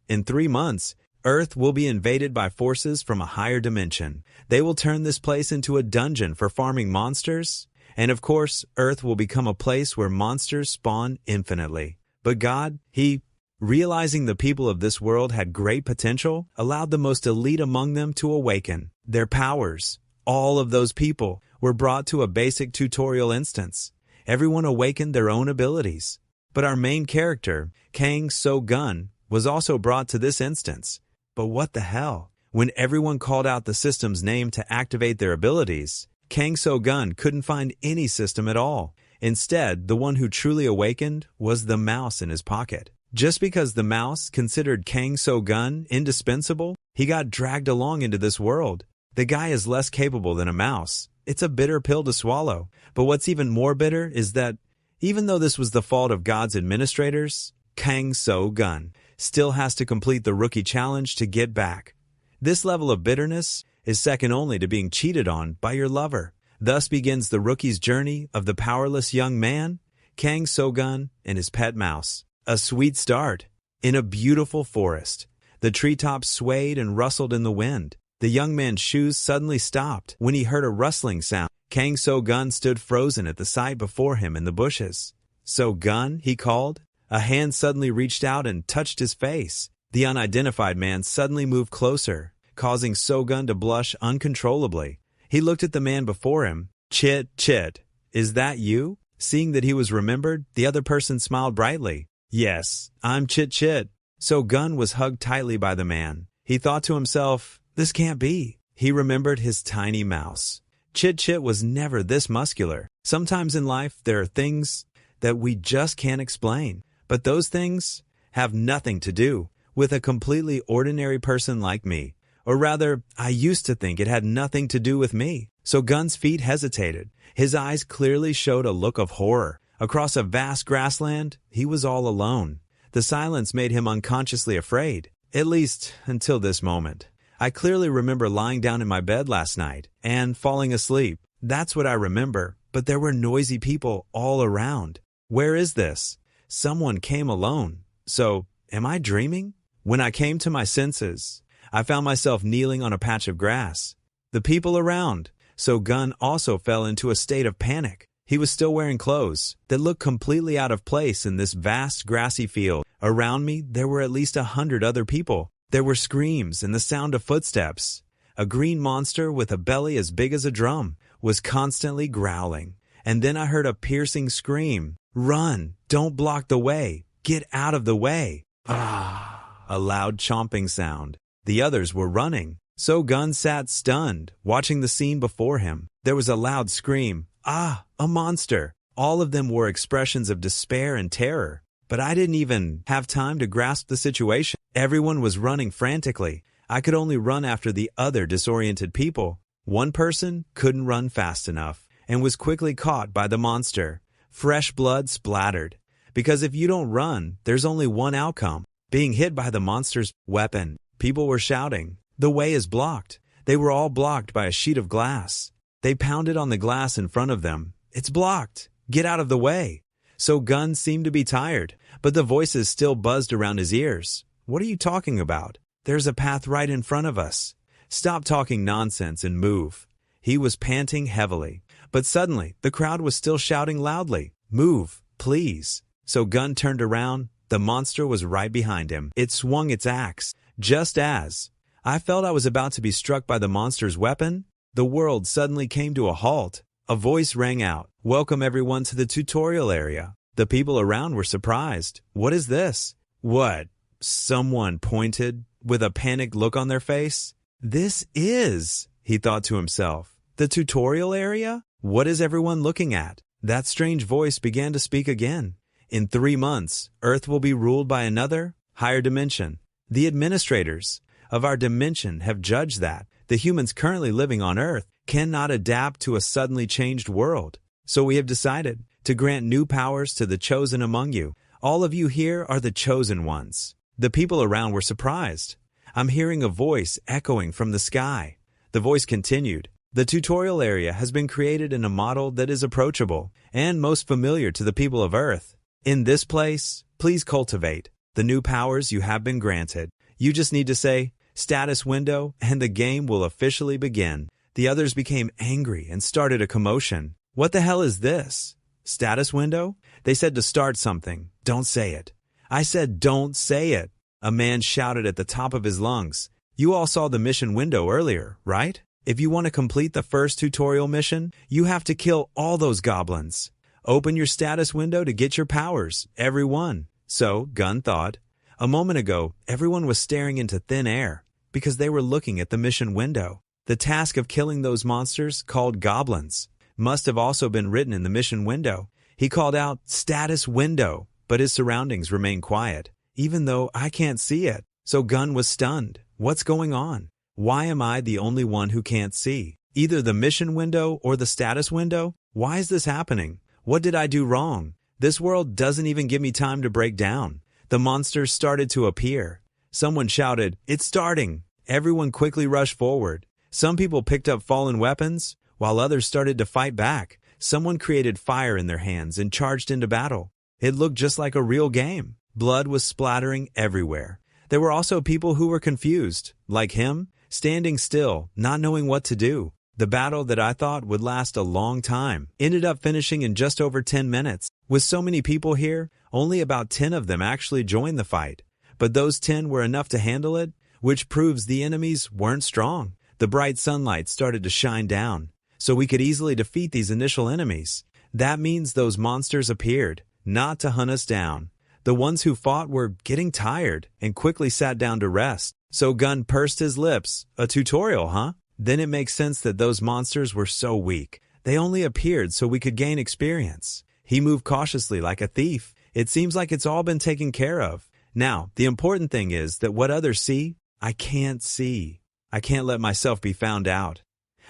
In 3 months, Earth will be invaded by forces from a higher dimension. They will turn this place into a dungeon for farming monsters. And of course, Earth will become a place where monsters spawn infinitely. But God, He, realizing the people of this world had great potential, allowed the most elite among them to awaken. Their powers, all of those people, were brought to a basic tutorial instance. Everyone awakened their own abilities. But our main character, Kang So-gun, was also brought to this instance. But what the hell? When everyone called out the system's name to activate their abilities, Kang So-gun couldn't find any system at all. Instead, the one who truly awakened was the mouse in his pocket. Just because the mouse considered Kang So-gun indispensable, he got dragged along into this world. The guy is less capable than a mouse. It's a bitter pill to swallow. But what's even more bitter is that, even though this was the fault of God's administrators, Kang So-gun still has to complete the rookie challenge to get back. This level of bitterness is second only to being cheated on by your lover. Thus begins the rookie's journey of the powerless young man, Kang So-gun, and his pet mouse. A sweet start. In a beautiful forest, the treetops swayed and rustled in the wind. The young man's shoes suddenly stopped when he heard a rustling sound. Kang So-gun stood frozen at the sight before him in the bushes. "So-gun," he called. A hand suddenly reached out and touched his face. The unidentified man suddenly moved closer, causing So-gun to blush uncontrollably. He looked at the man before him. "Chit Chit, is that you?" Seeing that he was remembered, the other person smiled brightly. "Yes, I'm Chit Chit." So-gun was hugged tightly by the man. He thought to himself, this can't be. He remembered his tiny mouse. Chit Chit was never this muscular. Sometimes in life, there are things that we just can't explain. But those things have nothing to do with a completely ordinary person like me. Or rather, I used to think it had nothing to do with me. So-gun's feet hesitated. His eyes clearly showed a look of horror. Across a vast grassland, he was all alone. The silence made him unconsciously afraid, at least until this moment. I clearly remember lying down in my bed last night and falling asleep. That's what I remember, but there were noisy people all around. Where is this? Someone came alone. So, am I dreaming? When I came to my senses, I found myself kneeling on a patch of grass. The people around. So-gun also fell into a state of panic. He was still wearing clothes that looked completely out of place in this vast grassy field. Around me, there were at least 100 other people. There were screams and the sound of footsteps. A green monster with a belly as big as a drum was constantly growling. And then I heard a piercing scream. "Run! Don't block the way! Get out of the way!" Ah! A loud chomping sound. The others were running. So-gun sat stunned, watching the scene before him. There was a loud scream. "Ah! A monster!" All of them wore expressions of despair and terror. But I didn't even have time to grasp the situation. Everyone was running frantically. I could only run after the other disoriented people. One person couldn't run fast enough and was quickly caught by the monster. Fresh blood splattered. Because if you don't run, there's only one outcome: being hit by the monster's weapon. People were shouting, "The way is blocked." They were all blocked by a sheet of glass. They pounded on the glass in front of them. "It's blocked. Get out of the way." So-gun seemed to be tired, but the voices still buzzed around his ears. "What are you talking about? There's a path right in front of us. Stop talking nonsense and move." He was panting heavily. But suddenly, the crowd was still shouting loudly, "Move, please." So-gun turned around. The monster was right behind him. It swung its axe. Just as I felt I was about to be struck by the monster's weapon, the world suddenly came to a halt. A voice rang out, "Welcome everyone to the tutorial area." The people around were surprised. "What is this?" "What?" Someone pointed, with a panicked look on their face. "This is," he thought to himself, "the tutorial area? What is everyone looking at?" That strange voice began to speak again. "In 3 months, Earth will be ruled by another, higher dimension. The administrators of our dimension have judged that the humans currently living on Earth cannot adapt to a suddenly changed world. So we have decided to grant new powers to the chosen among you. All of you here are the chosen ones." The people around were surprised. "I'm hearing a voice echoing from the sky." The voice continued, "The tutorial area has been created in a model that is approachable and most familiar to the people of Earth. In this place, please cultivate the new powers you have been granted. You just need to say, status window, and the game will officially begin. The others became angry and started a commotion. What the hell is this? Status window? They said to start something. Don't say it. I said don't say it. A man shouted at the top of his lungs. You all saw the mission window earlier, right? If you want to complete the first tutorial mission, you have to kill all those goblins. Open your status window to get your powers, everyone. So, Gun thought. A moment ago, everyone was staring into thin air because they were looking at the mission window. The task of killing those monsters, called goblins, must have also been written in the mission window. He called out, status window, but his surroundings remained quiet, even though I can't see it. So Gun was stunned. What's going on? Why am I the only one who can't see? Either the mission window or the status window? Why is this happening? What did I do wrong? This world doesn't even give me time to break down. The monsters started to appear. Someone shouted, it's starting. Everyone quickly rushed forward. Some people picked up fallen weapons, while others started to fight back. Someone created fire in their hands and charged into battle. It looked just like a real game. Blood was splattering everywhere. There were also people who were confused, like him, standing still, not knowing what to do. The battle that I thought would last a long time ended up finishing in just over 10 minutes. With so many people here, only about 10 of them actually joined the fight. But those 10 were enough to handle it, which proves the enemies weren't strong. The bright sunlight started to shine down, so we could easily defeat these initial enemies. That means those monsters appeared, not to hunt us down. The ones who fought were getting tired and quickly sat down to rest. So Gun pursed his lips. A tutorial, huh? Then it makes sense that those monsters were so weak. They only appeared so we could gain experience. He moved cautiously like a thief. It seems like it's all been taken care of. Now, the important thing is that what others see, I can't see. I can't let myself be found out.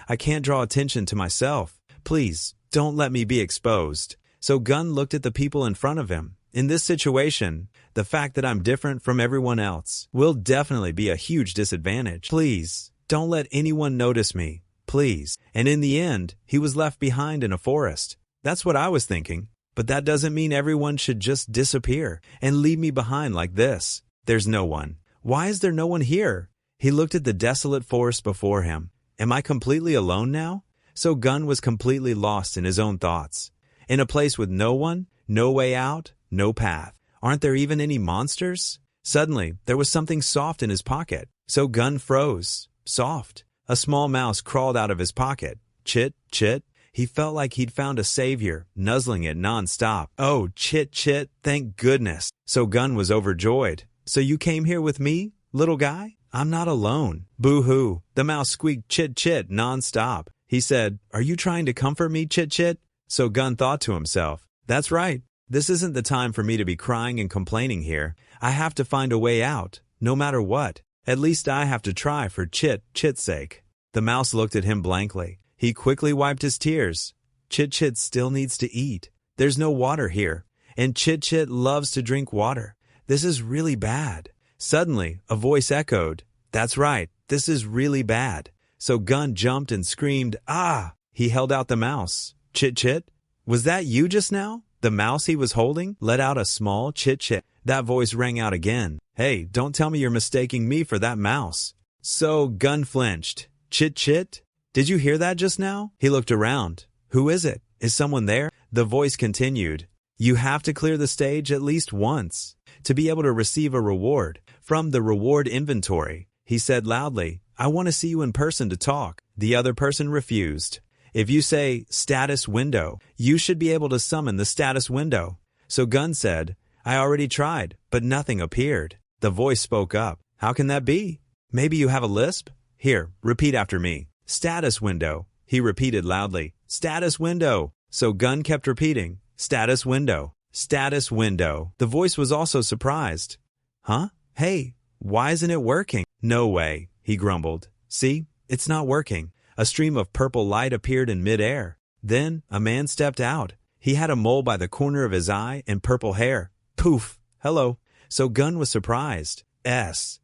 I can't draw attention to myself. Please, don't let me be exposed. So Gun looked at the people in front of him. In this situation, the fact that I'm different from everyone else will definitely be a huge disadvantage. Please, don't let anyone notice me. Please. And in the end, he was left behind in a forest. That's what I was thinking. But that doesn't mean everyone should just disappear and leave me behind like this. There's no one. Why is there no one here? He looked at the desolate forest before him. Am I completely alone now? So Gun was completely lost in his own thoughts. In a place with no one, no way out, no path. Aren't there even any monsters? Suddenly, there was something soft in his pocket. So Gun froze. Soft. A small mouse crawled out of his pocket. Chit, Chit. He felt like he'd found a savior, nuzzling it non-stop. Oh, Chit, Chit, thank goodness. So Gun was overjoyed. So you came here with me, little guy? I'm not alone. Boo-hoo. The mouse squeaked Chit, Chit non-stop. He said, are you trying to comfort me, Chit, Chit? So Gun thought to himself, that's right. This isn't the time for me to be crying and complaining here. I have to find a way out, no matter what. At least I have to try for Chit, Chit's sake. The mouse looked at him blankly. He quickly wiped his tears. Chit, Chit still needs to eat. There's no water here, and Chit, Chit loves to drink water. This is really bad. Suddenly, a voice echoed, that's right, this is really bad. So Gun jumped and screamed, ah! He held out the mouse. Chit, Chit? Was that you just now? The mouse he was holding let out a small Chit, Chit. That voice rang out again. Hey, don't tell me you're mistaking me for that mouse. So Gun flinched. Chit, Chit? Did you hear that just now? He looked around. Who is it? Is someone there? The voice continued. You have to clear the stage at least once to be able to receive a reward from the reward inventory. He said loudly, I want to see you in person to talk. The other person refused. If you say status window, you should be able to summon the status window. So Gun said, I already tried, but nothing appeared. The voice spoke up. How can that be? Maybe you have a lisp? Here, repeat after me. Status window. He repeated loudly. Status window. So Gun kept repeating. Status window. Status window. The voice was also surprised. Huh? Hey, why isn't it working? No way, he grumbled. See, it's not working. A stream of purple light appeared in midair. Then a man stepped out. He had a mole by the corner of his eye and purple hair. Poof! Hello. So Gun was surprised.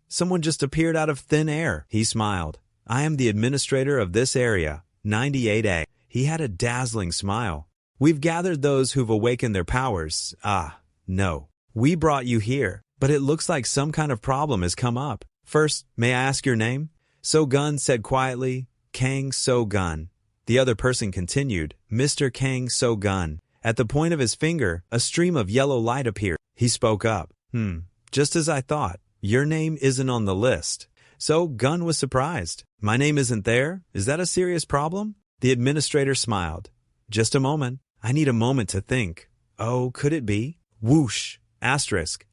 Someone just appeared out of thin air. He smiled. I am the administrator of this area, 98A. He had a dazzling smile. We've gathered those who've awakened their powers. No. We brought you here, but it looks like some kind of problem has come up. First, may I ask your name? So-gun said quietly, Kang So-gun. The other person continued, Mr. Kang So-gun. At the point of his finger, a stream of yellow light appeared. He spoke up. Just as I thought. Your name isn't on the list. So-gun was surprised. My name isn't there? Is that a serious problem? The administrator smiled. Just a moment. I need a moment to think. Oh, could it be? Whoosh! Asterisk.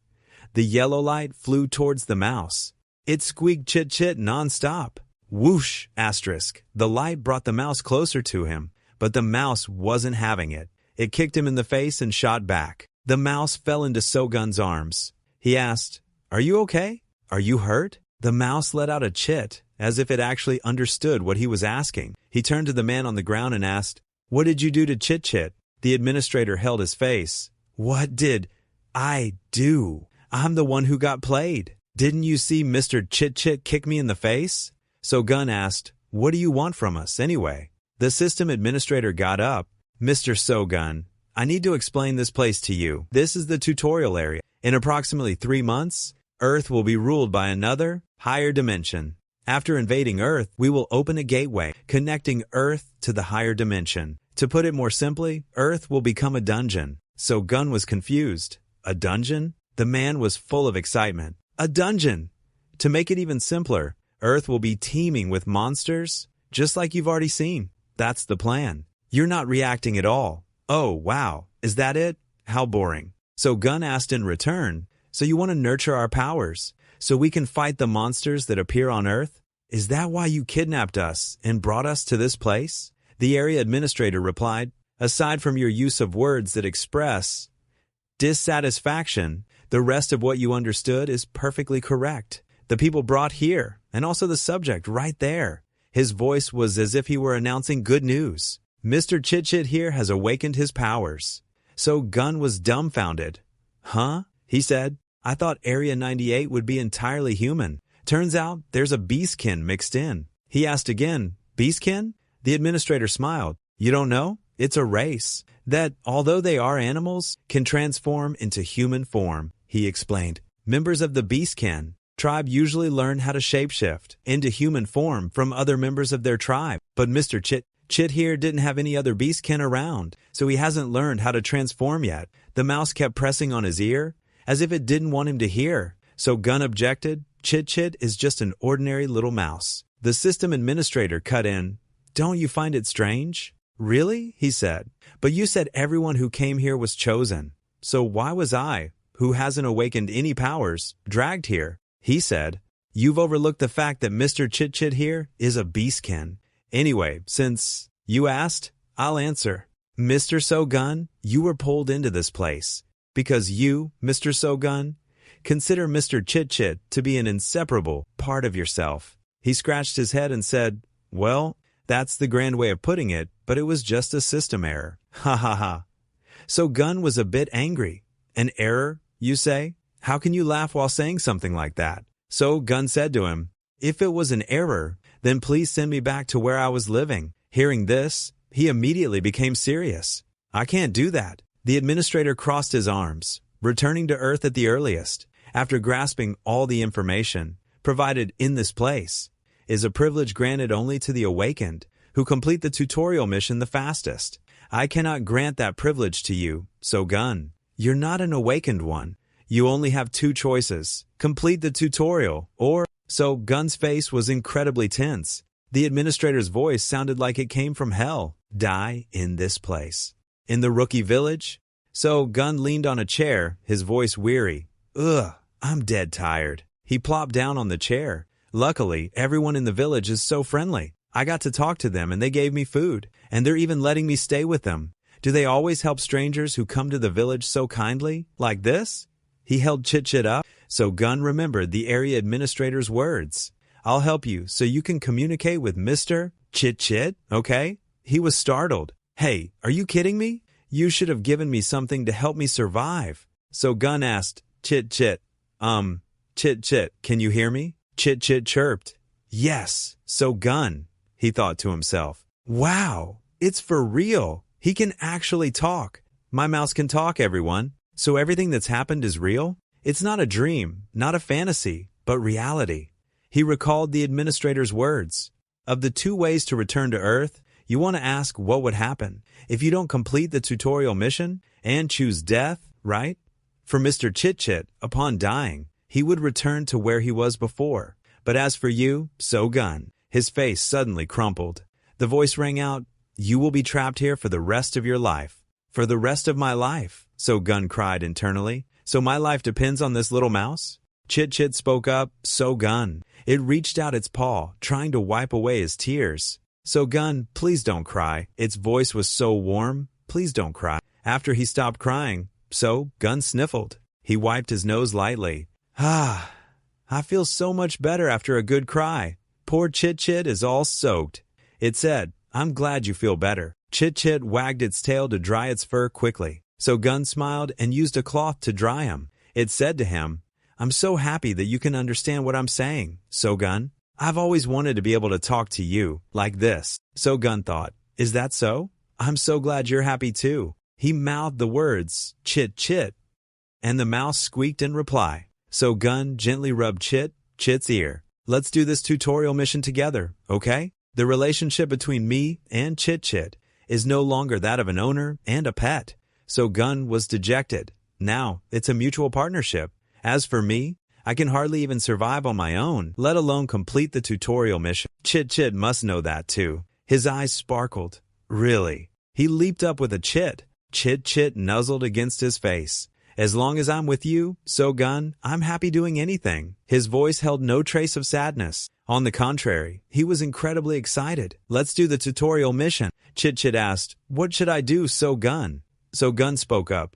The yellow light flew towards the mouse. It squeaked Chit Chit non-stop. Whoosh! Asterisk. The light brought the mouse closer to him, but the mouse wasn't having it. It kicked him in the face and shot back. The mouse fell into So-gun's arms. He asked, Are you okay? Are you hurt? The mouse let out a chit, as if it actually understood what he was asking. He turned to the man on the ground and asked, What did you do to Chit Chit? The administrator held his face. What did I do? I'm the one who got played. Didn't you see Mr. Chit Chit kick me in the face? So-gun asked, What do you want from us, anyway? The system administrator got up. Mr. So-gun, I need to explain this place to you. This is the tutorial area. In approximately 3 months, Earth will be ruled by another, higher dimension. After invading Earth, we will open a gateway, connecting Earth to the higher dimension. To put it more simply, Earth will become a dungeon. So-gun was confused. A dungeon? The man was full of excitement. A dungeon! To make it even simpler, Earth will be teeming with monsters, just like you've already seen. That's the plan. You're not reacting at all. Oh, wow. Is that it? How boring. So-gun asked in return, So you want to nurture our powers, so we can fight the monsters that appear on Earth? Is that why you kidnapped us and brought us to this place? The area administrator replied, Aside from your use of words that express dissatisfaction, the rest of what you understood is perfectly correct. The people brought here, and also the subject right there. His voice was as if he were announcing good news. Mr. Chit Chit here has awakened his powers. So-gun was dumbfounded. Huh? He said, I thought Area 98 would be entirely human. Turns out there's a beastkin mixed in. He asked again, Beastkin? The administrator smiled. You don't know? It's a race that, although they are animals, can transform into human form. He explained. Members of the beastkin tribe usually learn how to shapeshift into human form from other members of their tribe. But Mr. Chit here didn't have any other beastkin around, so he hasn't learned how to transform yet. The mouse kept pressing on his ear, as if it didn't want him to hear. So-gun objected, Chit Chit is just an ordinary little mouse. The system administrator cut in. Don't you find it strange? Really? He said. But you said everyone who came here was chosen. So why was I, who hasn't awakened any powers, dragged here? He said, You've overlooked the fact that Mr. Chit Chit here is a beastkin. Anyway, since you asked, I'll answer. Mr. So-gun, you were pulled into this place because you, Mr. So-gun, consider Mr. Chit Chit to be an inseparable part of yourself. He scratched his head and said, Well, that's the grand way of putting it, but it was just a system error. Ha ha ha. So-gun was a bit angry. An error, you say? How can you laugh while saying something like that? So-gun said to him, If it was an error, then please send me back to where I was living. Hearing this, he immediately became serious. I can't do that. The administrator crossed his arms, returning to Earth at the earliest, after grasping all the information provided in this place, is a privilege granted only to the awakened, who complete the tutorial mission the fastest. I cannot grant that privilege to you, So-gun. You're not an awakened one. You only have 2 choices. Complete the tutorial, or... So-gun's face was incredibly tense. The administrator's voice sounded like it came from hell. Die in this place. In the rookie village? So-gun leaned on a chair, his voice weary. Ugh, I'm dead tired. He plopped down on the chair. Luckily, everyone in the village is so friendly. I got to talk to them and they gave me food, and they're even letting me stay with them. Do they always help strangers who come to the village so kindly, like this? He held Chit Chit up. So-gun remembered the area administrator's words. I'll help you so you can communicate with Mr. Chit Chit, okay? He was startled. Hey, are you kidding me? You should have given me something to help me survive. So-gun asked, Chit Chit, Chit Chit, can you hear me? Chit Chit chirped. Yes, So-gun, he thought to himself. Wow, it's for real. He can actually talk. My mouse can talk, everyone. So everything that's happened is real? It's not a dream, not a fantasy, but reality. He recalled the administrator's words. Of the 2 ways to return to Earth, you want to ask what would happen if you don't complete the tutorial mission and choose death, right? For Mr. Chit Chit, upon dying, he would return to where he was before. But as for you, So-gun, his face suddenly crumpled. The voice rang out, "You will be trapped here for the rest of your life." "For the rest of my life," So-gun cried internally. "So my life depends on this little mouse?" Chit Chit spoke up, "So-gun." It reached out its paw, trying to wipe away his tears. "So-gun, please don't cry." Its voice was so warm. "Please don't cry." After he stopped crying, So-gun sniffled. He wiped his nose lightly. "Ah, I feel so much better after a good cry. Poor Chit Chit is all soaked." It said, "I'm glad you feel better." Chit Chit wagged its tail to dry its fur quickly. So-gun smiled and used a cloth to dry him. It said to him, "I'm so happy that you can understand what I'm saying, So-gun. I've always wanted to be able to talk to you, like this." So-gun thought, "Is that so? I'm so glad you're happy too." He mouthed the words, "Chit Chit," and the mouse squeaked in reply. So-gun gently rubbed Chit's ear. "Let's do this tutorial mission together, okay? The relationship between me and Chit Chit is no longer that of an owner and a pet." So-gun was dejected. Now, it's a mutual partnership. As for me, I can hardly even survive on my own, let alone complete the tutorial mission. Chit Chit must know that too. His eyes sparkled. "Really?" He leaped up with a chit. Chit Chit nuzzled against his face. "As long as I'm with you, So-gun, I'm happy doing anything." His voice held no trace of sadness. On the contrary, he was incredibly excited. "Let's do the tutorial mission." Chit Chit asked, "What should I do, So-gun?" So-gun spoke up,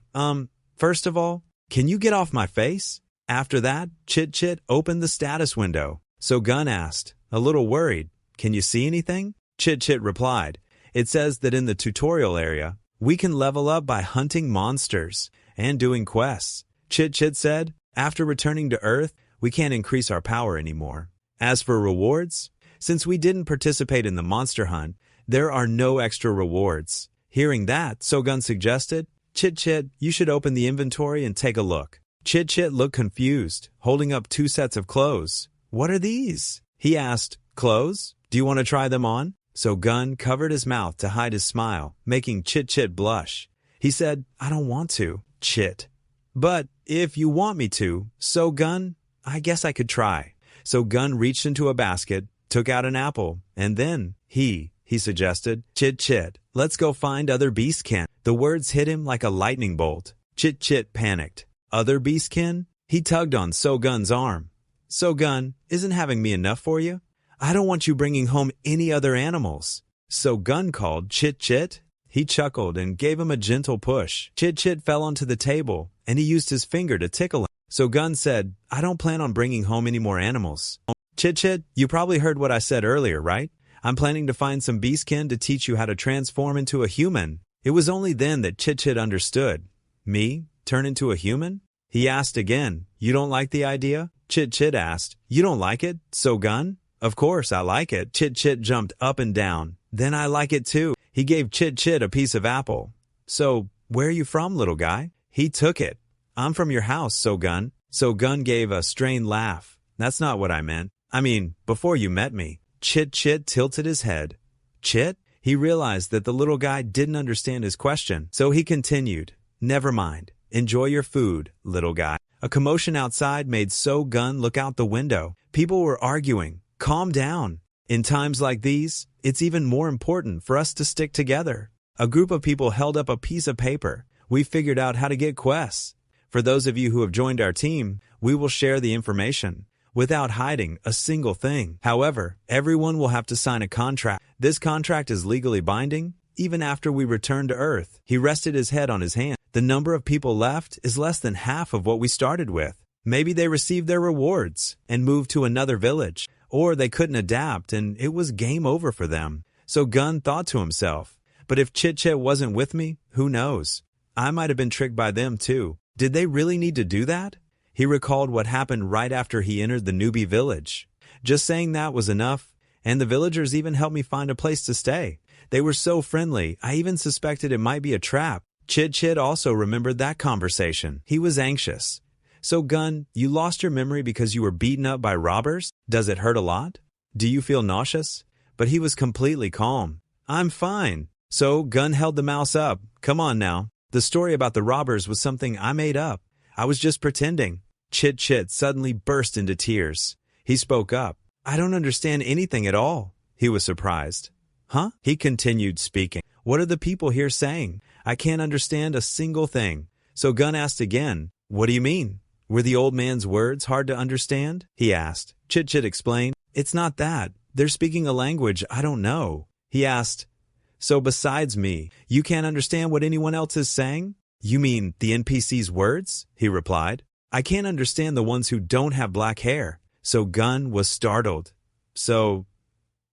First of all, can you get off my face?" After that, Chit Chit opened the status window. So-gun asked, a little worried, "Can you see anything?" Chit Chit replied, "It says that in the tutorial area, we can level up by hunting monsters and doing quests." Chit Chit said, "After returning to Earth, we can't increase our power anymore. As for rewards, since we didn't participate in the monster hunt, there are no extra rewards." Hearing that, So-gun suggested, "Chit Chit, you should open the inventory and take a look." Chit Chit looked confused, holding up 2 sets of clothes. "What are these?" he asked. "Clothes? Do you want to try them on?" So-gun covered his mouth to hide his smile, making Chit Chit blush. He said, "I don't want to, Chit. But if you want me to, So-gun, I guess I could try." So-gun reached into a basket, took out an apple, and then he suggested, "Chit Chit, let's go find other beastkin." The words hit him like a lightning bolt. Chit Chit panicked. "Other beastkin?" He tugged on So-gun's arm. "So-gun, isn't having me enough for you? I don't want you bringing home any other animals." So-gun called, "Chit Chit." He chuckled and gave him a gentle push. Chit Chit fell onto the table, and he used his finger to tickle him. So-gun said, "I don't plan on bringing home any more animals." "Chit Chit, you probably heard what I said earlier, right? I'm planning to find some beastkin to teach you how to transform into a human." It was only then that Chit Chit understood. "Me? Turn into a human?" He asked again. "You don't like the idea?" Chit Chit asked. "You don't like it, So-gun?" "Of course I like it." Chit Chit jumped up and down. "Then I like it too." He gave Chit Chit a piece of apple. "So, where are you from, little guy?" He took it. "I'm from your house, So-gun." So-gun gave a strained laugh. "That's not what I meant. I mean, before you met me." Chit Chit tilted his head. "Chit?" He realized that the little guy didn't understand his question, so he continued, "Never mind. Enjoy your food, little guy." A commotion outside made So-gun look out the window. People were arguing. "Calm down. In times like these, it's even more important for us to stick together." A group of people held up a piece of paper. "We figured out how to get quests. For those of you who have joined our team, we will share the information without hiding a single thing. However, everyone will have to sign a contract. This contract is legally binding, even after we return to Earth." He rested his head on his hand. "The number of people left is less than half of what we started with. Maybe they received their rewards and moved to another village, or they couldn't adapt and it was game over for them." So-gun thought to himself, "But if Chit Chit wasn't with me, who knows? I might have been tricked by them too. Did they really need to do that?" He recalled what happened right after he entered the newbie village. "Just saying that was enough, and the villagers even helped me find a place to stay. They were so friendly, I even suspected it might be a trap." Chit Chit also remembered that conversation. He was anxious. So Gun, you lost your memory because you were beaten up by robbers? Does it hurt a lot? Do you feel nauseous? But he was completely calm. I'm fine. So Gun held the mouse up. Come on now. The story about the robbers was something I made up. I was just pretending. Chit Chit suddenly burst into tears. He spoke up. I don't understand anything at all. He was surprised. Huh? He continued speaking. What are the people here saying? I can't understand a single thing. So Gun asked again, what do you mean? Were the old man's words hard to understand? He asked. Chit Chit explained. It's not that. They're speaking a language I don't know. He asked, so besides me, you can't understand what anyone else is saying? You mean the NPC's words? He replied. I can't understand the ones who don't have black hair. So Gun was startled. So,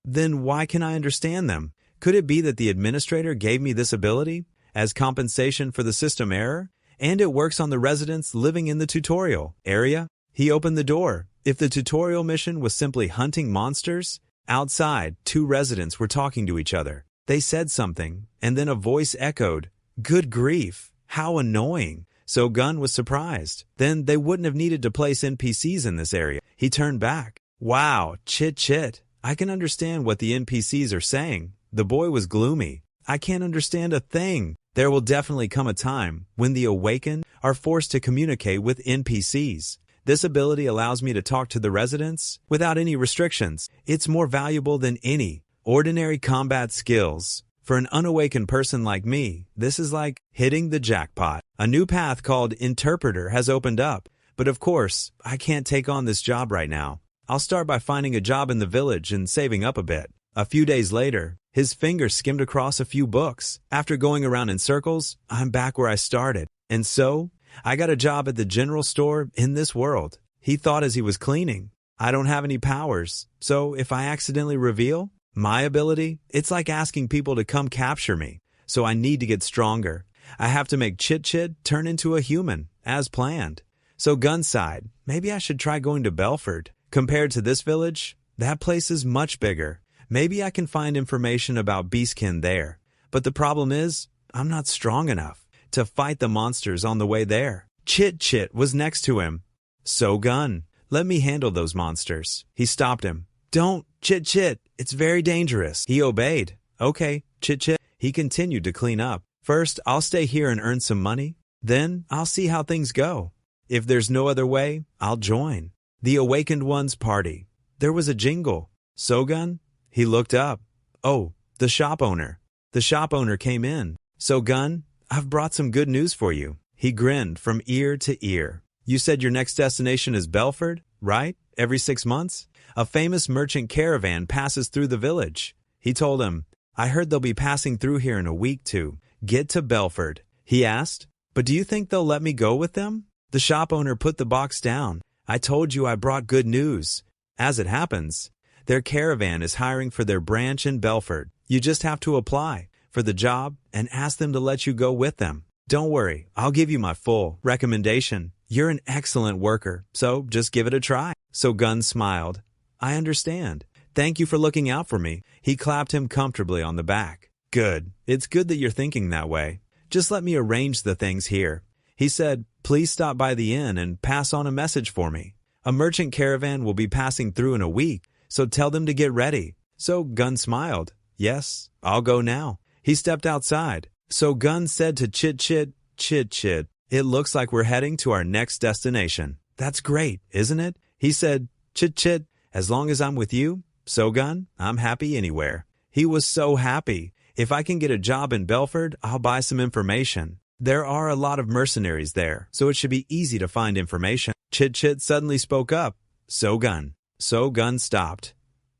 then why can I understand them? Could it be that the administrator gave me this ability as compensation for the system error? And it works on the residents living in the tutorial area? He opened the door. If the tutorial mission was simply hunting monsters, outside, two residents were talking to each other. They said something, and then a voice echoed, good grief, how annoying. So Gun was surprised. Then they wouldn't have needed to place NPCs in this area. He turned back. Wow, Chit Chit. I can understand what the NPCs are saying. The boy was gloomy. I can't understand a thing. There will definitely come a time when the awakened are forced to communicate with NPCs. This ability allows me to talk to the residents without any restrictions. It's more valuable than any ordinary combat skills. For an unawakened person like me, this is like hitting the jackpot. A new path called Interpreter has opened up. But of course, I can't take on this job right now. I'll start by finding a job in the village and saving up a bit. A few days later, his finger skimmed across a few books. After going around in circles, I'm back where I started. And so, I got a job at the general store in this world. He thought as he was cleaning. I don't have any powers, so if I accidentally reveal my ability, it's like asking people to come capture me. So I need to get stronger. I have to make Chit Chit turn into a human, as planned. So Gun sighed, maybe I should try going to Belelfford. Compared to this village, that place is much bigger. Maybe I can find information about beastkin there. But the problem is, I'm not strong enough to fight the monsters on the way there. Chit Chit was next to him. So Gun, let me handle those monsters. He stopped him. Don't, Chit Chit, it's very dangerous. He obeyed. Okay, Chit Chit. He continued to clean up. First, I'll stay here and earn some money. Then, I'll see how things go. If there's no other way, I'll join the Awakened One's party. There was a jingle. So Gun? He looked up. Oh, the shop owner. The shop owner came in. So Gun, I've brought some good news for you. He grinned from ear to ear. You said your next destination is Belelfford, right? Every 6 months? A famous merchant caravan passes through the village. He told him, I heard they'll be passing through here in a week to get to Belelfford. He asked, but do you think they'll let me go with them? The shop owner put the box down. I told you I brought good news. As it happens, their caravan is hiring for their branch in Belelfford. You just have to apply for the job and ask them to let you go with them. Don't worry, I'll give you my full recommendation. You're an excellent worker, so just give it a try. So Gun smiled. I understand. Thank you for looking out for me. He clapped him comfortably on the back. Good. It's good that you're thinking that way. Just let me arrange the things here. He said, please stop by the inn and pass on a message for me. A merchant caravan will be passing through in a week, so tell them to get ready. So Gun smiled. Yes, I'll go now. He stepped outside. So Gun said to Chit Chit, Chit Chit, it looks like we're heading to our next destination. That's great, isn't it? He said, Chit Chit, as long as I'm with you, So Gun, I'm happy anywhere. He was so happy. If I can get a job in Belelfford, I'll buy some information. There are a lot of mercenaries there, so it should be easy to find information. Chit Chit suddenly spoke up. So Gun. So Gun stopped.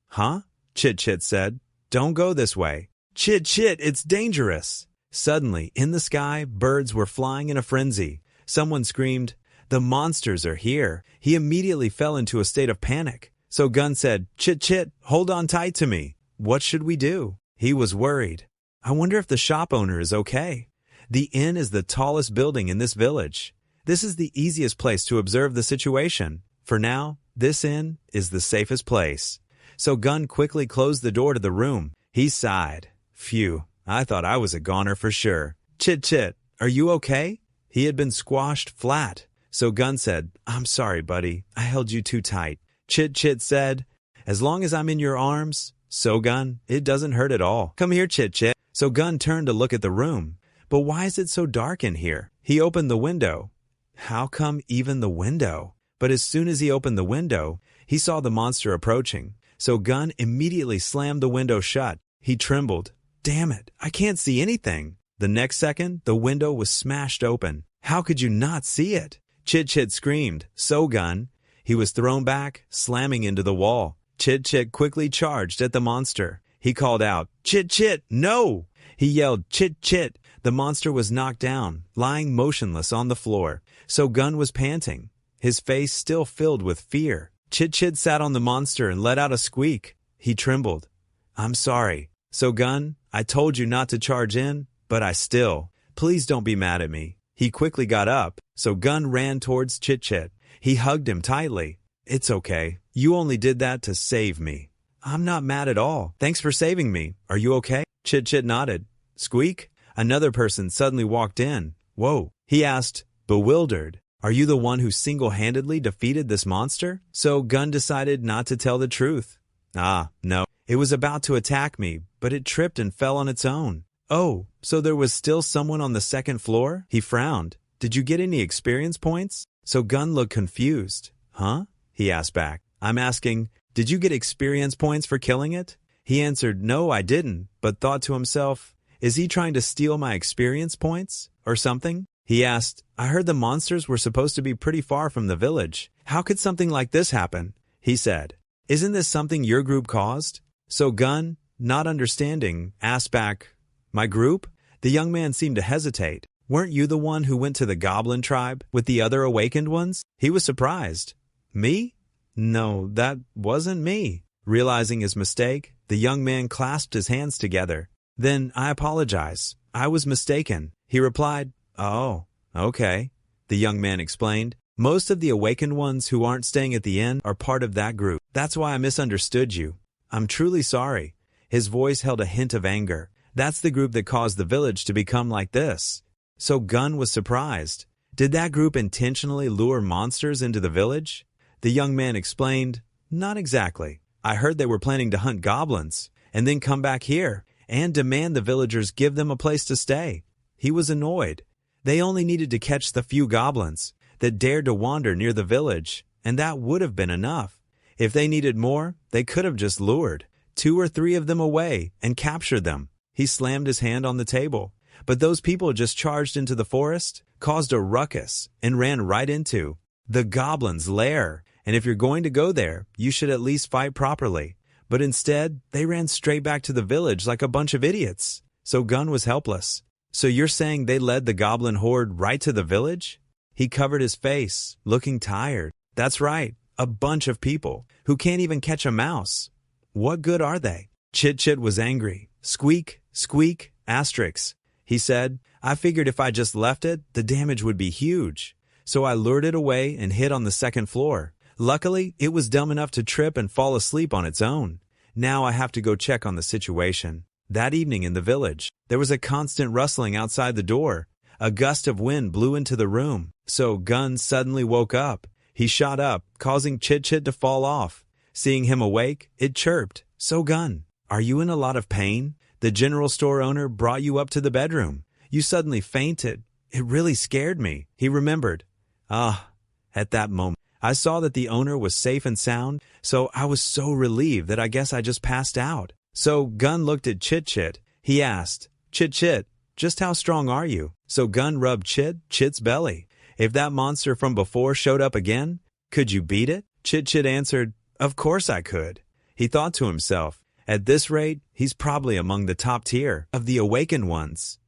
Huh? Chit Chit said. Don't go this way. Chit Chit, it's dangerous. Suddenly, in the sky, birds were flying in a frenzy. Someone screamed, the monsters are here. He immediately fell into a state of panic. So Gun said, Chit Chit, hold on tight to me. What should we do? He was worried. I wonder if the shop owner is okay. The inn is the tallest building in this village. This is the easiest place to observe the situation. For now, this inn is the safest place. So Gun quickly closed the door to the room. He sighed. Phew, I thought I was a goner for sure. Chit Chit, are you okay? He had been squashed flat. So Gun said, I'm sorry, buddy. I held you too tight. Chit Chit said, as long as I'm in your arms, So Gun, it doesn't hurt at all. Come here, Chit Chit. So Gun turned to look at the room. But why is it so dark in here? He opened the window. How come even the window? But as soon as he opened the window, he saw the monster approaching. So Gun immediately slammed the window shut. He trembled. Damn it, I can't see anything. The next second, the window was smashed open. How could you not see it? Chit Chit screamed. So Gun. He was thrown back, slamming into the wall. Chit Chit quickly charged at the monster. He called out, Chit Chit, no! He yelled, Chit Chit. The monster was knocked down, lying motionless on the floor. So Gun was panting, his face still filled with fear. Chit Chit sat on the monster and let out a squeak. He trembled. I'm sorry. So Gun, I told you not to charge in, but I still. Please don't be mad at me. He quickly got up. So Gun ran towards Chit Chit. He hugged him tightly. It's okay. You only did that to save me. I'm not mad at all. Thanks for saving me. Are you okay? Chit Chit nodded. Squeak? Another person suddenly walked in. Whoa. He asked, bewildered. Are you the one who single-handedly defeated this monster? So Gun decided not to tell the truth. No. It was about to attack me, but it tripped and fell on its own. Oh, so there was still someone on the second floor? He frowned. Did you get any experience points? So Gun looked confused. Huh? He asked back. I'm asking, did you get experience points for killing it? He answered, no, I didn't, but thought to himself, is he trying to steal my experience points? Or something? He asked, I heard the monsters were supposed to be pretty far from the village. How could something like this happen? He said, isn't this something your group caused? So Gun, not understanding, asked back, my group? The young man seemed to hesitate. Weren't you the one who went to the goblin tribe with the other awakened ones? He was surprised. Me? No, that wasn't me. Realizing his mistake, the young man clasped his hands together. Then I apologize. I was mistaken. He replied, oh, okay. The young man explained, most of the awakened ones who aren't staying at the inn are part of that group. That's why I misunderstood you. I'm truly sorry. His voice held a hint of anger. That's the group that caused the village to become like this. So Gun was surprised. Did that group intentionally lure monsters into the village? The young man explained, not exactly. I heard they were planning to hunt goblins and then come back here and demand the villagers give them a place to stay. He was annoyed. They only needed to catch the few goblins that dared to wander near the village, and that would have been enough. If they needed more, they could have just lured 2 or 3 of them away and captured them. He slammed his hand on the table. But those people just charged into the forest, caused a ruckus, and ran right into the goblin's lair. And if you're going to go there, you should at least fight properly. But instead, they ran straight back to the village like a bunch of idiots. So Gun was helpless. So you're saying they led the goblin horde right to the village? He covered his face, looking tired. That's right, a bunch of people who can't even catch a mouse. What good are they? Chit Chit was angry. Squeak, squeak, asterisk. He said, I figured if I just left it, the damage would be huge. So I lured it away and hid on the second floor. Luckily, it was dumb enough to trip and fall asleep on its own. Now I have to go check on the situation. That evening in the village, there was a constant rustling outside the door. A gust of wind blew into the room. So Gun suddenly woke up. He shot up, causing Chit Chit to fall off. Seeing him awake, it chirped, So Gun, are you in a lot of pain? The general store owner brought you up to the bedroom. You suddenly fainted. It really scared me. He remembered. At that moment, I saw that the owner was safe and sound, so I was so relieved that I guess I just passed out. So Gun looked at Chit Chit. He asked, Chit Chit, just how strong are you? So Gun rubbed Chit's belly. If that monster from before showed up again, could you beat it? Chit Chit answered, of course I could. He thought to himself, at this rate, he's probably among the top tier of the awakened ones.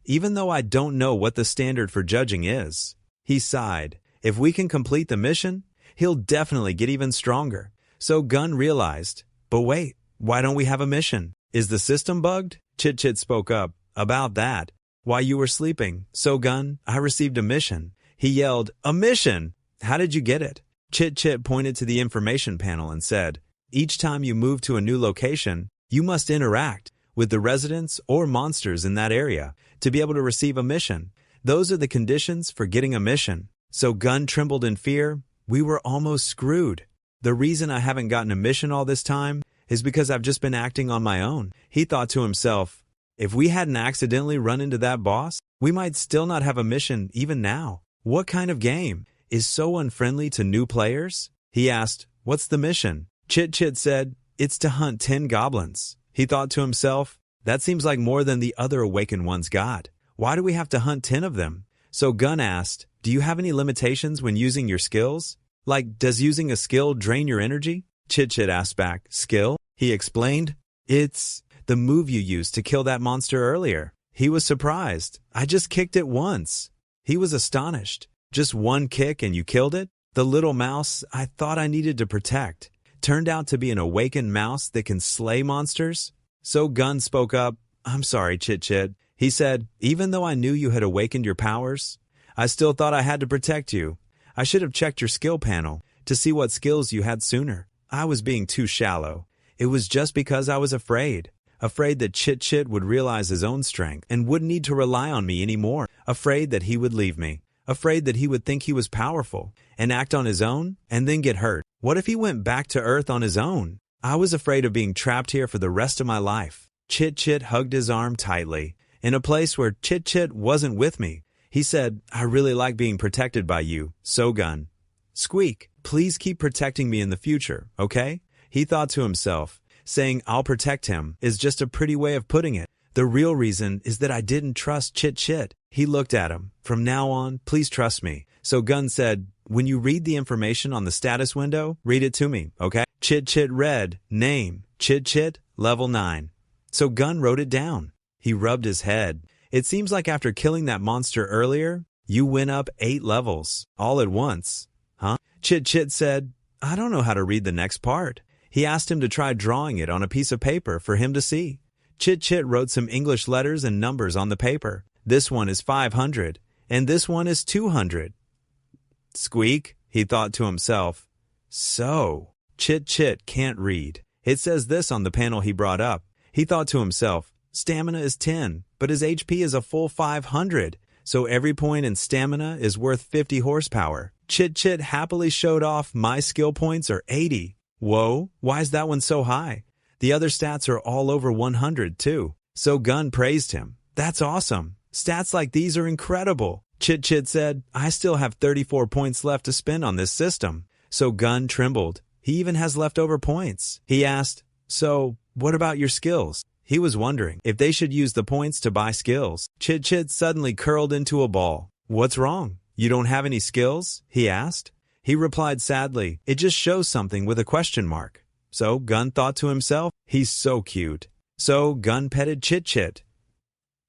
Even though I don't know what the standard for judging is. He sighed. If we can complete the mission, he'll definitely get even stronger. So Gun realized, but wait, why don't we have a mission? Is the system bugged? Chit Chit spoke up. About that. While you were sleeping, So Gun, I received a mission. He yelled, a mission! How did you get it? Chit Chit pointed to the information panel and said, each time you move to a new location, you must interact with the residents or monsters in that area to be able to receive a mission. Those are the conditions for getting a mission. So Gun trembled in fear. We were almost screwed. The reason I haven't gotten a mission all this time is because I've just been acting on my own. He thought to himself, if we hadn't accidentally run into that boss, we might still not have a mission even now. What kind of game is so unfriendly to new players? He asked, what's the mission? Chit Chit said, it's to hunt 10 goblins. He thought to himself, that seems like more than the other awakened ones got. Why do we have to hunt 10 of them? So Gun asked, do you have any limitations when using your skills? Like, does using a skill drain your energy? Chit Chit asked back, skill? He explained, it's the move you used to kill that monster earlier. He was surprised. I just kicked it once. He was astonished. Just one kick and you killed it? The little mouse I thought I needed to protect turned out to be an awakened mouse that can slay monsters? So Gun spoke up, I'm sorry, Chit Chit. He said, even though I knew you had awakened your powers, I still thought I had to protect you. I should have checked your skill panel to see what skills you had sooner. I was being too shallow. It was just because I was afraid that Chit Chit would realize his own strength and wouldn't need to rely on me anymore, afraid that he would leave me, afraid that he would think he was powerful and act on his own and then get hurt. What if he went back to Earth on his own? I was afraid of being trapped here for the rest of my life. Chit Chit hugged his arm tightly. In a place where Chit Chit wasn't with me, he said, I really like being protected by you, so Gun. Squeak, please keep protecting me in the future, okay? He thought to himself, saying I'll protect him is just a pretty way of putting it. The real reason is that I didn't trust Chit Chit. He looked at him. From now on, please trust me. So Gun said, when you read the information on the status window, read it to me, okay? Chit Chit read, name, Chit Chit, level 9. So Gun wrote it down. He rubbed his head. It seems like after killing that monster earlier, you went up 8 levels, all at once. Huh? Chit Chit said, I don't know how to read the next part. He asked him to try drawing it on a piece of paper for him to see. Chit Chit wrote some English letters and numbers on the paper. This one is 500, and this one is 200. Squeak, he thought to himself. So, Chit Chit can't read. It says this on the panel he brought up. He thought to himself, stamina is 10, but his HP is a full 500, so every point in stamina is worth 50 horsepower. Chit Chit happily showed off my skill points are 80. Whoa, why is that one so high? The other stats are all over 100 too. So Gun praised him. That's awesome. Stats like these are incredible. Chit Chit said, I still have 34 points left to spend on this system. So Gun trembled. He even has leftover points. He asked, so what about your skills? He was wondering if they should use the points to buy skills. Chit Chit suddenly curled into a ball. What's wrong? You don't have any skills? He asked. He replied sadly, it just shows something with a question mark. So Gun thought to himself, he's so cute. So Gun petted Chit Chit.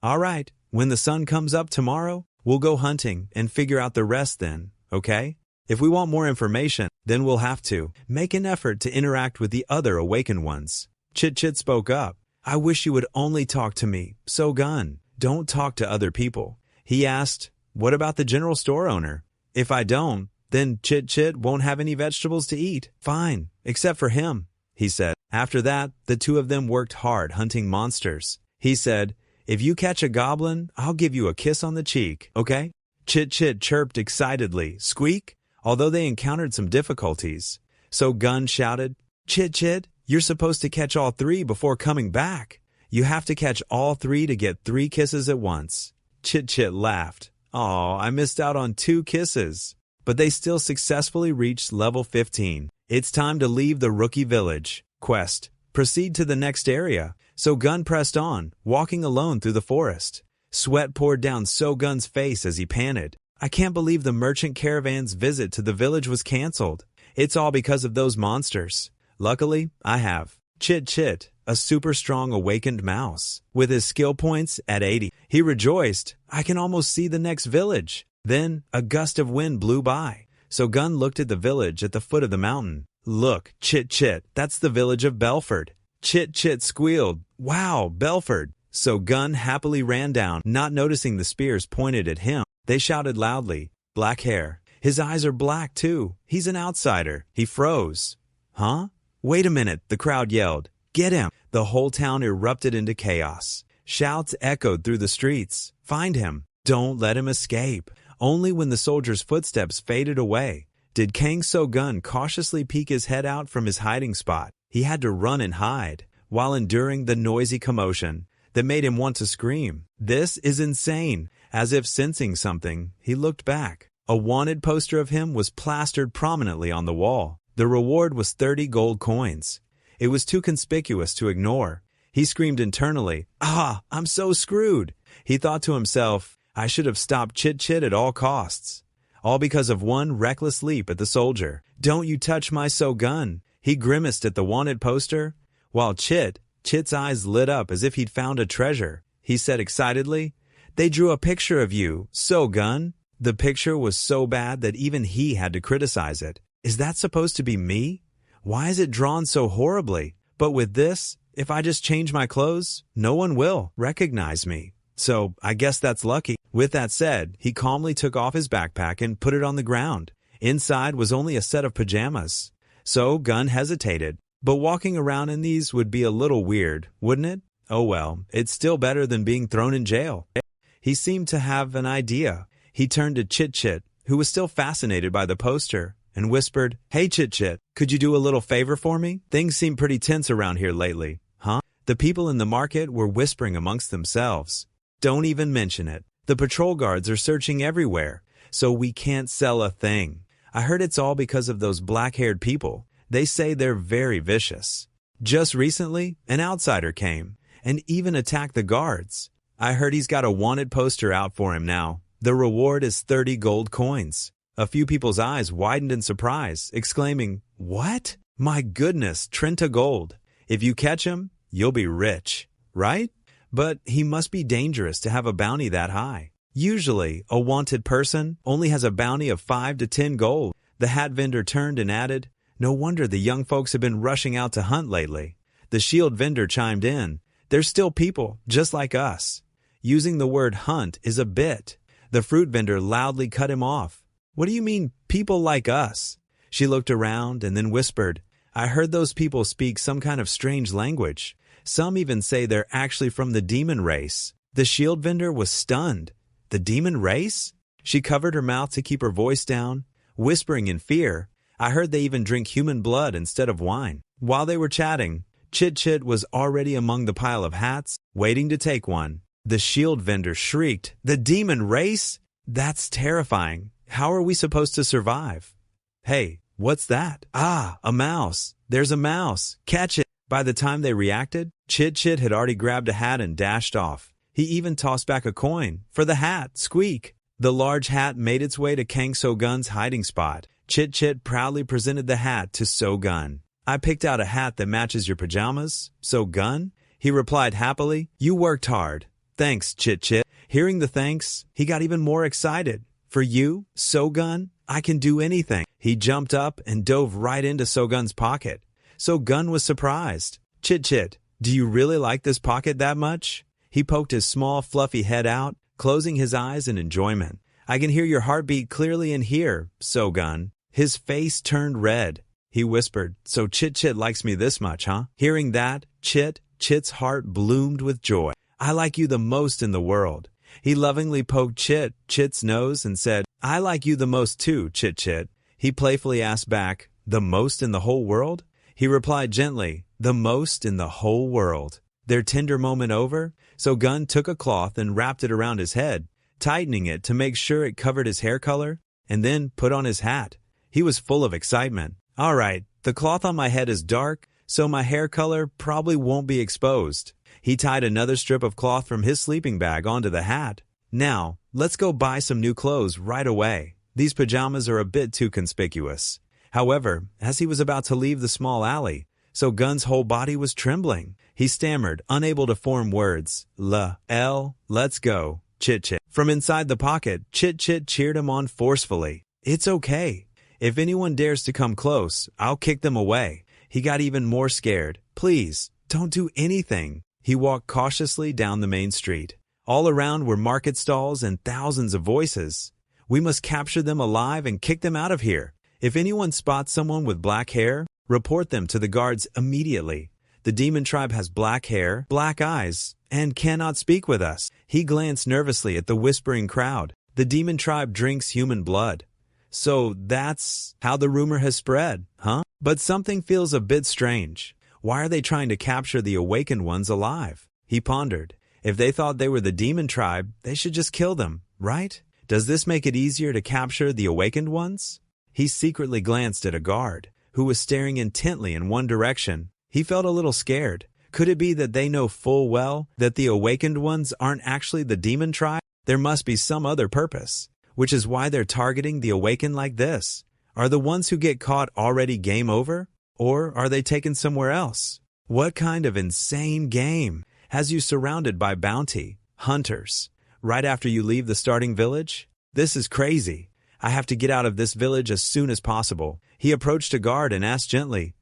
All right, when the sun comes up tomorrow, we'll go hunting and figure out the rest then, okay? If we want more information, then we'll have to make an effort to interact with the other awakened ones. Chit Chit spoke up. I wish you would only talk to me. So Gun, don't talk to other people. He asked, what about the general store owner? If I don't, then Chit Chit won't have any vegetables to eat. Fine, except for him, he said. After that, the two of them worked hard hunting monsters. He said, if you catch a goblin, I'll give you a kiss on the cheek, okay? Chit Chit chirped excitedly, squeak, although they encountered some difficulties. So Gun shouted, Chit Chit, you're supposed to catch all 3 before coming back. You have to catch all 3 to get 3 kisses at once. Chit Chit laughed. Aw, I missed out on 2 kisses. But they still successfully reached level 15. It's time to leave the rookie village. Quest. Proceed to the next area. So Gun pressed on, walking alone through the forest. Sweat poured down So Gun's face as he panted. I can't believe the merchant caravan's visit to the village was canceled. It's all because of those monsters. Luckily, I have Chit Chit, a super strong awakened mouse. With his skill points at 80, he rejoiced. I can almost see the next village. Then, a gust of wind blew by. So Gun looked at the village at the foot of the mountain. Look, Chit Chit, that's the village of Belelfford. Chit Chit squealed. Wow, Belelfford. So Gun happily ran down, not noticing the spears pointed at him. They shouted loudly. Black hair. His eyes are black too. He's an outsider. He froze. Huh? Wait a minute, the crowd yelled. Get him! The whole town erupted into chaos. Shouts echoed through the streets. Find him. Don't let him escape. Only when the soldier's footsteps faded away did Kang So-gun cautiously peek his head out from his hiding spot. He had to run and hide while enduring the noisy commotion that made him want to scream. This is insane. As if sensing something, he looked back. A wanted poster of him was plastered prominently on the wall. The reward was 30 gold coins. It was too conspicuous to ignore. He screamed internally, "Ah, I'm so screwed." He thought to himself, "I should have stopped Chit Chit at all costs." All because of one reckless leap at the soldier. "Don't you touch my So-gun." He grimaced at the wanted poster, while Chit's eyes lit up as if he'd found a treasure. He said excitedly, "They drew a picture of you, So-gun." The picture was so bad that even he had to criticize it. Is that supposed to be me? Why is it drawn so horribly? But with this, if I just change my clothes, no one will recognize me. So I guess that's lucky. With that said, he calmly took off his backpack and put it on the ground. Inside was only a set of pajamas. So-gun hesitated. But walking around in these would be a little weird, wouldn't it? Oh well, it's still better than being thrown in jail. He seemed to have an idea. He turned to Chit Chit, who was still fascinated by the poster, and whispered, "Hey Chit Chit, could you do a little favor for me? Things seem pretty tense around here lately." Huh? The people in the market were whispering amongst themselves. "Don't even mention it. The patrol guards are searching everywhere, so we can't sell a thing. I heard it's all because of those black-haired people. They say they're very vicious. Just recently, an outsider came and even attacked the guards. I heard he's got a wanted poster out for him now. The reward is 30 gold coins." A few people's eyes widened in surprise, exclaiming, "What? My goodness, 30 gold. If you catch him, you'll be rich, right? But he must be dangerous to have a bounty that high. Usually, a wanted person only has a bounty of 5 to 10 gold. The hat vendor turned and added, "No wonder the young folks have been rushing out to hunt lately." The shield vendor chimed in, "There's still people, just like us." Using the word hunt is a bit. The fruit vendor loudly cut him off. "What do you mean, people like us?" She looked around and then whispered, "I heard those people speak some kind of strange language. Some even say they're actually from the demon race." The shield vendor was stunned. "The demon race?" She covered her mouth to keep her voice down, whispering in fear, "I heard they even drink human blood instead of wine." While they were chatting, Chit Chit was already among the pile of hats, waiting to take one. The shield vendor shrieked, "The demon race? That's terrifying. How are we supposed to survive?" "Hey, what's that?" "Ah, a mouse. There's a mouse. Catch it." By the time they reacted, Chit Chit had already grabbed a hat and dashed off. He even tossed back a coin. "For the hat, squeak." The large hat made its way to Kang So-gun's hiding spot. Chit Chit proudly presented the hat to So-gun. "I picked out a hat that matches your pajamas, So-gun." He replied happily, "You worked hard. Thanks, Chit Chit." Hearing the thanks, he got even more excited. "For you, So-gun, I can do anything." He jumped up and dove right into So-gun's pocket. So-gun was surprised. "Chit Chit, do you really like this pocket that much?" He poked his small, fluffy head out, closing his eyes in enjoyment. "I can hear your heartbeat clearly in here, So-gun." His face turned red. He whispered, "So Chit Chit likes me this much, huh?" Hearing that, Chit's heart bloomed with joy. "I like you the most in the world." He lovingly poked Chit's nose and said, "I like you the most too, Chit Chit." He playfully asked back, "The most in the whole world?" He replied gently, "The most in the whole world." Their tender moment over, So-gun took a cloth and wrapped it around his head, tightening it to make sure it covered his hair color, and then put on his hat. He was full of excitement. "All right, the cloth on my head is dark, so my hair color probably won't be exposed." He tied another strip of cloth from his sleeping bag onto the hat. "Now, let's go buy some new clothes right away. These pajamas are a bit too conspicuous." However, as he was about to leave the small alley, So-gun's whole body was trembling. He stammered, unable to form words. Let's go, Chit Chit." From inside the pocket, Chit Chit cheered him on forcefully. "It's okay. If anyone dares to come close, I'll kick them away." He got even more scared. "Please, don't do anything." He walked cautiously down the main street. All around were market stalls and thousands of voices. "We must capture them alive and kick them out of here. If anyone spots someone with black hair, report them to the guards immediately. The demon tribe has black hair, black eyes, and cannot speak with us." He glanced nervously at the whispering crowd. The demon tribe drinks human blood. So that's how the rumor has spread, huh? But something feels a bit strange. Why are they trying to capture the awakened ones alive? He pondered. If they thought they were the demon tribe, they should just kill them, right? Does this make it easier to capture the awakened ones? He secretly glanced at a guard, who was staring intently in one direction. He felt a little scared. Could it be that they know full well that the awakened ones aren't actually the demon tribe? There must be some other purpose, which is why they're targeting the awakened like this. Are the ones who get caught already game over? Or are they taken somewhere else? What kind of insane game has you surrounded by bounty hunters right after you leave the starting village? This is crazy. I have to get out of this village as soon as possible. He approached a guard and asked gently,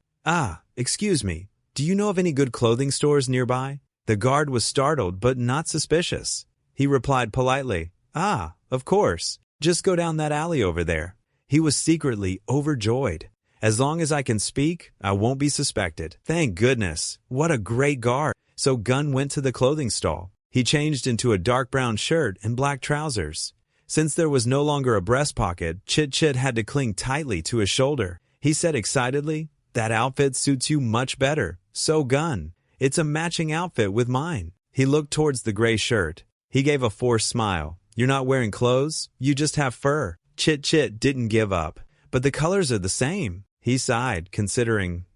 excuse me, do you know of any good clothing stores nearby? The guard was startled but not suspicious. He replied politely, of course. Just go down that alley over there. He was secretly overjoyed. As long as I can speak, I won't be suspected. Thank goodness. What a great guard. So Gun went to the clothing stall. He changed into a dark brown shirt and black trousers. Since there was no longer a breast pocket, Chit Chit had to cling tightly to his shoulder. He said excitedly, that outfit suits you much better. So Gun, it's a matching outfit with mine. He looked towards the gray shirt. He gave a forced smile. You're not wearing clothes, you just have fur. Chit Chit didn't give up. But the colors are the same. He sighed, considering,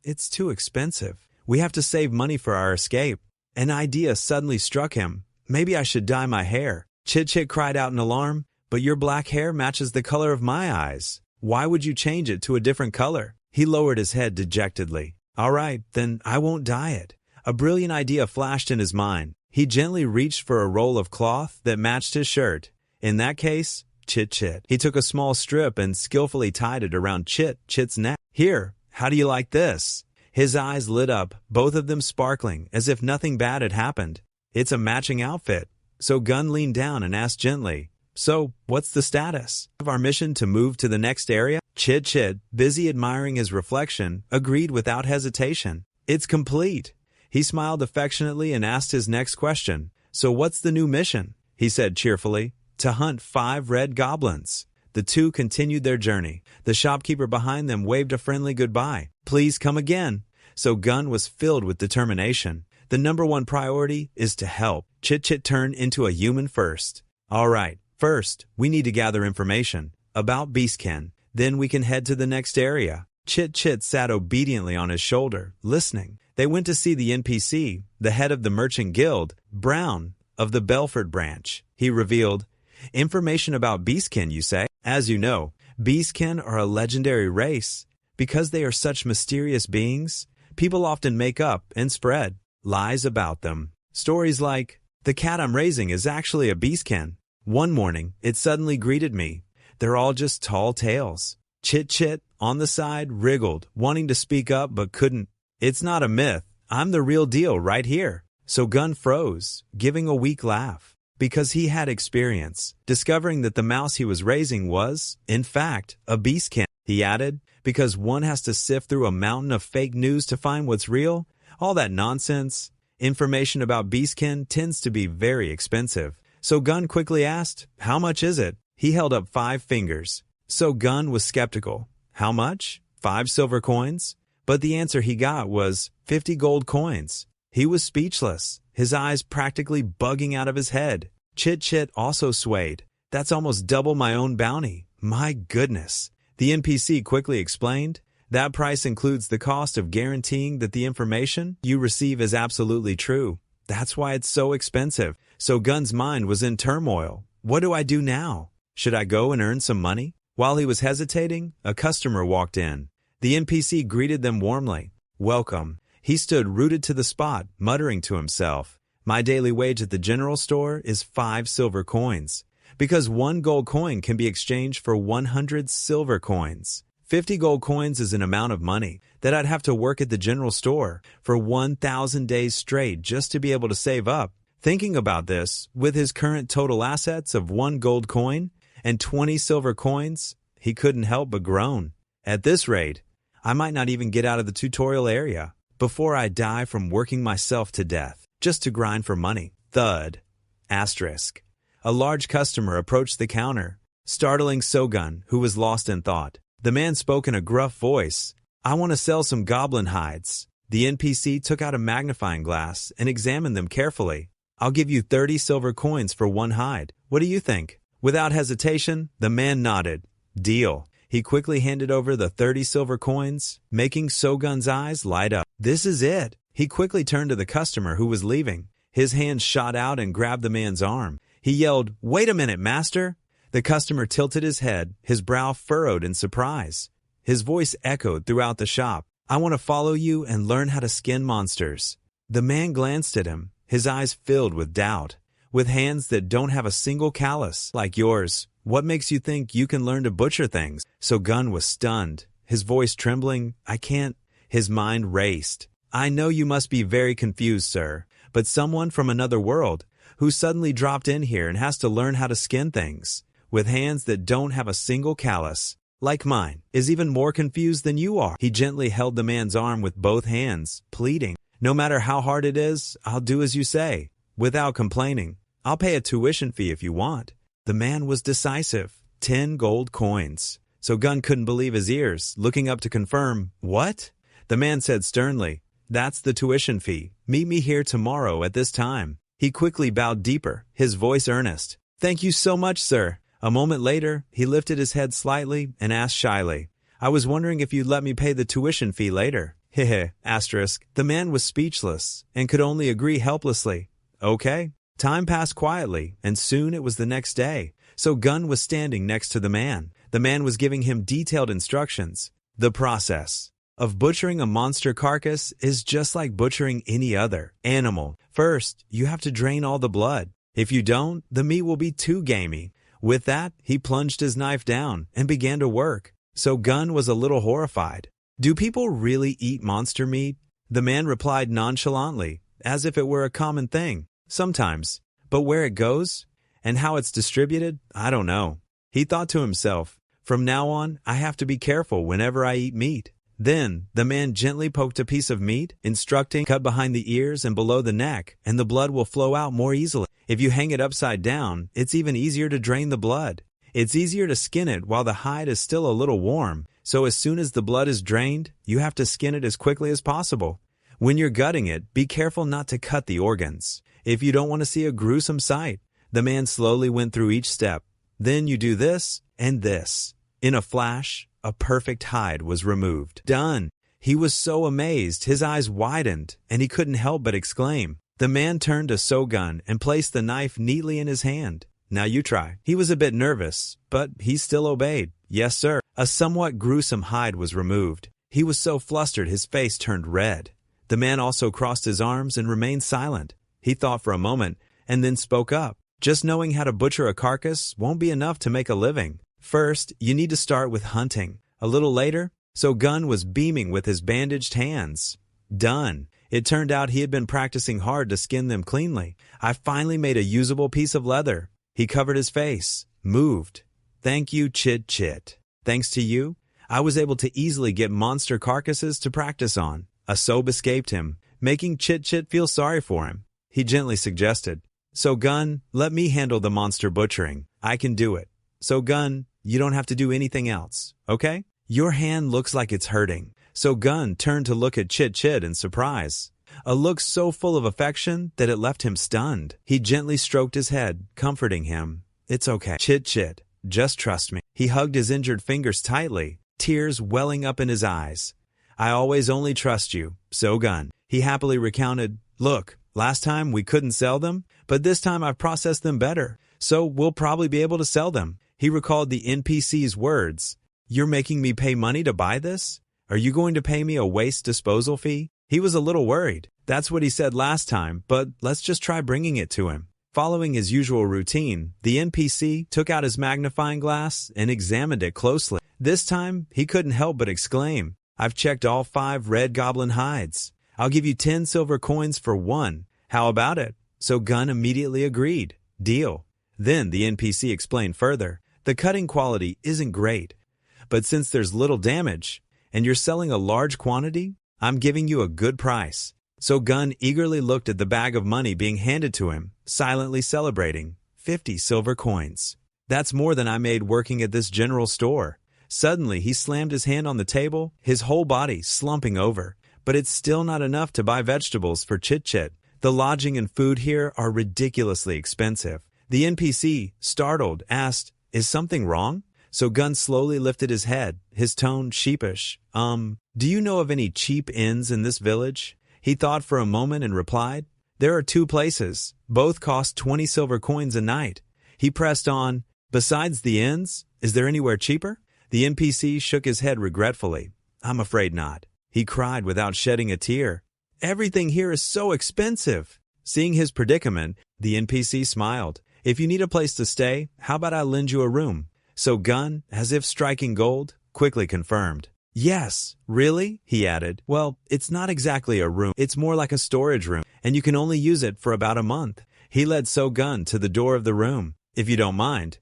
it's too expensive. We have to save money for our escape. An idea suddenly struck him. Maybe I should dye my hair. Chit Chit cried out in alarm, but your black hair matches the color of my eyes. Why would you change it to a different color? He lowered his head dejectedly. All right, then I won't dye it. A brilliant idea flashed in his mind. He gently reached for a roll of cloth that matched his shirt. In that case, Chit Chit. He took a small strip and skillfully tied it around Chit Chit's neck. Here, how do you like this? His eyes lit up, both of them sparkling, as if nothing bad had happened. It's a matching outfit. So Gun leaned down and asked gently, so, what's the status of our mission to move to the next area? Chit Chit, busy admiring his reflection, agreed without hesitation. It's complete. He smiled affectionately and asked his next question. So what's the new mission? He said cheerfully. To hunt 5 red goblins. The two continued their journey. The shopkeeper behind them waved a friendly goodbye. Please come again. So Gun was filled with determination. The number one priority is to help. Chit Chit turned into a human first. All right, first, we need to gather information about Beastkin. Then we can head to the next area. Chit Chit sat obediently on his shoulder, listening. They went to see the NPC, the head of the merchant guild, Brown, of the Belelfford branch. He revealed, information about Beastkin, you say? As you know, Beastkin are a legendary race. Because they are such mysterious beings, people often make up and spread lies about them. Stories like, the cat I'm raising is actually a Beastkin. One morning, it suddenly greeted me. They're all just tall tales. Chit Chit, on the side, wriggled, wanting to speak up but couldn't. It's not a myth. I'm the real deal right here. So Gun froze, giving a weak laugh. Because he had experience, discovering that the mouse he was raising was, in fact, a Beastkin. He added, because one has to sift through a mountain of fake news to find what's real. All that nonsense. Information about Beastkin tends to be very expensive. So Gun quickly asked, how much is it? He held up 5 fingers. So Gun was skeptical. How much? 5 silver coins? But the answer he got was 50 gold coins. He was speechless, his eyes practically bugging out of his head. Chit Chit also swayed. That's almost double my own bounty. My goodness. The NPC quickly explained. That price includes the cost of guaranteeing that the information you receive is absolutely true. That's why it's so expensive. So Gun's mind was in turmoil. What do I do now? Should I go and earn some money? While he was hesitating, a customer walked in. The NPC greeted them warmly. Welcome. He stood rooted to the spot, muttering to himself. My daily wage at the general store is 5 silver coins. Because 1 gold coin can be exchanged for 100 silver coins. 50 gold coins is an amount of money that I'd have to work at the general store for 1,000 days straight just to be able to save up. Thinking about this, with his current total assets of 1 gold coin and 20 silver coins, he couldn't help but groan. At this rate, I might not even get out of the tutorial area before I die from working myself to death just to grind for money. Thud. Asterisk. A large customer approached the counter, startling Sogun, who was lost in thought. The man spoke in a gruff voice. "I want to sell some goblin hides." The NPC took out a magnifying glass and examined them carefully. "I'll give you 30 silver coins for one hide. What do you think?" Without hesitation, the man nodded. "Deal." He quickly handed over the 30 silver coins, making Sogun's eyes light up. "This is it." He quickly turned to the customer who was leaving. His hand shot out and grabbed the man's arm. He yelled, "Wait a minute, master!" The customer tilted his head, his brow furrowed in surprise. His voice echoed throughout the shop. "I want to follow you and learn how to skin monsters." The man glanced at him, his eyes filled with doubt. "With hands that don't have a single callus, like yours, what makes you think you can learn to butcher things?" Sogun was stunned, his voice trembling. "I can't." His mind raced. "I know you must be very confused, sir, but someone from another world who suddenly dropped in here and has to learn how to skin things with hands that don't have a single callus, like mine, is even more confused than you are." He gently held the man's arm with both hands, pleading, "No matter how hard it is, I'll do as you say, without complaining. I'll pay a tuition fee if you want." The man was decisive. 10 gold coins. Sogun couldn't believe his ears, looking up to confirm. "What?" The man said sternly, "That's the tuition fee. Meet me here tomorrow at this time." He quickly bowed deeper, his voice earnest. "Thank you so much, sir." A moment later, he lifted his head slightly and asked shyly, "I was wondering if you'd let me pay the tuition fee later." Hehe, asterisk. The man was speechless and could only agree helplessly. Okay. Time passed quietly, and soon it was the next day. Sogun was standing next to the man. The man was giving him detailed instructions. The process of butchering a monster carcass is just like butchering any other animal. First, you have to drain all the blood. If you don't, the meat will be too gamey. With that, he plunged his knife down and began to work. Sogun was a little horrified. "Do people really eat monster meat?" The man replied nonchalantly, as if it were a common thing. "Sometimes. But where it goes and how it's distributed, I don't know." He thought to himself, "From now on, I have to be careful whenever I eat meat." Then, the man gently poked a piece of meat, instructing, "Cut behind the ears and below the neck, and the blood will flow out more easily. If you hang it upside down, it's even easier to drain the blood. It's easier to skin it while the hide is still a little warm, so as soon as the blood is drained, you have to skin it as quickly as possible. When you're gutting it, be careful not to cut the organs, if you don't want to see a gruesome sight." The man slowly went through each step. "Then you do this and this." In a flash, a perfect hide was removed. Done! He was so amazed, his eyes widened, and he couldn't help but exclaim. The man turned to Sogun and placed the knife neatly in his hand. "Now you try." He was a bit nervous, but he still obeyed. "Yes, sir." A somewhat gruesome hide was removed. He was so flustered his face turned red. The man also crossed his arms and remained silent. He thought for a moment and then spoke up. "Just knowing how to butcher a carcass won't be enough to make a living. First, you need to start with hunting." A little later, Sogun was beaming with his bandaged hands. Done. It turned out he had been practicing hard to skin them cleanly. "I finally made a usable piece of leather." He covered his face, moved. "Thank you, Chit Chit. Thanks to you, I was able to easily get monster carcasses to practice on." A sob escaped him, making Chit Chit feel sorry for him. He gently suggested, "Sogun, let me handle the monster butchering. I can do it. Sogun, you don't have to do anything else, okay? Your hand looks like it's hurting." Sogun turned to look at Chit Chit in surprise, a look so full of affection that it left him stunned. He gently stroked his head, comforting him. "It's okay, Chit Chit. Just trust me." He hugged his injured fingers tightly, tears welling up in his eyes. "I always only trust you, Sogun." He happily recounted, "Look, last time we couldn't sell them, but this time I've processed them better, so we'll probably be able to sell them." He recalled the NPC's words. "You're making me pay money to buy this? Are you going to pay me a waste disposal fee?" He was a little worried. That's what he said last time, but let's just try bringing it to him. Following his usual routine, the NPC took out his magnifying glass and examined it closely. This time, he couldn't help but exclaim, "I've checked all 5 red goblin hides. I'll give you 10 silver coins for one. How about it?" Sogun immediately agreed. Deal. Then the NPC explained further, "The cutting quality isn't great, but since there's little damage, and you're selling a large quantity, I'm giving you a good price." Sogun eagerly looked at the bag of money being handed to him, silently celebrating. 50 silver coins. That's more than I made working at this general store. Suddenly, he slammed his hand on the table, his whole body slumping over. But it's still not enough to buy vegetables for Chit Chit. The lodging and food here are ridiculously expensive. The NPC, startled, asked, "Is something wrong?" So Gun slowly lifted his head, his tone sheepish. Do you know of any cheap inns in this village?" He thought for a moment and replied, "There are 2 places. Both cost 20 silver coins a night." He pressed on, "Besides the inns, is there anywhere cheaper?" The NPC shook his head regretfully. "I'm afraid not." He cried without shedding a tear. "Everything here is so expensive." Seeing his predicament, the NPC smiled. "If you need a place to stay, how about I lend you a room?" So Gun, as if striking gold, quickly confirmed. "Yes, really?" he added. "Well, it's not exactly a room. It's more like a storage room, and you can only use it for about a month." He led So Gun to the door of the room. "If you don't mind."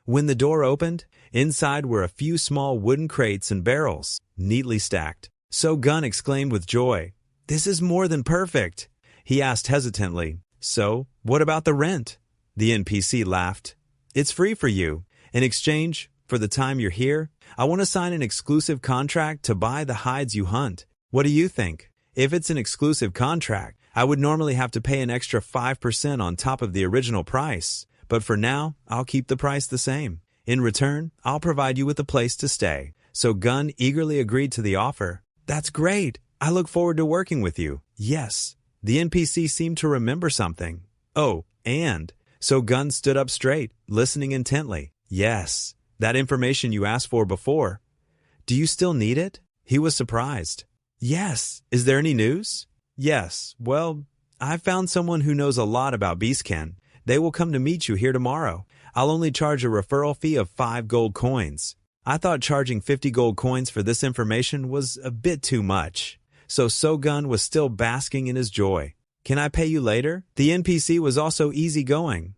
When the door opened, inside were a few small wooden crates and barrels, neatly stacked. So Gun exclaimed with joy, "This is more than perfect." He asked hesitantly, "So, what about the rent?" The NPC laughed. "It's free for you. In exchange for the time you're here, I want to sign an exclusive contract to buy the hides you hunt. What do you think? If it's an exclusive contract, I would normally have to pay an extra 5% on top of the original price. But for now, I'll keep the price the same. In return, I'll provide you with a place to stay." So Gun eagerly agreed to the offer. "That's great. I look forward to working with you." "Yes." The NPC seemed to remember something. "Oh, and..." So Gun stood up straight, listening intently. "Yes, that information you asked for before. Do you still need it?" He was surprised. "Yes. Is there any news?" "Yes. Well, I've found someone who knows a lot about beastkin. They will come to meet you here tomorrow. I'll only charge a referral fee of 5 gold coins." I thought charging 50 gold coins for this information was a bit too much. So Gun was still basking in his joy. "Can I pay you later?" The NPC was also easygoing.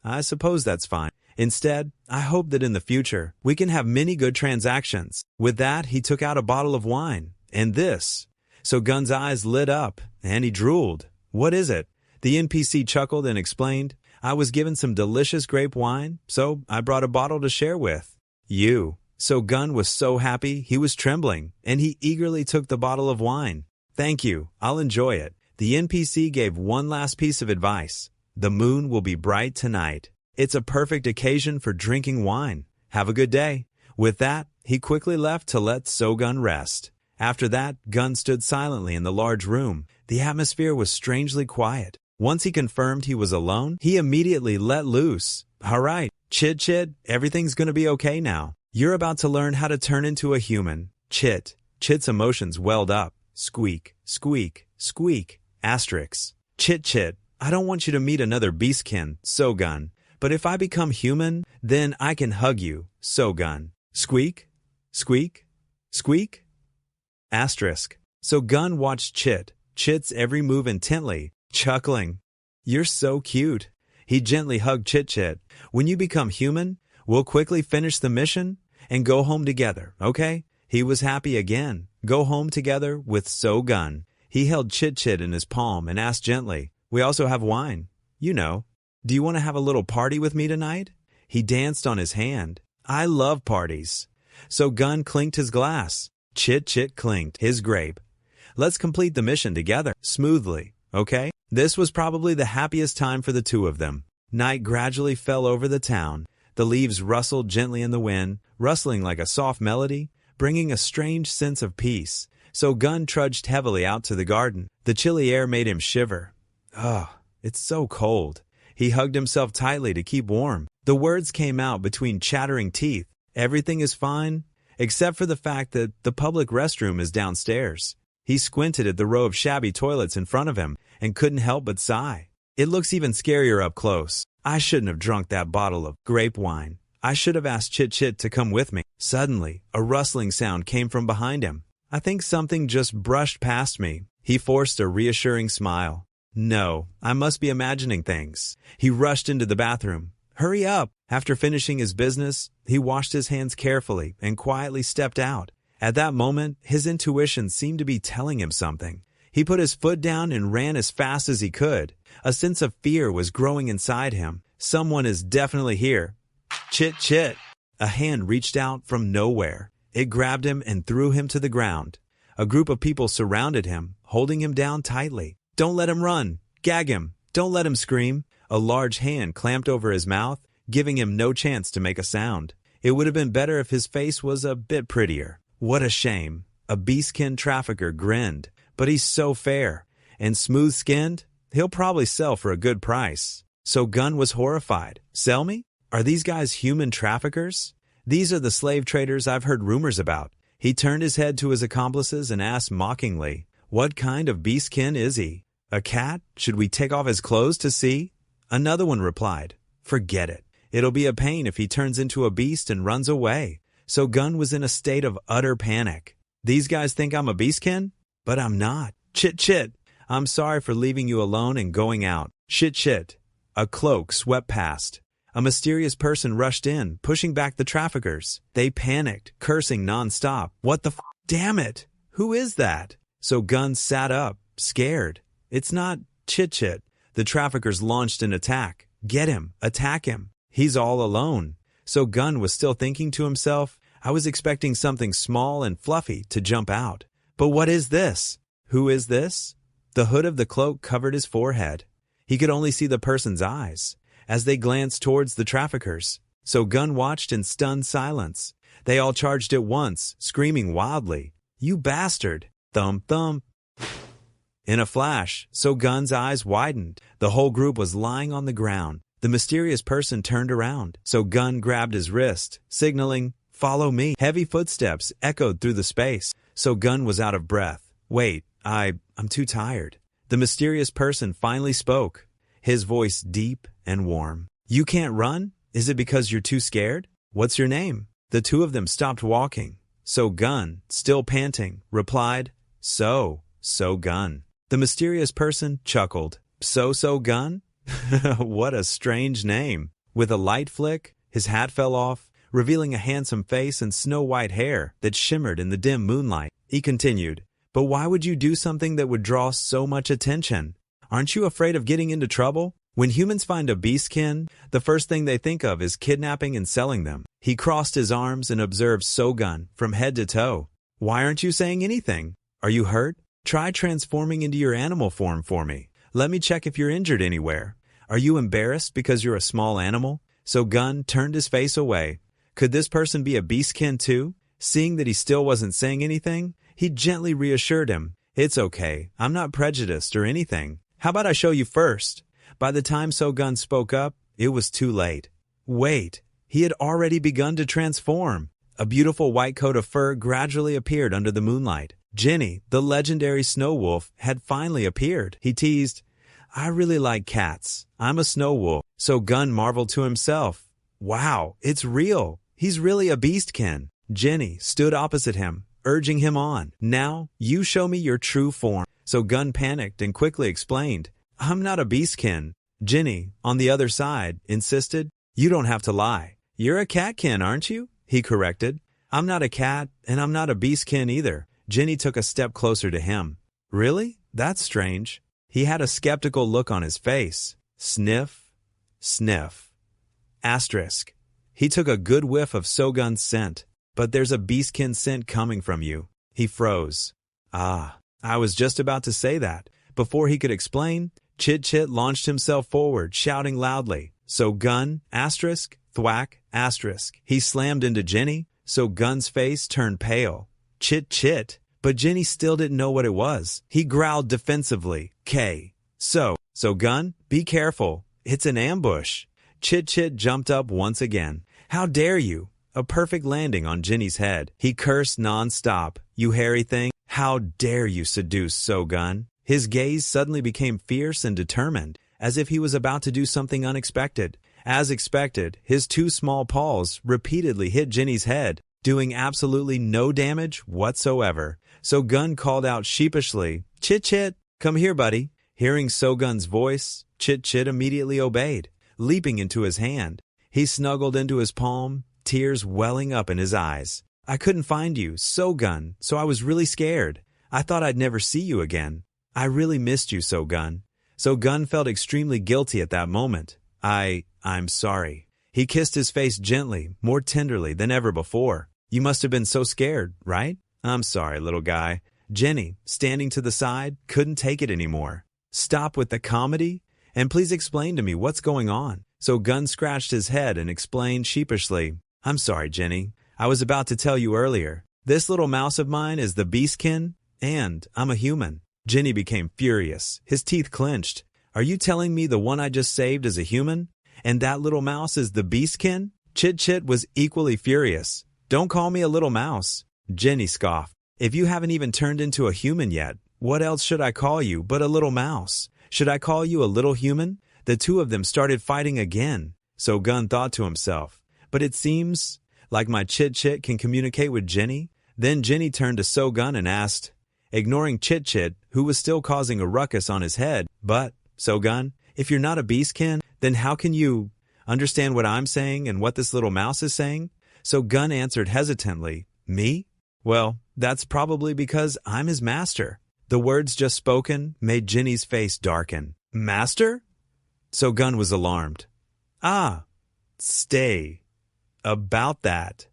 I suppose that's fine. Instead, I hope that in the future, we can have many good transactions." With that, he took out a bottle of wine. "And this." So Gun's eyes lit up, and he drooled. "What is it?" The NPC chuckled and explained, "I was given some delicious grape wine, so I brought a bottle to share with you." So Gun was so happy he was trembling, and he eagerly took the bottle of wine. "Thank you, I'll enjoy it." The NPC gave one last piece of advice. "The moon will be bright tonight. It's a perfect occasion for drinking wine. Have a good day." With that, he quickly left to let So Gun rest. After that, Gun stood silently in the large room. The atmosphere was strangely quiet. Once he confirmed he was alone, he immediately let loose. "All right, Chit Chit, everything's gonna be okay now. You're about to learn how to turn into a human." Chit. Chit's emotions welled up. Squeak, squeak, squeak. Asterisk. "Chit Chit, I don't want you to meet another beastkin, So Gun. But if I become human, then I can hug you, So Gun." Squeak, squeak, squeak. Asterisk. So Gun watched Chit's every move intently, chuckling. "You're so cute." He gently hugged Chit Chit. "When you become human, we'll quickly finish the mission and go home together, okay?" He was happy again. Go home together with So Gun. He held Chit Chit in his palm and asked gently, "We also have wine. You know. Do you want to have a little party with me tonight?" He danced on his hand. "I love parties." So Gun clinked his glass. Chit Chit clinked his grape. "Let's complete the mission together, smoothly, okay?" This was probably the happiest time for the two of them. Night gradually fell over the town. The leaves rustled gently in the wind, rustling like a soft melody, bringing a strange sense of peace. So Gun trudged heavily out to the garden. The chilly air made him shiver. "Ugh, it's so cold." He hugged himself tightly to keep warm. The words came out between chattering teeth. "Everything is fine, except for the fact that the public restroom is downstairs." He squinted at the row of shabby toilets in front of him and couldn't help but sigh. "It looks even scarier up close. I shouldn't have drunk that bottle of grape wine. I should have asked Chit Chit to come with me." Suddenly, a rustling sound came from behind him. "I think something just brushed past me." He forced a reassuring smile. "No, I must be imagining things." He rushed into the bathroom. "Hurry up!" After finishing his business, he washed his hands carefully and quietly stepped out. At that moment, his intuition seemed to be telling him something. He put his foot down and ran as fast as he could. A sense of fear was growing inside him. Someone is definitely here. Chit Chit. A hand reached out from nowhere. It grabbed him and threw him to the ground. A group of people surrounded him, holding him down tightly. Don't let him run. Gag him. Don't let him scream. A large hand clamped over his mouth, giving him no chance to make a sound. It would have been better if his face was a bit prettier. What a shame. A beastkin trafficker grinned. But he's so fair. And smooth-skinned, he'll probably sell for a good price. So Gun was horrified. Sell me? Are these guys human traffickers? These are the slave traders I've heard rumors about. He turned his head to his accomplices and asked mockingly, what kind of beastkin is he? A cat? Should we take off his clothes to see? Another one replied, forget it. It'll be a pain if he turns into a beast and runs away. So Gun was in a state of utter panic. These guys think I'm a beastkin? But I'm not. Chit Chit. I'm sorry for leaving you alone and going out. Chit Chit. A cloak swept past. A mysterious person rushed in, pushing back the traffickers. They panicked, cursing nonstop. What the f? Damn it! Who is that? So Gun sat up, scared. It's not Chit Chit. The traffickers launched an attack. Get him! Attack him! He's all alone. So Gun was still thinking to himself, I was expecting something small and fluffy to jump out. But what is this? Who is this? The hood of the cloak covered his forehead. He could only see the person's eyes as they glanced towards the traffickers. So Gun watched in stunned silence. They all charged at once, screaming wildly, You bastard! Thump, thump. In a flash, So Gun's eyes widened. The whole group was lying on the ground. The mysterious person turned around. So Gun grabbed his wrist, signaling, Follow me. Heavy footsteps echoed through the space. So Gun was out of breath. Wait, I'm too tired. The mysterious person finally spoke, his voice deep and warm. You can't run? Is it because you're too scared? What's your name? The two of them stopped walking. So Gun, still panting, replied, So Gun. The mysterious person chuckled. So Gun? What a strange name. With a light flick, his hat fell off, revealing a handsome face and snow-white hair that shimmered in the dim moonlight. He continued, But why would you do something that would draw so much attention? Aren't you afraid of getting into trouble? When humans find a beastkin, the first thing they think of is kidnapping and selling them. He crossed his arms and observed Sogun from head to toe. Why aren't you saying anything? Are you hurt? Try transforming into your animal form for me. Let me check if you're injured anywhere. Are you embarrassed because you're a small animal? So Gun turned his face away. Could this person be a beastkin too? Seeing that he still wasn't saying anything, he gently reassured him. It's okay. I'm not prejudiced or anything. How about I show you first? By the time Sogun spoke up, it was too late. Wait, he had already begun to transform. A beautiful white coat of fur gradually appeared under the moonlight. Jenny, the legendary snow wolf, had finally appeared. He teased, I really like cats. I'm a snow wolf. So Gun marveled to himself. Wow, it's real. He's really a beastkin. Jenny stood opposite him, urging him on. Now, you show me your true form. So Gun panicked and quickly explained, I'm not a beastkin. Jenny, on the other side, insisted, You don't have to lie. You're a catkin, aren't you? He corrected. I'm not a cat, and I'm not a beastkin either. Jenny took a step closer to him. Really? That's strange. He had a skeptical look on his face. Sniff, sniff. Asterisk. He took a good whiff of Sogun's scent. But there's a beastkin scent coming from you. He froze. Ah, I was just about to say that. Before he could explain, Chit Chit launched himself forward, shouting loudly. So Gun, asterisk, thwack, asterisk. He slammed into Jenny, so Gun's face turned pale. Chit Chit. But Jenny still didn't know what it was. He growled defensively. K. So Gun, be careful. It's an ambush. Chit Chit jumped up once again. How dare you? A perfect landing on Jenny's head. He cursed non-stop. You hairy thing. How dare you seduce Sogun? His gaze suddenly became fierce and determined, as if he was about to do something unexpected. As expected, his two small paws repeatedly hit Jenny's head, doing absolutely no damage whatsoever. Sogun called out sheepishly, Chit Chit, come here, buddy. Hearing Sogun's voice, Chit Chit immediately obeyed, leaping into his hand. He snuggled into his palm, tears welling up in his eyes. I couldn't find you, Sogun, so I was really scared. I thought I'd never see you again. I really missed you, Sogun. Sogun felt extremely guilty at that moment. I'm sorry. He kissed his face gently, more tenderly than ever before. You must have been so scared, right? I'm sorry, little guy. Jenny, standing to the side, couldn't take it anymore. Stop with the comedy, and please explain to me what's going on. So Gun scratched his head and explained sheepishly, I'm sorry, Jenny. I was about to tell you earlier. This little mouse of mine is the beastkin, and I'm a human. Jenny became furious. His teeth clenched. Are you telling me the one I just saved is a human? And that little mouse is the beastkin? Chit Chit was equally furious. Don't call me a little mouse. Jenny scoffed. If you haven't even turned into a human yet, what else should I call you but a little mouse? Should I call you a little human? The two of them started fighting again. So Gun thought to himself, but it seems like my Chit Chit can communicate with Jenny. Then Jenny turned to So Gun and asked, ignoring Chit Chit, who was still causing a ruckus on his head, but, So Gun, if you're not a beastkin, then how can you understand what I'm saying and what this little mouse is saying? So Gun answered hesitantly, me? Well, that's probably because I'm his master. The words just spoken made Jenny's face darken. Master? So Gun was alarmed. Ah, stay. About that.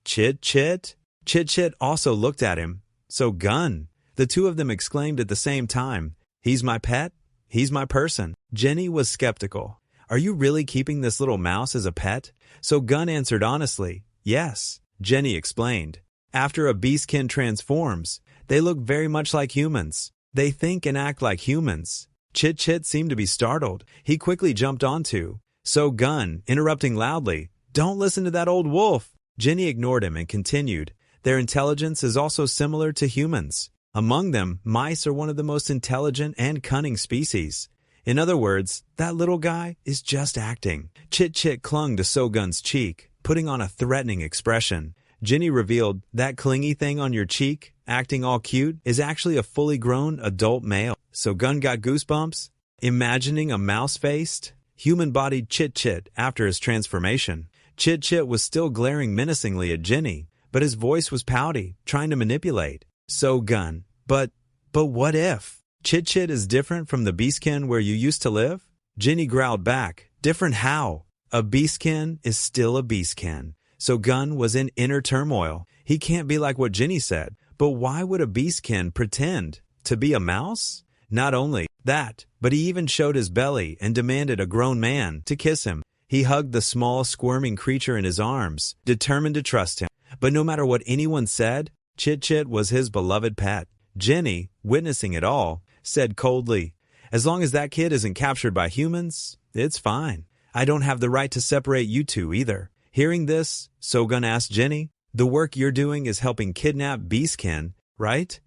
Chit Chit? Chit Chit also looked at him. So Gun. The two of them exclaimed at the same time, he's my pet? He's my person. Jenny was skeptical. Are you really keeping this little mouse as a pet? So Gun answered honestly, yes. Jenny explained. After a beastkin transforms, they look very much like humans. They think and act like humans. Chit Chit seemed to be startled. He quickly jumped onto So Gun, interrupting loudly, don't listen to that old wolf. Jenny ignored him and continued, their intelligence is also similar to humans. Among them, mice are one of the most intelligent and cunning species. In other words, that little guy is just acting. Chit Chit clung to So Gun's cheek, putting on a threatening expression. Jenny revealed, that clingy thing on your cheek, acting all cute, is actually a fully grown adult male. So Gun got goosebumps, imagining a mouse-faced, human-bodied Chit Chit after his transformation. Chit Chit was still glaring menacingly at Jenny, but his voice was pouty, trying to manipulate. So Gun, but what if? Chit Chit is different from the beastkin where you used to live? Jenny growled back, different how? A beastkin is still a beastkin. So Gun was in inner turmoil. He can't be like what Jenny said. But why would a beastkin pretend to be a mouse? Not only that, but he even showed his belly and demanded a grown man to kiss him. He hugged the small, squirming creature in his arms, determined to trust him. But no matter what anyone said, Chit Chit was his beloved pet. Jenny, witnessing it all, said coldly, as long as that kid isn't captured by humans, it's fine. I don't have the right to separate you two either. Hearing this, So Gun asked Jenny, the work you're doing is helping kidnap beastkin, right?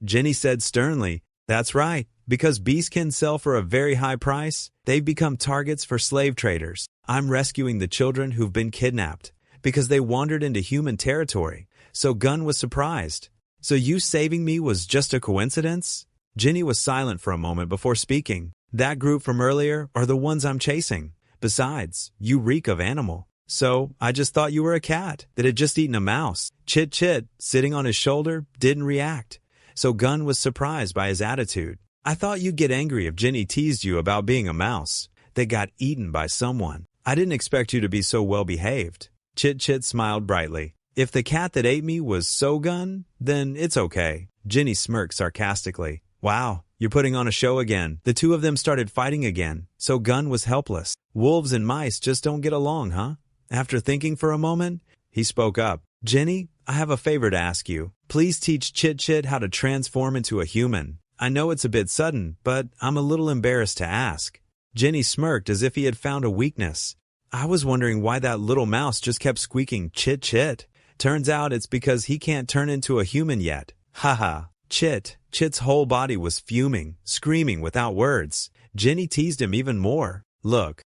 Jenny said sternly, that's right, because beastkin sell for a very high price, they've become targets for slave traders. I'm rescuing the children who've been kidnapped, because they wandered into human territory. So Gun was surprised. So you saving me was just a coincidence? Jenny was silent for a moment before speaking. That group from earlier are the ones I'm chasing. Besides, you reek of animal. So, I just thought you were a cat that had just eaten a mouse. Chit Chit, sitting on his shoulder, didn't react. So Gun was surprised by his attitude. I thought you'd get angry if Jenny teased you about being a mouse that got eaten by someone. I didn't expect you to be so well behaved. Chit Chit smiled brightly. If the cat that ate me was So Gun, then it's okay. Jenny smirked sarcastically. Wow, you're putting on a show again. The two of them started fighting again. So Gun was helpless. Wolves and mice just don't get along, huh? After thinking for a moment, he spoke up. Jenny, I have a favor to ask you. Please teach Chit Chit how to transform into a human. I know it's a bit sudden, but I'm a little embarrassed to ask. Jenny smirked as if he had found a weakness. I was wondering why that little mouse just kept squeaking Chit Chit. Turns out it's because he can't turn into a human yet. Haha. Chit's whole body was fuming, screaming without words. Jenny teased him even more. Look,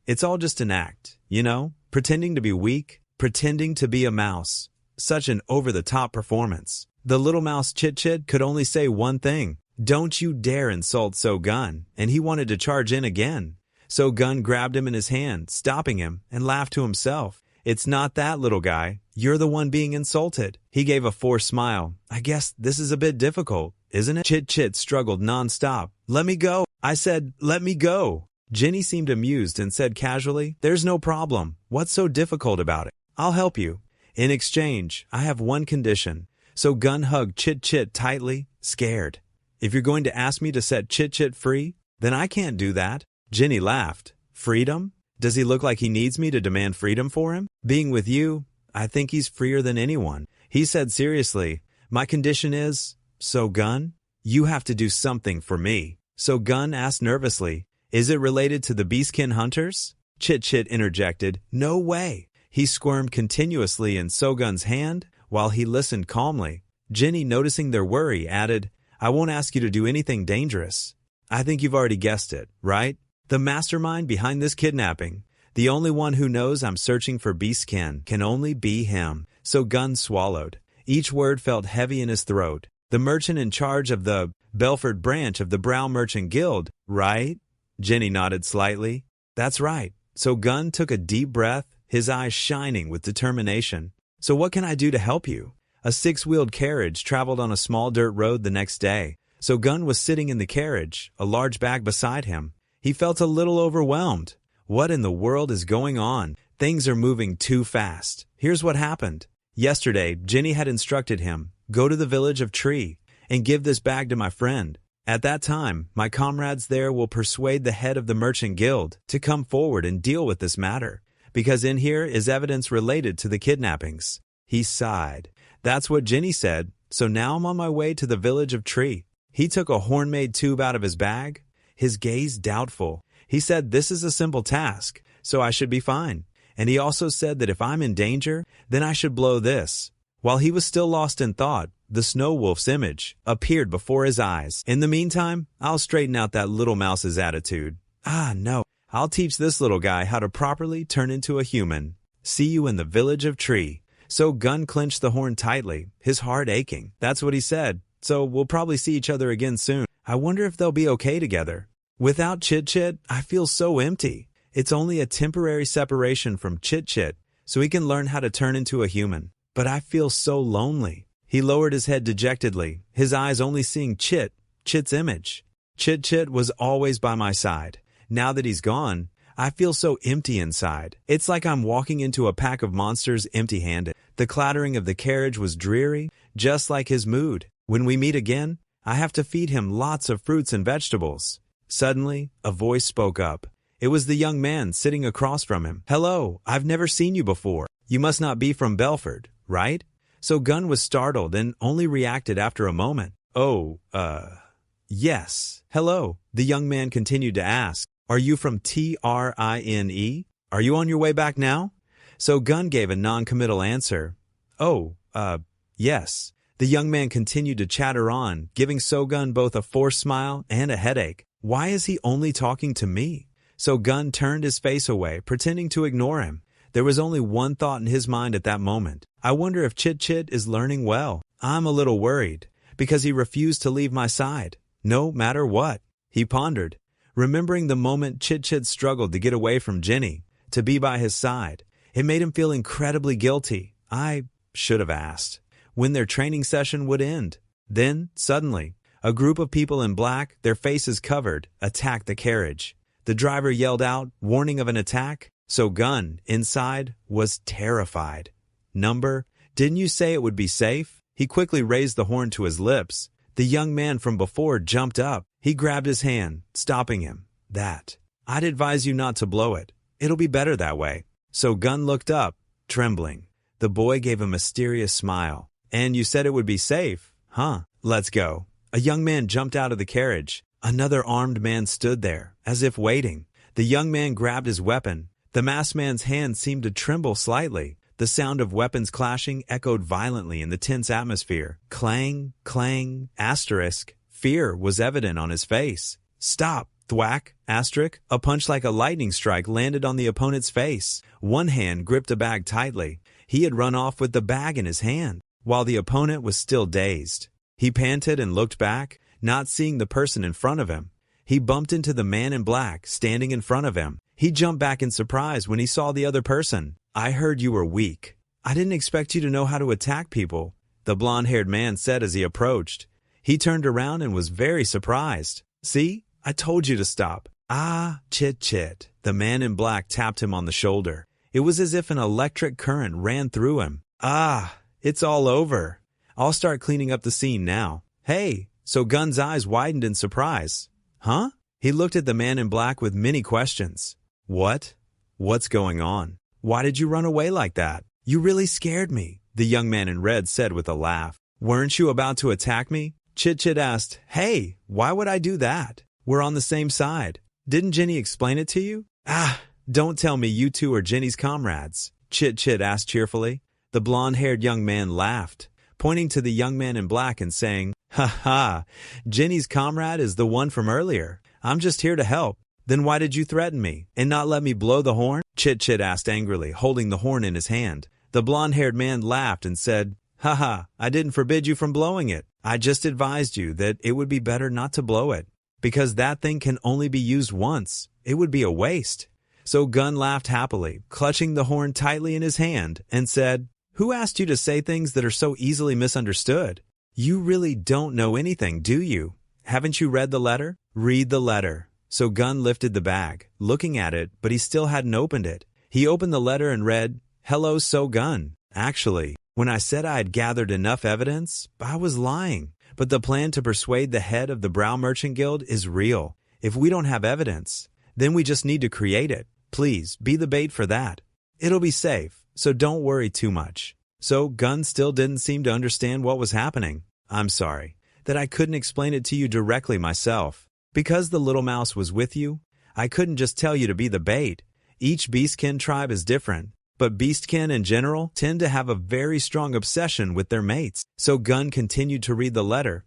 it's all just an act, you know? Pretending to be weak, pretending to be a mouse. Such an over-the-top performance. The little mouse Chit Chit could only say one thing. Don't you dare insult So Gun. And he wanted to charge in again. So Gun grabbed him in his hand, stopping him, and laughed to himself. It's not that, little guy. You're the one being insulted. He gave a forced smile. I guess this is a bit difficult, isn't it? Chit Chit struggled non-stop. Let me go. I said, let me go. Jenny seemed amused and said casually, "There's no problem. What's so difficult about it? I'll help you. In exchange, I have one condition." So Gun hugged Chit Chit tightly, scared. "If you're going to ask me to set Chit Chit free, then I can't do that." Jenny laughed. "Freedom? Does he look like he needs me to demand freedom for him? Being with you, I think he's freer than anyone." He said seriously, "My condition is, so Gun, you have to do something for me." So Gun asked nervously, "Is it related to the beastkin hunters?" Chit Chit interjected, "No way." He squirmed continuously in Sogun's hand while he listened calmly. Jenny, noticing their worry, added, "I won't ask you to do anything dangerous. I think you've already guessed it, right? The mastermind behind this kidnapping. The only one who knows I'm searching for beastkin can only be him." So Gun swallowed. Each word felt heavy in his throat. "The merchant in charge of the Belelfford branch of the Brow Merchant Guild, right?" Jenny nodded slightly. "That's right." So Gun took a deep breath, his eyes shining with determination. "So what can I do to help you?" A six-wheeled carriage traveled on a small dirt road the next day. So Gun was sitting in the carriage, a large bag beside him. He felt a little overwhelmed. What in the world is going on? Things are moving too fast. Here's what happened. Yesterday, Jenny had instructed him, "Go to the village of Tree and give this bag to my friend. At that time, my comrades there will persuade the head of the Merchant Guild to come forward and deal with this matter, because in here is evidence related to the kidnappings." He sighed. "That's what Jenny said, so now I'm on my way to the village of Tree." He took a horn-made tube out of his bag, his gaze doubtful. He said, "This is a simple task, so I should be fine." And he also said that if I'm in danger, then I should blow this. While he was still lost in thought, the snow wolf's image appeared before his eyes. "In the meantime, I'll straighten out that little mouse's attitude. No, I'll teach this little guy how to properly turn into a human. See you in the village of Tree." So Gun clenched the horn tightly, his heart aching. "That's what he said. So we'll probably see each other again soon. I wonder if they'll be okay together. Without Chit Chit, I feel so empty. It's only a temporary separation from Chit Chit, so he can learn how to turn into a human. But I feel so lonely." He lowered his head dejectedly, his eyes only seeing Chit's image. "Chit Chit was always by my side. Now that he's gone, I feel so empty inside. It's like I'm walking into a pack of monsters empty-handed." The clattering of the carriage was dreary, just like his mood. "When we meet again, I have to feed him lots of fruits and vegetables." Suddenly, a voice spoke up. It was the young man sitting across from him. "Hello, I've never seen you before. You must not be from Belelfford, right?" So Gun was startled and only reacted after a moment. "Oh, yes. Hello," the young man continued to ask. "Are you from Trine? Are you on your way back now?" So Gun gave a non-committal answer. "Oh, yes." The young man continued to chatter on, giving Sogun both a forced smile and a headache. Why is he only talking to me? So Gun turned his face away, pretending to ignore him. There was only one thought in his mind at that moment. I wonder if Chit Chit is learning well. I'm a little worried, because he refused to leave my side, no matter what. He pondered, remembering the moment Chit Chit struggled to get away from Jenny, to be by his side. It made him feel incredibly guilty. I should have asked when their training session would end. Then, suddenly, a group of people in black, their faces covered, attacked the carriage. The driver yelled out, warning of an attack. So Gun, inside, was terrified. Didn't you say it would be safe?" He quickly raised the horn to his lips. The young man from before jumped up. He grabbed his hand, stopping him. I'd advise you not to blow it. It'll be better that way." So Gun looked up, trembling. The boy gave a mysterious smile. "And you said it would be safe, huh? Let's go." A young man jumped out of the carriage. Another armed man stood there, as if waiting. The young man grabbed his weapon. The masked man's hand seemed to tremble slightly. The sound of weapons clashing echoed violently in the tense atmosphere. Clang, clang, asterisk. Fear was evident on his face. "Stop!" Thwack, asterisk. A punch like a lightning strike landed on the opponent's face. One hand gripped a bag tightly. He had run off with the bag in his hand, while the opponent was still dazed. He panted and looked back, not seeing the person in front of him. He bumped into the man in black standing in front of him. He jumped back in surprise when he saw the other person. "I heard you were weak. I didn't expect you to know how to attack people," the blonde-haired man said as he approached. He turned around and was very surprised. "See? I told you to stop. Ah, Chit Chit. The man in black tapped him on the shoulder. It was as if an electric current ran through him. Ah, it's all over. I'll start cleaning up the scene now. Hey, so Gun's eyes widened in surprise. Huh? He looked at the man in black with many questions. What? What's going on? Why did you run away like that? You really scared me, the young man in red said with a laugh. Weren't you about to attack me? Chit Chit asked. Hey, why would I do that? We're on the same side. Didn't Jenny explain it to you? Ah, don't tell me you two are Jenny's comrades, Chit Chit asked cheerfully. The blonde-haired young man laughed, pointing to the young man in black and saying, Ha ha, Jenny's comrade is the one from earlier. I'm just here to help. Then why did you threaten me and not let me blow the horn? Chit Chit asked angrily, holding the horn in his hand. The blonde-haired man laughed and said, Ha ha, I didn't forbid you from blowing it. I just advised you that it would be better not to blow it, because that thing can only be used once. It would be a waste. So Gun laughed happily, clutching the horn tightly in his hand, and said, Who asked you to say things that are so easily misunderstood? You really don't know anything, do you? Haven't you read the letter? Read the letter. So Gun lifted the bag, looking at it, but he still hadn't opened it. He opened the letter and read, Hello, So Gun. Actually, when I said I had gathered enough evidence, I was lying. But the plan to persuade the head of the Brow Merchant Guild is real. If we don't have evidence, then we just need to create it. Please, be the bait for that. It'll be safe, so don't worry too much. So Gun still didn't seem to understand what was happening. I'm sorry that I couldn't explain it to you directly myself. Because the little mouse was with you, I couldn't just tell you to be the bait. Each beastkin tribe is different, but beastkin in general tend to have a very strong obsession with their mates. So Gun continued to read the letter.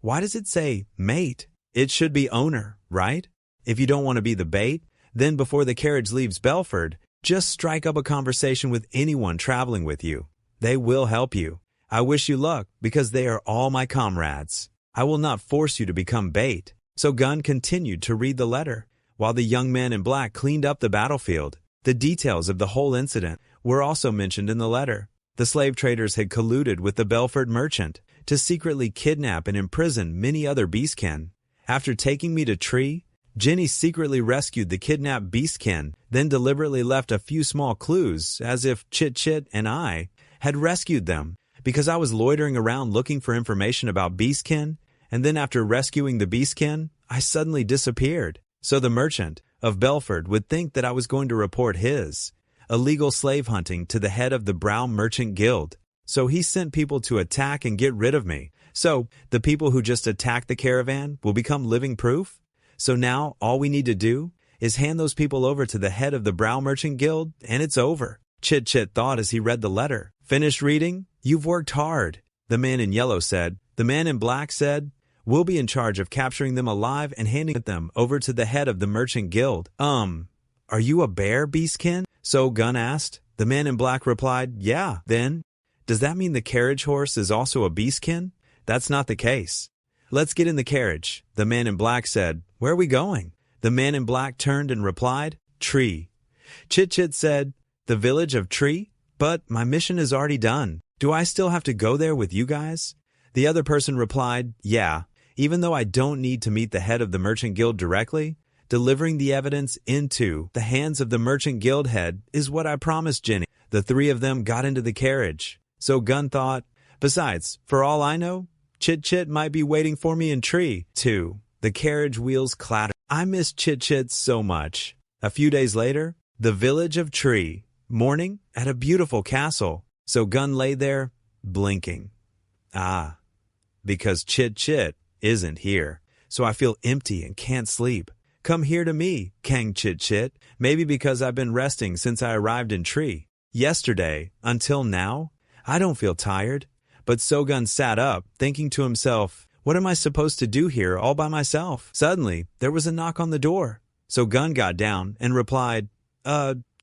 Why does it say mate? It should be owner, right? If you don't want to be the bait, then before the carriage leaves Belelfford, just strike up a conversation with anyone traveling with you. They will help you. I wish you luck, because they are all my comrades. I will not force you to become bait. So Gun continued to read the letter, while the young man in black cleaned up the battlefield. The details of the whole incident were also mentioned in the letter. The slave traders had colluded with the Belelfford merchant to secretly kidnap and imprison many other beastkin. After taking me to Tree, Jenny secretly rescued the kidnapped beastkin, then deliberately left a few small clues, as if Chit Chit and I had rescued them, because I was loitering around looking for information about beastkin, and then after rescuing the beastkin, I suddenly disappeared. So the merchant of Belelfford would think that I was going to report his illegal slave hunting to the head of the Brow Merchant Guild. So he sent people to attack and get rid of me. So the people who just attacked the caravan will become living proof? So now all we need to do is hand those people over to the head of the Brow Merchant Guild, and it's over. Chit Chit thought as he read the letter. Finished reading? You've worked hard, the man in yellow said. The man in black said, We'll be in charge of capturing them alive and handing them over to the head of the Merchant Guild. Are you a bear, beastkin? So Gun asked. The man in black replied, Yeah, then. Does that mean the carriage horse is also a beastkin? That's not the case. Let's get in the carriage, the man in black said. Where are we going? The man in black turned and replied, Tree. Chit Chit said, The village of Tree? But my mission is already done. Do I still have to go there with you guys? The other person replied, Yeah, even though I don't need to meet the head of the Merchant Guild directly, delivering the evidence into the hands of the Merchant Guild head is what I promised Jenny. The three of them got into the carriage. So Gun thought, besides, for all I know, Chit Chit might be waiting for me in Tree, too. The carriage wheels clattered. I miss Chit Chit so much. A few days later, the village of Tree, morning at a beautiful castle. So Gun lay there, blinking. Because Chit Chit isn't here. So I feel empty and can't sleep. Come here to me, Kang Chit Chit. Maybe because I've been resting since I arrived in Tree. Yesterday, until now, I don't feel tired. But Sogun sat up, thinking to himself, what am I supposed to do here all by myself? Suddenly, there was a knock on the door. So Gun got down and replied,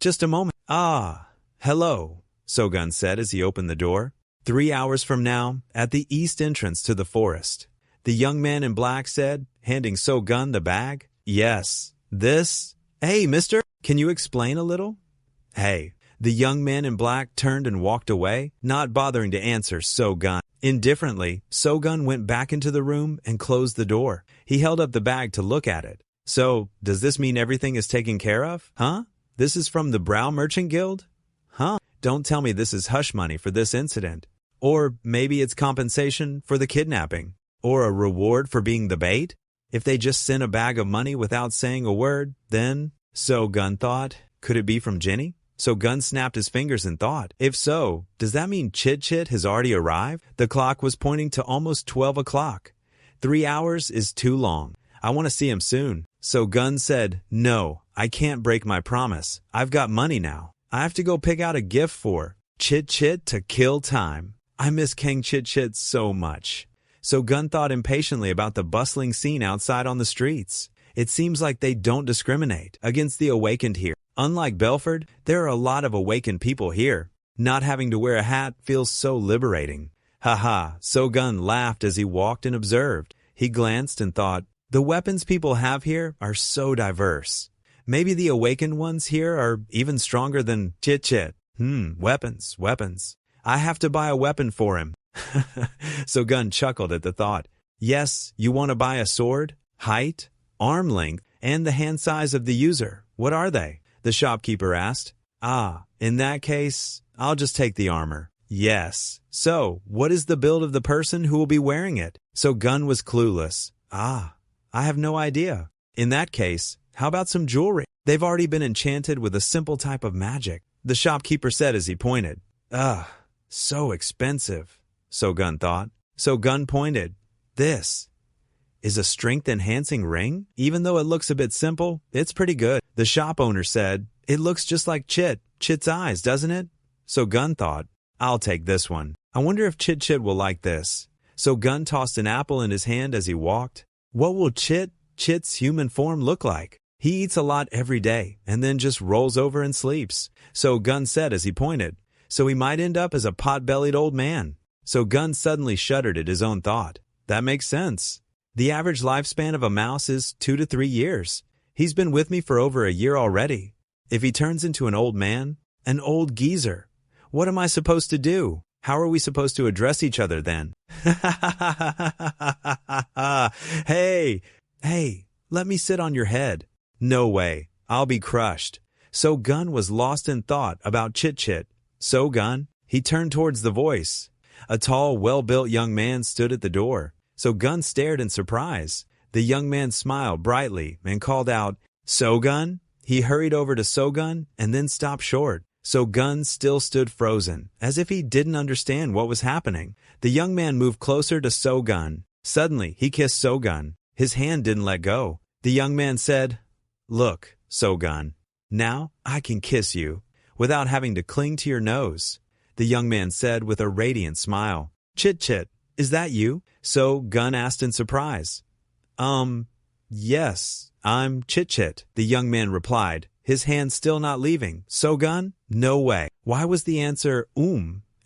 just a moment. Hello, Sogun said as he opened the door. 3 hours from now, at the east entrance to the forest. The young man in black said, handing Sogun the bag. Yes, this? Hey, mister, can you explain a little? Hey. The young man in black turned and walked away, not bothering to answer Sogun. Indifferently, Sogun went back into the room and closed the door. He held up the bag to look at it. So, does this mean everything is taken care of? Huh? This is from the Brow Merchant Guild? Huh? Don't tell me this is hush money for this incident. Or maybe it's compensation for the kidnapping. Or a reward for being the bait? If they just sent a bag of money without saying a word, then... So Gun thought, could it be from Jenny? So Gun snapped his fingers and thought, if so, does that mean Chit Chit has already arrived? The clock was pointing to almost 12 o'clock. 3 hours is too long. I want to see him soon. So Gun said, no, I can't break my promise. I've got money now. I have to go pick out a gift for Chit Chit to kill time. I miss King Chit Chit so much. So Gun thought impatiently about the bustling scene outside on the streets. It seems like they don't discriminate against the awakened here. Unlike Belelfford, there are a lot of awakened people here. Not having to wear a hat feels so liberating. Haha, So Gun laughed as he walked and observed. He glanced and thought, the weapons people have here are so diverse. Maybe the awakened ones here are even stronger than Chit Chit. Weapons. I have to buy a weapon for him. So Gun chuckled at the thought. Yes, you want to buy a sword, height, arm length, and the hand size of the user. What are they? The shopkeeper asked. In that case, I'll just take the armor. Yes. So, what is the build of the person who will be wearing it? So Gun was clueless. I have no idea. In that case, how about some jewelry? They've already been enchanted with a simple type of magic, the shopkeeper said as he pointed. So expensive, So Gun thought. So Gun pointed. This is a strength-enhancing ring? Even though it looks a bit simple, it's pretty good. The shop owner said, it looks just like Chit's eyes, doesn't it? So Gun thought, I'll take this one. I wonder if Chit Chit will like this. So Gun tossed an apple in his hand as he walked. What will Chit's human form look like? He eats a lot every day and then just rolls over and sleeps. So Gun said as he pointed. So he might end up as a pot-bellied old man. So Gun suddenly shuddered at his own thought. That makes sense. The average lifespan of a mouse is 2 to 3 years. He's been with me for over a year already. If he turns into an old man, an old geezer, what am I supposed to do? How are we supposed to address each other then? Hey, let me sit on your head. No way, I'll be crushed. So Gun was lost in thought about Chit Chit. So Gun, he turned towards the voice. A tall, well-built young man stood at the door. So Gun stared in surprise. The young man smiled brightly and called out, So Gun? He hurried over to So Gun and then stopped short. So Gun still stood frozen, as if he didn't understand what was happening. The young man moved closer to So Gun. Suddenly, he kissed So Gun. His hand didn't let go. The young man said, Look, So Gun, now I can kiss you without having to cling to your nose. The young man said with a radiant smile. Chit Chit, is that you? So Gun asked in surprise. Yes, I'm Chit Chit, the young man replied, his hand still not leaving. So Gun? No way. Why was the answer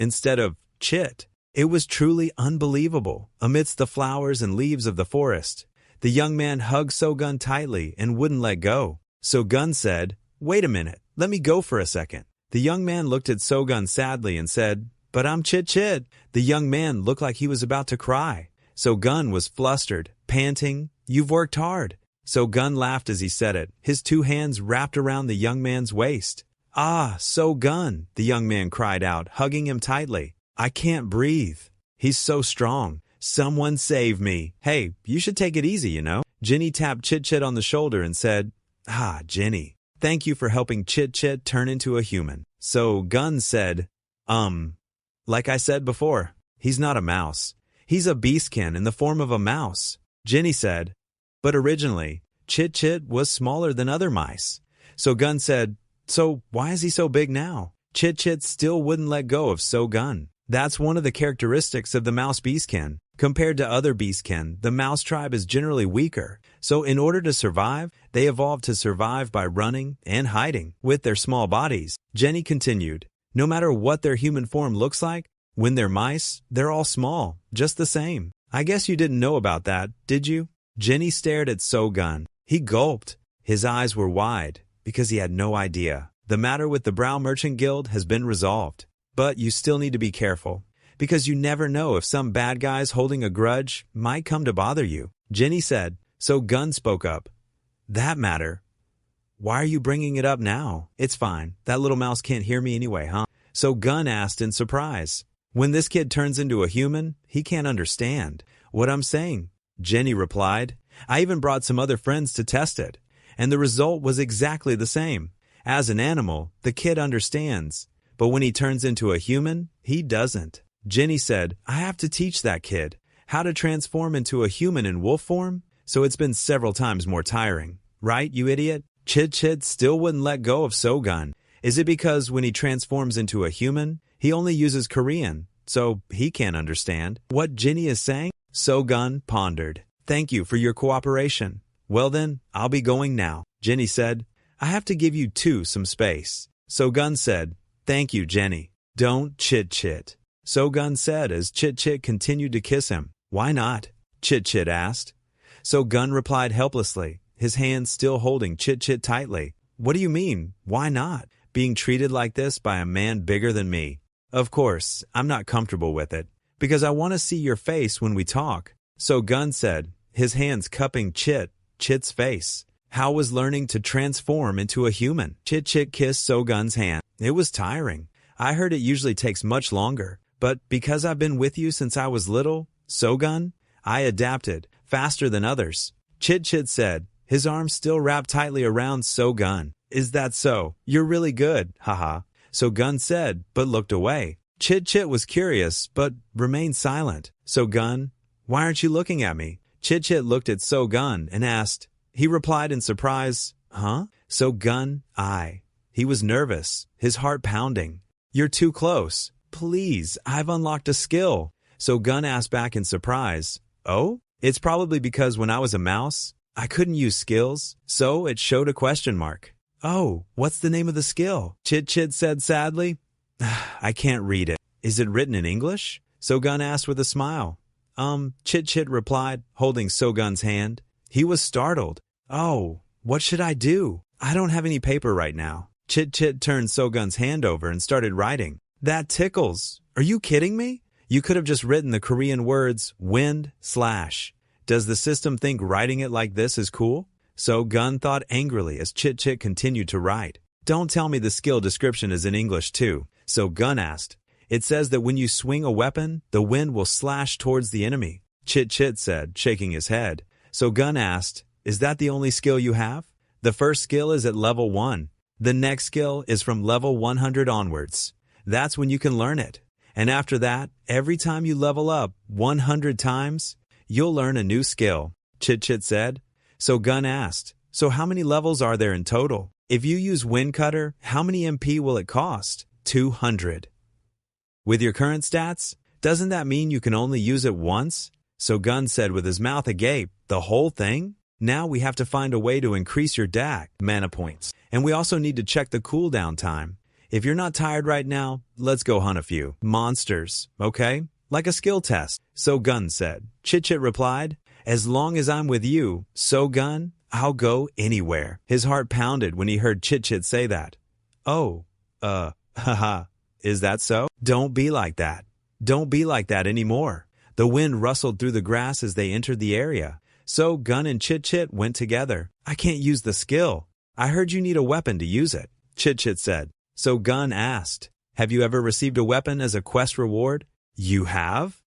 instead of Chit? It was truly unbelievable. Amidst the flowers and leaves of the forest, the young man hugged So Gun tightly and wouldn't let go. So Gun said, Wait a minute, let me go for a second. The young man looked at So Gun sadly and said, But I'm Chit Chit. The young man looked like he was about to cry. So Gun was flustered, panting, You've worked hard. So Gun laughed as he said it, his 2 hands wrapped around the young man's waist. So Gun, the young man cried out, hugging him tightly. I can't breathe. He's so strong. Someone save me. Hey, you should take it easy, you know. Jenny tapped Chit Chit on the shoulder and said, Jenny, thank you for helping Chit Chit turn into a human. So Gun said, like I said before, he's not a mouse. He's a beastkin in the form of a mouse. Jenny said, but originally, Chit Chit was smaller than other mice. So Gun said, so why is he so big now? Chit Chit still wouldn't let go of So Gun. That's one of the characteristics of the mouse beastkin. Compared to other beastkin, the mouse tribe is generally weaker. So in order to survive, they evolved to survive by running and hiding with their small bodies. Jenny continued, no matter what their human form looks like, when they're mice, they're all small, just the same. I guess you didn't know about that, did you? Jenny stared at So Gun. He gulped. His eyes were wide, because he had no idea. The matter with the Brow Merchant Guild has been resolved. But you still need to be careful, because you never know if some bad guys holding a grudge might come to bother you. Jenny said. So Gun spoke up. That matter? Why are you bringing it up now? It's fine. That little mouse can't hear me anyway, huh? So Gun asked in surprise. When this kid turns into a human, he can't understand what I'm saying. Jenny replied. I even brought some other friends to test it, and the result was exactly the same. As an animal, the kid understands, but when he turns into a human, he doesn't. Jenny said, I have to teach that kid how to transform into a human in wolf form, so it's been several times more tiring. Right, you idiot? Chit Chit still wouldn't let go of Sogun. Is it because when he transforms into a human, he only uses Korean, so he can't understand what Jenny is saying? Sogun pondered. Thank you for your cooperation. Well then, I'll be going now. Jenny said, I have to give you two some space. Sogun said, Thank you, Jenny. Don't, Chit Chit. Sogun said as Chit Chit continued to kiss him. Why not? Chit Chit asked. Sogun replied helplessly, his hands still holding Chit Chit tightly. What do you mean, why not? Being treated like this by a man bigger than me. Of course, I'm not comfortable with it, because I want to see your face when we talk. Sogun said, his hands cupping Chit's face. How was learning to transform into a human? Chit Chit kissed Sogun's hand. It was tiring. I heard it usually takes much longer, but because I've been with you since I was little, Sogun, I adapted faster than others. Chit Chit said, his arms still wrapped tightly around Sogun. Is that so? You're really good, haha. Sogun said, but looked away. Chit Chit was curious, but remained silent. Sogun, why aren't you looking at me? Chit Chit looked at Sogun and asked. He replied in surprise, huh? Sogun, He was nervous, his heart pounding. You're too close. Please, I've unlocked a skill. Sogun asked back in surprise. Oh? It's probably because when I was a mouse, I couldn't use skills, so it showed a question mark. Oh, what's the name of the skill? Chit Chit said sadly. I can't read it. Is it written in English? Sogun asked with a smile. Chit Chit replied, holding Sogun's hand. He was startled. Oh, what should I do? I don't have any paper right now. Chit Chit turned Sogun's hand over and started writing. That tickles. Are you kidding me? You could have just written the Korean words wind / Does the system think writing it like this is cool? Sogun thought angrily as Chit Chit continued to write. Don't tell me the skill description is in English too. Sogun asked. It says that when you swing a weapon, the wind will slash towards the enemy. Chit Chit said, shaking his head. Sogun asked, is that the only skill you have? The first skill is at level 1. The next skill is from level 100 onwards. That's when you can learn it. And after that, every time you level up 100 times, you'll learn a new skill, Chit Chit said. Sogun asked, so how many levels are there in total? If you use Wind Cutter, how many MP will it cost? 200. With your current stats, doesn't that mean you can only use it once? Sogun said with his mouth agape, the whole thing? Now we have to find a way to increase your DAC, mana points. And we also need to check the cooldown time. If you're not tired right now, let's go hunt a few monsters, okay? Like a skill test, Sogun said. Chit Chit replied, as long as I'm with you, Sogun, I'll go anywhere. His heart pounded when he heard Chit Chit say that. Oh, haha, is that so? Don't be like that. Don't be like that anymore. The wind rustled through the grass as they entered the area. Sogun and Chit Chit went together. I can't use the skill. I heard you need a weapon to use it, Chit Chit said. Sogun asked, have you ever received a weapon as a quest reward? You have?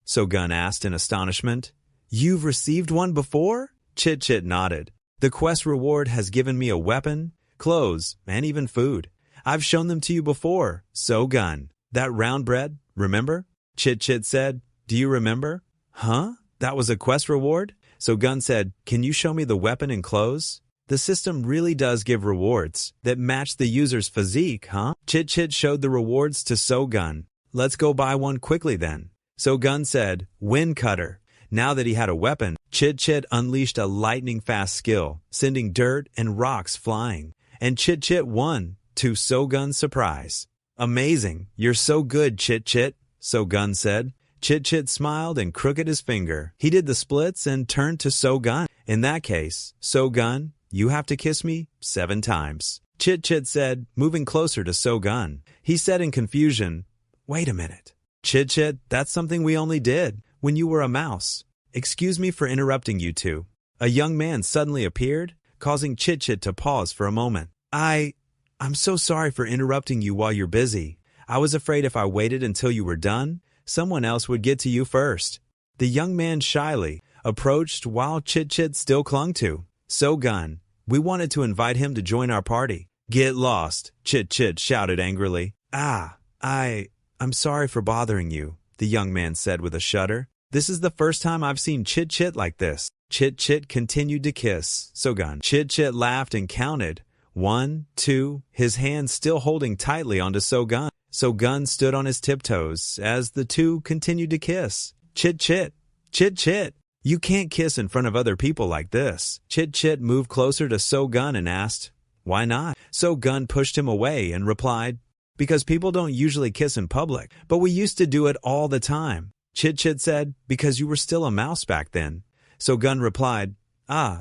Sogun asked in astonishment. You've received one before? Chit Chit nodded. The quest reward has given me a weapon, clothes, and even food. I've shown them to you before, Sogun. That round bread, remember? Chit Chit said, do you remember? Huh? That was a quest reward? Sogun said, can you show me the weapon and clothes? The system really does give rewards that match the user's physique, huh? Chit Chit showed the rewards to Sogun. Let's go buy one quickly then. Sogun said, Wind Cutter. Now that he had a weapon, Chit Chit unleashed a lightning-fast skill, sending dirt and rocks flying. And Chit Chit won, to Sogun's surprise. Amazing, you're so good, Chit Chit, Sogun said. Chit Chit smiled and crooked his finger. He did the splits and turned to Sogun. In that case, Sogun, you have to kiss me 7 times. Chit Chit said, moving closer to Sogun. He said in confusion, wait a minute. Chit Chit, that's something we only did when you were a mouse. Excuse me for interrupting you two. A young man suddenly appeared, causing Chit Chit to pause for a moment. I'm so sorry for interrupting you while you're busy. I was afraid if I waited until you were done, someone else would get to you first. The young man shyly approached while Chit Chit still clung to So-gun. We wanted to invite him to join our party. Get lost, Chit Chit shouted angrily. I'm sorry for bothering you, the young man said with a shudder. This is the first time I've seen Chit Chit like this. Chit Chit continued to kiss So-gun. Chit Chit laughed and counted 1, 2, his hands still holding tightly onto So-gun. So-gun stood on his tiptoes as the two continued to kiss. Chit Chit, Chit Chit, you can't kiss in front of other people like this. Chit Chit moved closer to So-gun and asked, why not? So-gun pushed him away and replied, because people don't usually kiss in public, but we used to do it all the time. Chit Chit said, because you were still a mouse back then. So-gun replied,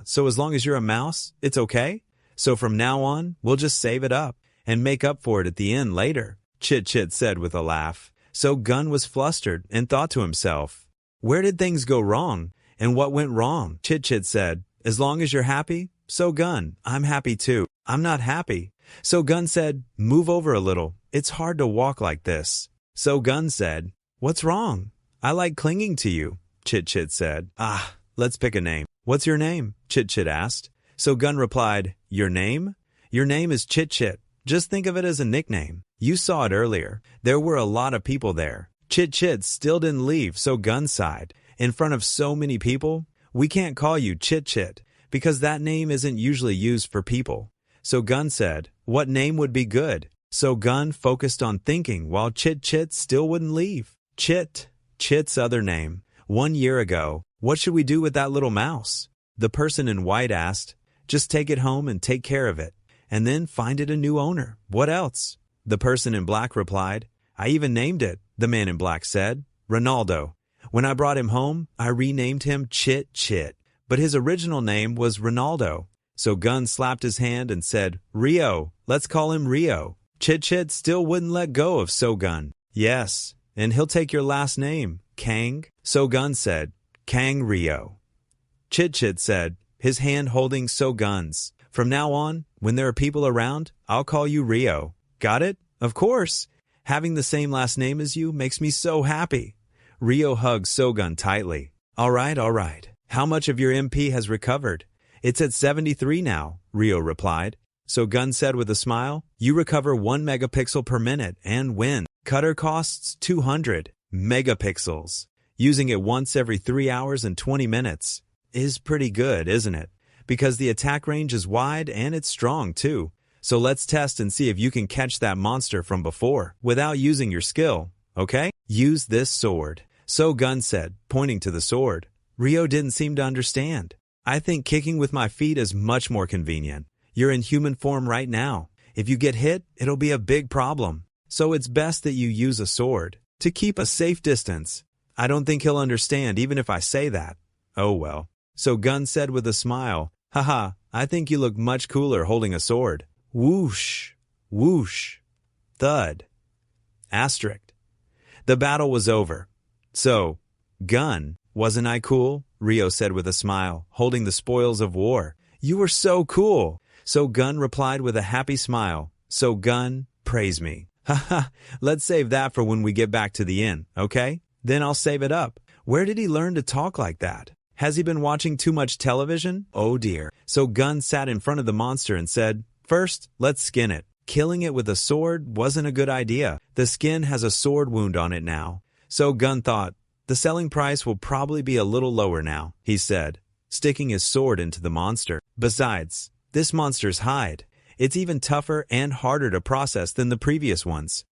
so as long as you're a mouse, it's okay? So from now on, we'll just save it up and make up for it at the end later, Chit Chit said with a laugh. So-gun was flustered and thought to himself, where did things go wrong and what went wrong? Chit Chit said, as long as you're happy, So-gun, I'm happy too. I'm not happy. So-gun said, move over a little. It's hard to walk like this. So-gun said, what's wrong? I like clinging to you, Chit Chit said. Let's pick a name. What's your name? Chit Chit asked. So-gun replied, your name? Your name is Chit Chit. Just think of it as a nickname. You saw it earlier. There were a lot of people there. Chit Chit still didn't leave So-gun's side. In front of so many people, we can't call you Chit Chit because that name isn't usually used for people. So-gun said, what name would be good? So-gun focused on thinking while Chit Chit still wouldn't leave. Chit's other name. 1 year ago, what should we do with that little mouse? The person in white asked. Just take it home and take care of it, and then find it a new owner. What else? The person in black replied. I even named it, the man in black said. Ronaldo. When I brought him home, I renamed him Chit Chit, but his original name was Ronaldo. So-gun slapped his hand and said, Rio, let's call him Rio. Chit Chit still wouldn't let go of So-gun. Yes, and he'll take your last name, Kang. So-gun said, Kang Rio. Chit Chit said, his hand holding So-gun's. From now on, when there are people around, I'll call you Rio. Got it? Of course. Having the same last name as you makes me so happy. Rio hugged So-gun tightly. All right. How much of your MP has recovered? It's at 73 now, Rio replied. So-gun said with a smile, you recover 1 megapixel per minute and win. Cutter costs 200 megapixels. Using it once every 3 hours and 20 minutes is pretty good, isn't it? Because the attack range is wide and it's strong too. So let's test and see if you can catch that monster from before without using your skill, okay? Use this sword, So-gun said, pointing to the sword. Rio didn't seem to understand. I think kicking with my feet is much more convenient. You're in human form right now. If you get hit, it'll be a big problem. So it's best that you use a sword to keep a safe distance. I don't think he'll understand even if I say that. Oh well. So-gun said with a smile, haha, I think you look much cooler holding a sword. Whoosh, whoosh, thud, asterisk. The battle was over. So, gun, wasn't I cool? Rio said with a smile, holding the spoils of war. You were so cool. So-gun replied with a happy smile. So-gun, praise me. Haha, let's save that for when we get back to the inn, okay? Then I'll save it up. Where did he learn to talk like that? Has he been watching too much television? Oh dear. So-gun sat in front of the monster and said, first, let's skin it. Killing it with a sword wasn't a good idea. The skin has a sword wound on it now. So-gun thought, the selling price will probably be a little lower now, he said, sticking his sword into the monster. Besides, this monster's hide. It's even tougher and harder to process than the previous ones.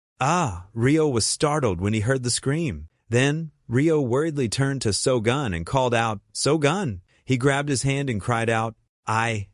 Rio was startled when he heard the scream. Then, Rio worriedly turned to So-gun and called out, So-gun! He grabbed his hand and cried out, I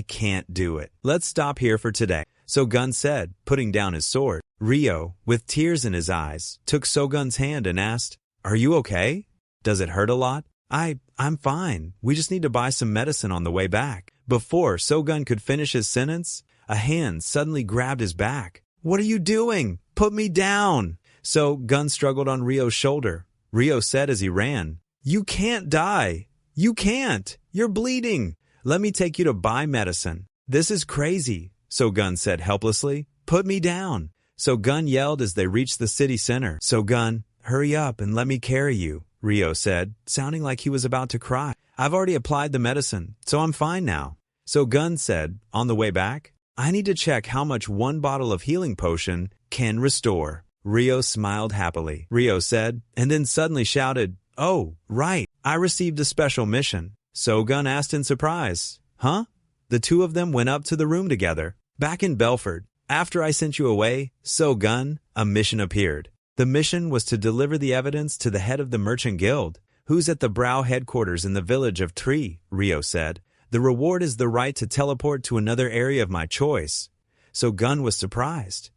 can't do it. Let's stop here for today, So-gun said, putting down his sword. Rio, with tears in his eyes, took So-gun's hand and asked, are you okay? Does it hurt a lot? I'm fine. We just need to buy some medicine on the way back. Before So-gun could finish his sentence, a hand suddenly grabbed his back. What are you doing? Put me down! So-gun struggled on Rio's shoulder. Rio said as he ran, you can't die. You can't. You're bleeding. Let me take you to buy medicine. This is crazy, So-gun said helplessly. Put me down. So-gun yelled as they reached the city center. So-gun, hurry up and let me carry you, Ryo said, sounding like he was about to cry. I've already applied the medicine, so I'm fine now. So-gun said, on the way back, I need to check how much one bottle of healing potion can restore. Ryo smiled happily. Ryo said, and then suddenly shouted, oh, right, I received a special mission. So-gun asked in surprise. Huh? The two of them went up to the room together. Back in Belelfford, after I sent you away, So-gun, a mission appeared. The mission was to deliver the evidence to the head of the Merchant Guild, who's at the Brow headquarters in the village of Tree, Ryo said. The reward is the right to teleport to another area of my choice. So-gun was surprised.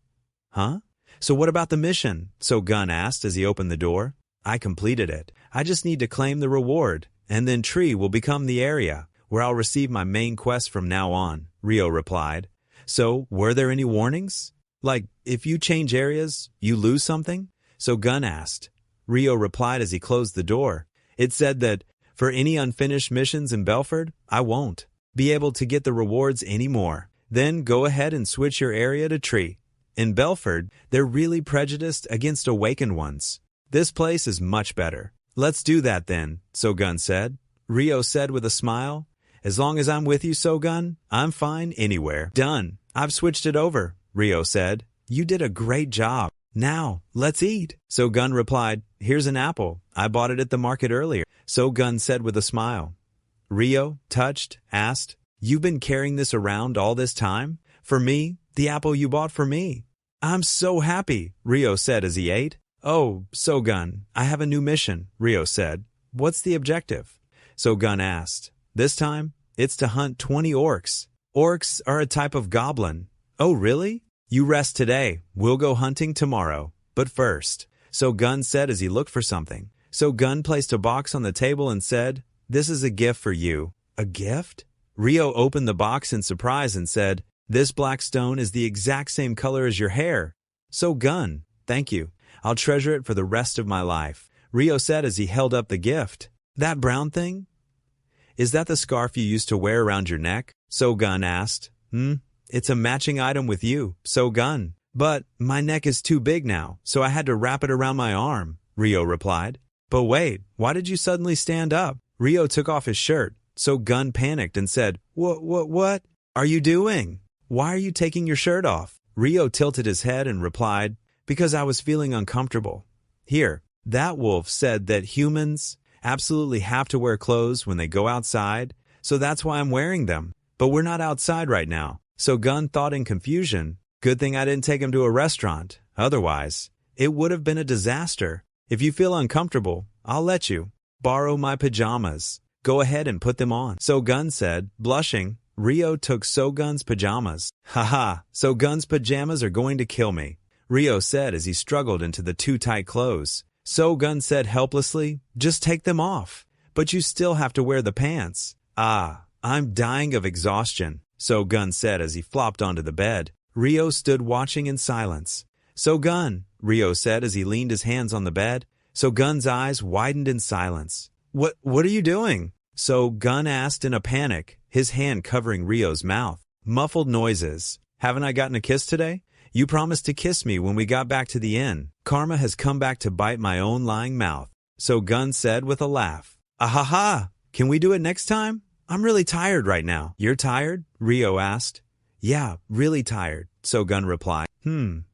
Huh? So what about the mission? So-gun asked as he opened the door. I completed it. I just need to claim the reward, and then Tree will become the area where I'll receive my main quest from now on, Ryo replied. So, were there any warnings? Like, if you change areas, you lose something? So-gun asked. Ryo replied as he closed the door. It said that, for any unfinished missions in Belelfford, I won't be able to get the rewards anymore. Then go ahead and switch your area to Tree. In Belelfford, they're really prejudiced against awakened ones. This place is much better. Let's do that then, So-gun said. Ryo said with a smile. As long as I'm with you, So-gun, I'm fine anywhere. Done. I've switched it over, Ryo said. You did a great job. Now, let's eat. So-gun replied, here's an apple. I bought it at the market earlier. So-gun said with a smile. Ryo, touched, asked, you've been carrying this around all this time? For me, the apple you bought for me. I'm so happy, Ryo said as he ate. Oh, So-gun, I have a new mission, Ryo said. What's the objective? So-gun asked. This time, it's to hunt 20 orcs. Orcs are a type of goblin. Oh, really? You rest today. We'll go hunting tomorrow. But first, So-gun said as he looked for something. So-gun placed a box on the table and said, this is a gift for you. A gift? Ryo opened the box in surprise and said, this black stone is the exact same color as your hair. So-gun, thank you. I'll treasure it for the rest of my life, Ryo said as he held up the gift. That brown thing? Is that the scarf you used to wear around your neck? So-gun asked. It's a matching item with you, So-gun. But my neck is too big now, so I had to wrap it around my arm, Ryo replied. But wait, why did you suddenly stand up? Ryo took off his shirt. So-gun panicked and said, What are you doing? Why are you taking your shirt off? Ryo tilted his head and replied, because I was feeling uncomfortable. Here, that wolf said that humans absolutely have to wear clothes when they go outside, so that's why I'm wearing them. But we're not outside right now. So-gun thought in confusion, good thing I didn't take him to a restaurant. Otherwise, it would have been a disaster. If you feel uncomfortable, I'll let you borrow my pajamas. Go ahead and put them on. So-gun said, blushing. Ryo took So-gun's pajamas. Haha, So-gun's pajamas are going to kill me, Ryo said as he struggled into the too tight clothes. So-gun said helplessly, just take them off. But you still have to wear the pants. Ah, I'm dying of exhaustion, So-gun said as he flopped onto the bed. Ryo stood watching in silence. So-gun, Ryo said as he leaned his hands on the bed. So-gun's eyes widened in silence. What are you doing? So-gun asked in a panic, his hand covering Ryo's mouth. Muffled noises. Haven't I gotten a kiss today? You promised to kiss me when we got back to the inn. Karma has come back to bite my own lying mouth, So-gun said with a laugh. Ahaha! Can we do it next time? I'm really tired right now. You're tired? Ryo asked. Yeah, really tired, So-gun replied.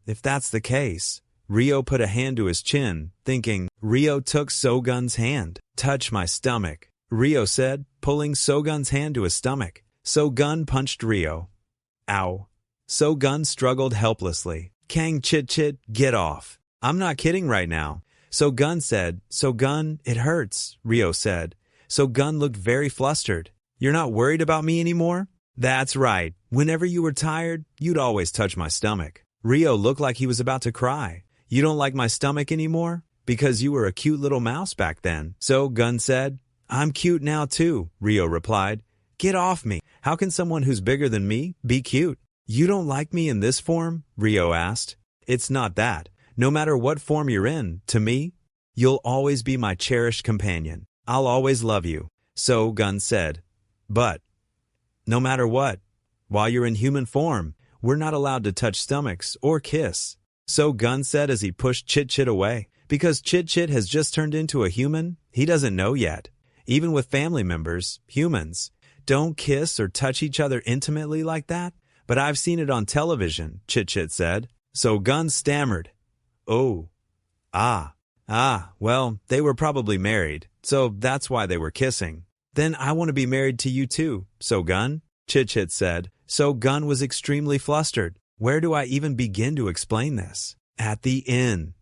If that's the case. Ryo put a hand to his chin, thinking. Ryo took So-gun's hand. Touch my stomach, Ryo said, pulling So-gun's hand to his stomach. So-gun punched Ryo. Ow. So-gun struggled helplessly. Kang Chit Chit, get off. I'm not kidding right now. So-gun said. So-gun, it hurts, Ryo said. So-gun looked very flustered. You're not worried about me anymore? That's right. Whenever you were tired, you'd always touch my stomach. Ryo looked like he was about to cry. You don't like my stomach anymore? Because you were a cute little mouse back then. So-gun said. I'm cute now too, Ryo replied. Get off me. How can someone who's bigger than me be cute? You don't like me in this form? Ryo asked. It's not that. No matter what form you're in, to me, you'll always be my cherished companion. I'll always love you, So-gun said. But No matter what. While you're in human form, we're not allowed to touch stomachs or kiss. So Gun said as he pushed Chit Chit away. Because Chit Chit has just turned into a human, he doesn't know yet. Even with family members, humans don't kiss or touch each other intimately like that. But I've seen it on television, Chit Chit said. So Gun stammered. Oh. Well, they were probably married, so that's why they were kissing. Then I want to be married to you too, So Gun, Chit Chit said. So Gun was extremely flustered. Where do I even begin to explain this? At the inn.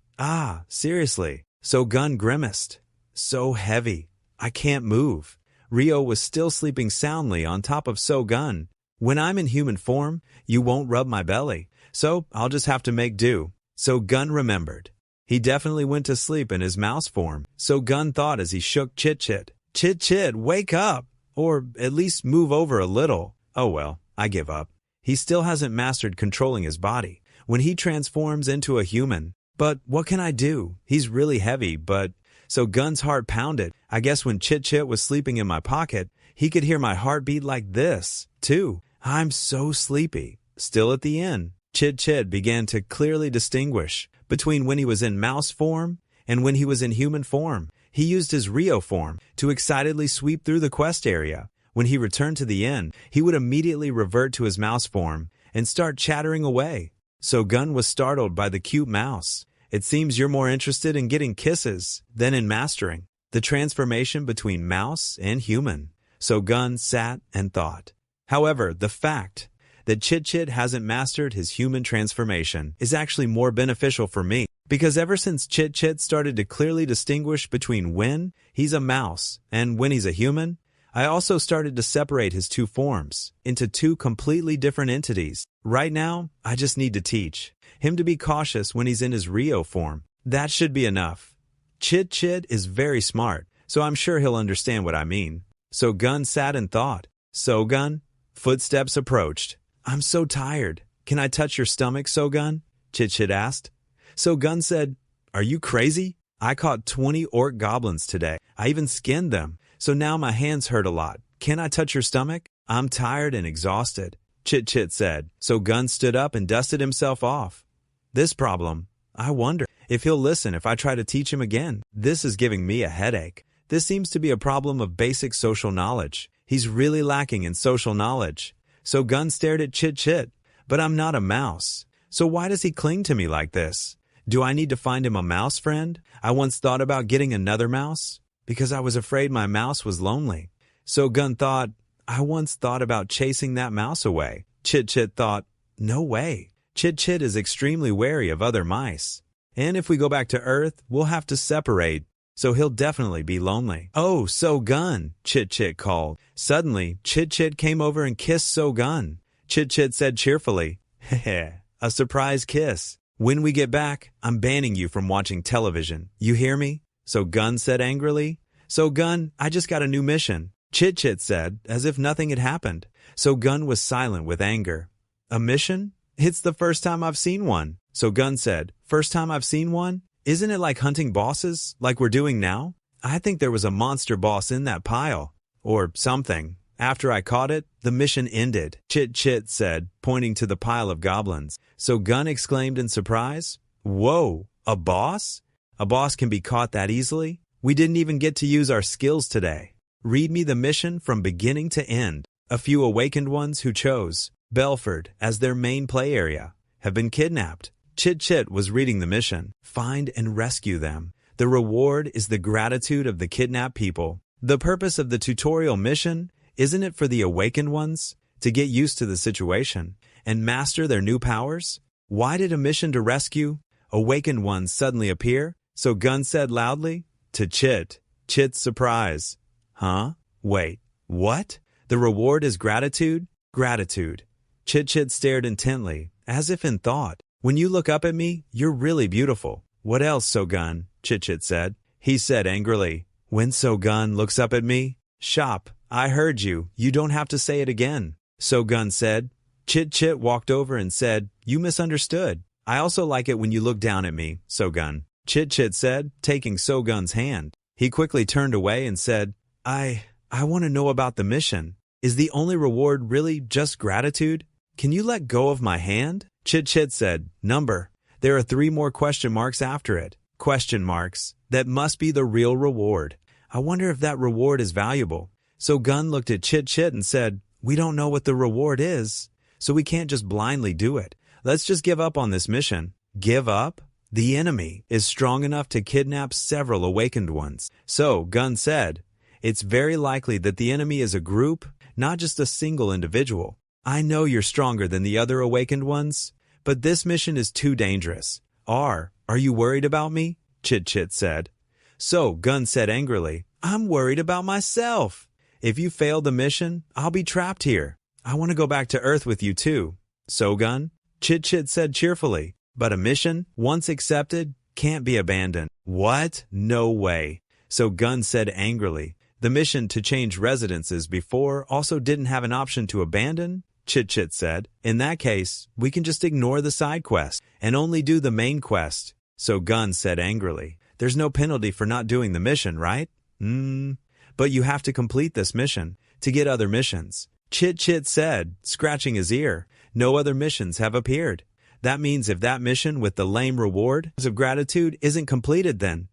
Seriously. So Gun grimaced. So heavy. I can't move. Rio was still sleeping soundly on top of So Gun. When I'm in human form, you won't rub my belly, so I'll just have to make do. So Gun remembered. He definitely went to sleep in his mouse form, So Gun thought as he shook Chit Chit. Chit Chit, wake up! Or at least move over a little. Oh well, I give up. He still hasn't mastered controlling his body when he transforms into a human. But what can I do? He's really heavy, but... So Gun's heart pounded. I guess when Chit Chit was sleeping in my pocket, he could hear my heartbeat like this, too. I'm so sleepy. Still at the inn, Chit Chit began to clearly distinguish between when he was in mouse form and when he was in human form. He used his Rio form to excitedly sweep through the quest area. When he returned to the inn, he would immediately revert to his mouse form and start chattering away. So Gun was startled by the cute mouse. It seems you're more interested in getting kisses than in mastering the transformation between mouse and human. So Gun sat and thought. However, the fact that Chit Chit hasn't mastered his human transformation is actually more beneficial for me, because ever since Chit Chit started to clearly distinguish between when he's a mouse and when he's a human, I also started to separate his two forms into two completely different entities. Right now, I just need to teach him to be cautious when he's in his Rio form. That should be enough. Chit Chit is very smart, so I'm sure he'll understand what I mean. So Gun sat and thought. So Gun? Footsteps approached. I'm so tired. Can I touch your stomach, So Gun? Chit Chit asked. So Gun said, Are you crazy? I caught 20 orc goblins today. I even skinned them, so now my hands hurt a lot. Can I touch your stomach? I'm tired and exhausted, Chit Chit said. So Gun stood up and dusted himself off. This problem, I wonder if he'll listen if I try to teach him again. This is giving me a headache. This seems to be a problem of basic social knowledge. He's really lacking in social knowledge. So Gun stared at Chit Chit. But I'm not a mouse. So why does he cling to me like this? Do I need to find him a mouse friend? I once thought about getting another mouse because I was afraid my mouse was lonely. So Gun thought, I once thought about chasing that mouse away. Chit Chit thought, no way. Chit Chit is extremely wary of other mice. And if we go back to Earth, we'll have to separate. So he'll definitely be lonely. Oh, So Gun, Chit Chit called. Suddenly, Chit Chit came over and kissed So Gun. Chit Chit said cheerfully, Heh, a surprise kiss. When we get back, I'm banning you from watching television. You hear me? So Gun said angrily. So Gun, I just got a new mission, Chit Chit said, as if nothing had happened. So Gun was silent with anger. A mission? It's the first time I've seen one. So Gun said, first time I've seen one? Isn't it like hunting bosses, like we're doing now? I think there was a monster boss in that pile. Or something. After I caught it, the mission ended, Chit Chit said, pointing to the pile of goblins. So Gun exclaimed in surprise, Whoa, a boss? A boss can be caught that easily? We didn't even get to use our skills today. Read me the mission from beginning to end. A few awakened ones who chose Belelfford as their main play area have been kidnapped. Chit Chit was reading the mission. Find and rescue them. The reward is the gratitude of the kidnapped people. The purpose of the tutorial mission, isn't it for the awakened ones to get used to the situation and master their new powers? Why did a mission to rescue awakened ones suddenly appear? So Gun said loudly to Chit. Chit's surprise. Huh? Wait, what? The reward is gratitude? Gratitude. Chit Chit stared intently, as if in thought. When you look up at me, you're really beautiful. What else, So Gun? Chit Chit said. He said angrily. When So Gun looks up at me, Shop, I heard you. You don't have to say it again. So Gun said. Chit Chit walked over and said, You misunderstood. I also like it when you look down at me, So Gun. Chit Chit said, taking So Gun's hand. He quickly turned away and said, I want to know about the mission. Is the only reward really just gratitude? Can you let go of my hand? Chit Chit said, Number. There are 3 more question marks after it. Question marks. That must be the real reward. I wonder if that reward is valuable. So Gun looked at Chit Chit and said, We don't know what the reward is, so we can't just blindly do it. Let's just give up on this mission. Give up? The enemy is strong enough to kidnap several awakened ones. So Gun said, It's very likely that the enemy is a group, not just a single individual. I know you're stronger than the other awakened ones, but this mission is too dangerous. Are you worried about me? Chit Chit said. So Gun said angrily, I'm worried about myself. If you fail the mission, I'll be trapped here. I want to go back to Earth with you too. So Gun? Chit Chit said cheerfully, but a mission, once accepted, can't be abandoned. What? No way. So Gun said angrily, the mission to change residences before also didn't have an option to abandon? Chit Chit said, In that case, we can just ignore the side quest and only do the main quest. So Gun said angrily, There's no penalty for not doing the mission, right? But you have to complete this mission to get other missions. Chit Chit said, scratching his ear, No other missions have appeared. That means if that mission with the lame reward of gratitude isn't completed then.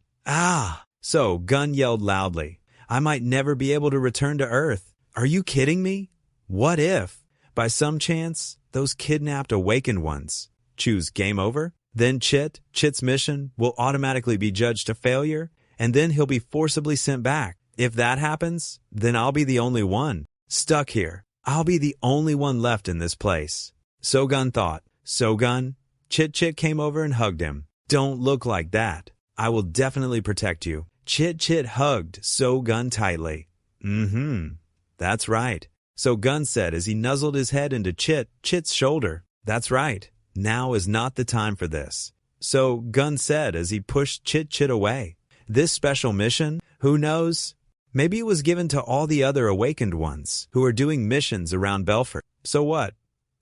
So Gun yelled loudly, I might never be able to return to Earth. Are you kidding me? What if, by some chance, those kidnapped awakened ones choose game over? Then Chit's mission will automatically be judged a failure, and then he'll be forcibly sent back. If that happens, then I'll be the only one stuck here. I'll be the only one left in this place. So Gun thought. So Gun? Chit Chit came over and hugged him. Don't look like that. I will definitely protect you. Chit Chit hugged So Gun tightly. That's right. So Gun said as he nuzzled his head into Chit's shoulder. That's right. Now is not the time for this. So Gun said as he pushed Chit Chit away. This special mission, who knows? Maybe it was given to all the other awakened ones who are doing missions around Belelfford. So what?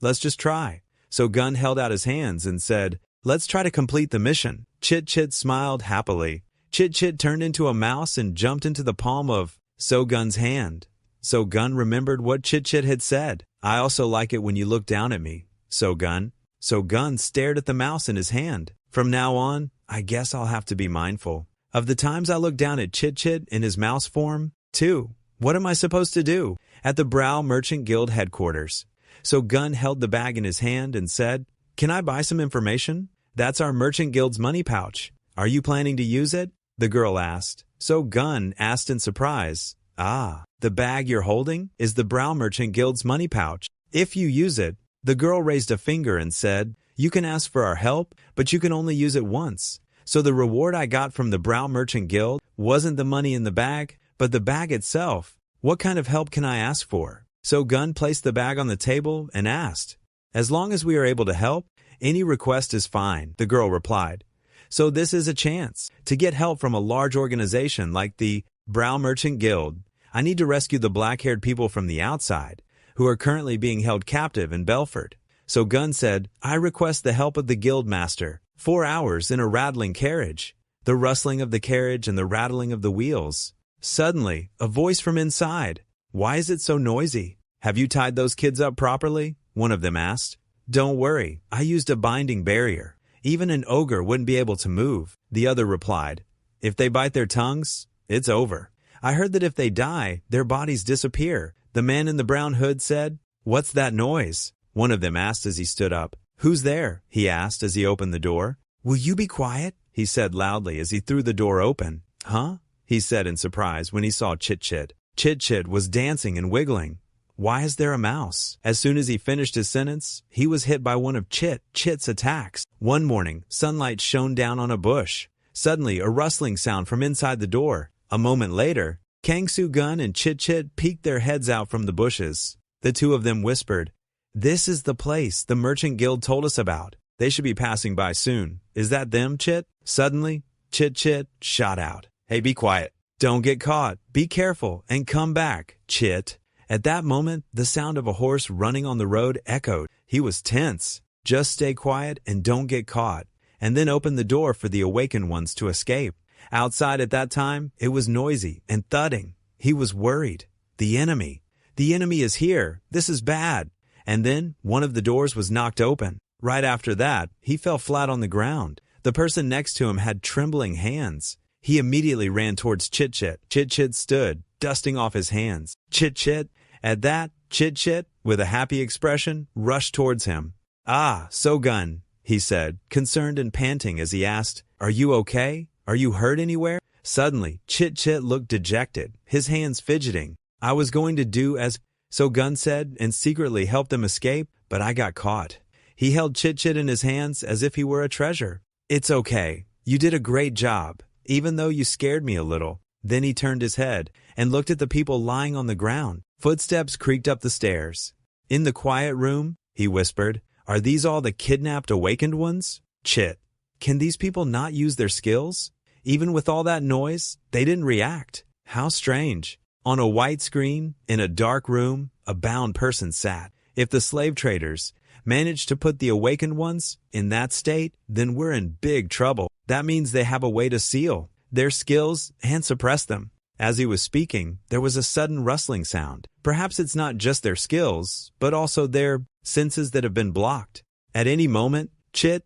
Let's just try. So Gun held out his hands and said, Let's try to complete the mission. Chit Chit smiled happily. Chit Chit turned into a mouse and jumped into the palm of So Gun's hand. So Gun remembered what Chit Chit had said. I also like it when you look down at me. So Gun. So Gun stared at the mouse in his hand. From now on, I guess I'll have to be mindful of the times I look down at Chit Chit in his mouse form, too. What am I supposed to do? At the Brow Merchant Guild headquarters. So Gun held the bag in his hand and said, Can I buy some information? That's our Merchant Guild's money pouch. Are you planning to use it? The girl asked. So Gun asked in surprise, the bag you're holding is the Brow Merchant Guild's money pouch. If you use it, the girl raised a finger and said, You can ask for our help, but you can only use it once. So the reward I got from the Brow Merchant Guild wasn't the money in the bag, but the bag itself. What kind of help can I ask for? So Gun placed the bag on the table and asked. As long as we are able to help, any request is fine, the girl replied. So this is a chance to get help from a large organization like the Brow Merchant Guild. I need to rescue the black-haired people from the outside, who are currently being held captive in Belelfford. So Gun said, I request the help of the guild master. 4 hours in a rattling carriage. The rustling of the carriage and the rattling of the wheels. Suddenly, a voice from inside. Why is it so noisy? Have you tied those kids up properly? One of them asked. Don't worry, I used a binding barrier. Even an ogre wouldn't be able to move, the other replied. If they bite their tongues, it's over. I heard that if they die, their bodies disappear. The man in the brown hood said, What's that noise? One of them asked as he stood up. Who's there? He asked as he opened the door. Will you be quiet? He said loudly as he threw the door open. Huh? He said in surprise when he saw Chit Chit. Chit Chit was dancing and wiggling. Why is there a mouse? As soon as he finished his sentence, he was hit by one of Chit's attacks. One morning, sunlight shone down on a bush. Suddenly, a rustling sound from inside the door. A moment later, Kangsu Gun and Chit Chit peeked their heads out from the bushes. The two of them whispered, This is the place the Merchant Guild told us about. They should be passing by soon. Is that them, Chit? Suddenly, Chit shot out. Hey, be quiet. Don't get caught. Be careful and come back, Chit. At that moment, the sound of a horse running on the road echoed. He was tense. Just stay quiet and don't get caught. And then open the door for the awakened ones to escape. Outside at that time, it was noisy and thudding. He was worried. The enemy. The enemy is here. This is bad. And then one of the doors was knocked open. Right after that, he fell flat on the ground. The person next to him had trembling hands. He immediately ran towards Chit Chit. Chit Chit stood, dusting off his hands. Chit Chit. At that, Chit Chit, with a happy expression, rushed towards him. "Ah, Shogun," he said, concerned and panting as he asked, "Are you okay? Are you hurt anywhere?" Suddenly, Chit Chit looked dejected, his hands fidgeting. "I was going to do as Shogun said and secretly help them escape, but I got caught." He held Chit Chit in his hands as if he were a treasure. "It's okay. You did a great job, even though you scared me a little." Then he turned his head and looked at the people lying on the ground. Footsteps creaked up the stairs. "In the quiet room," he whispered, "are these all the kidnapped awakened ones? Chit, can these people not use their skills? Even with all that noise, they didn't react. How strange." On a white screen, in a dark room, a bound person sat. If the slave traders managed to put the awakened ones in that state, then we're in big trouble. That means they have a way to seal their skills and suppress them. As he was speaking, there was a sudden rustling sound. Perhaps it's not just their skills, but also their senses that have been blocked. At any moment, Chit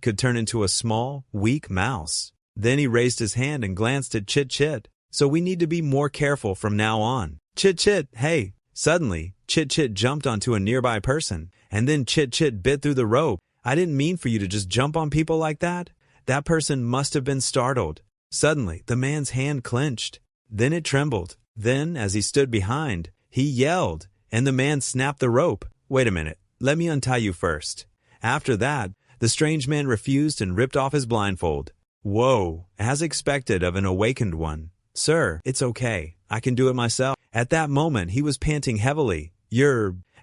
could turn into a small, weak mouse. Then he raised his hand and glanced at Chit Chit. "So we need to be more careful from now on. Chit Chit, hey." Suddenly, Chit Chit jumped onto a nearby person, and then Chit Chit bit through the rope. "I didn't mean for you to just jump on people like that." That person must have been startled. Suddenly, the man's hand clenched. Then it trembled. Then, as he stood behind, he yelled, and the man snapped the rope. "Wait a minute, let me untie you first." After that, the strange man refused and ripped off his blindfold. Whoa, as expected of an awakened one. "Sir, it's okay. I can do it myself." At that moment, he was panting heavily.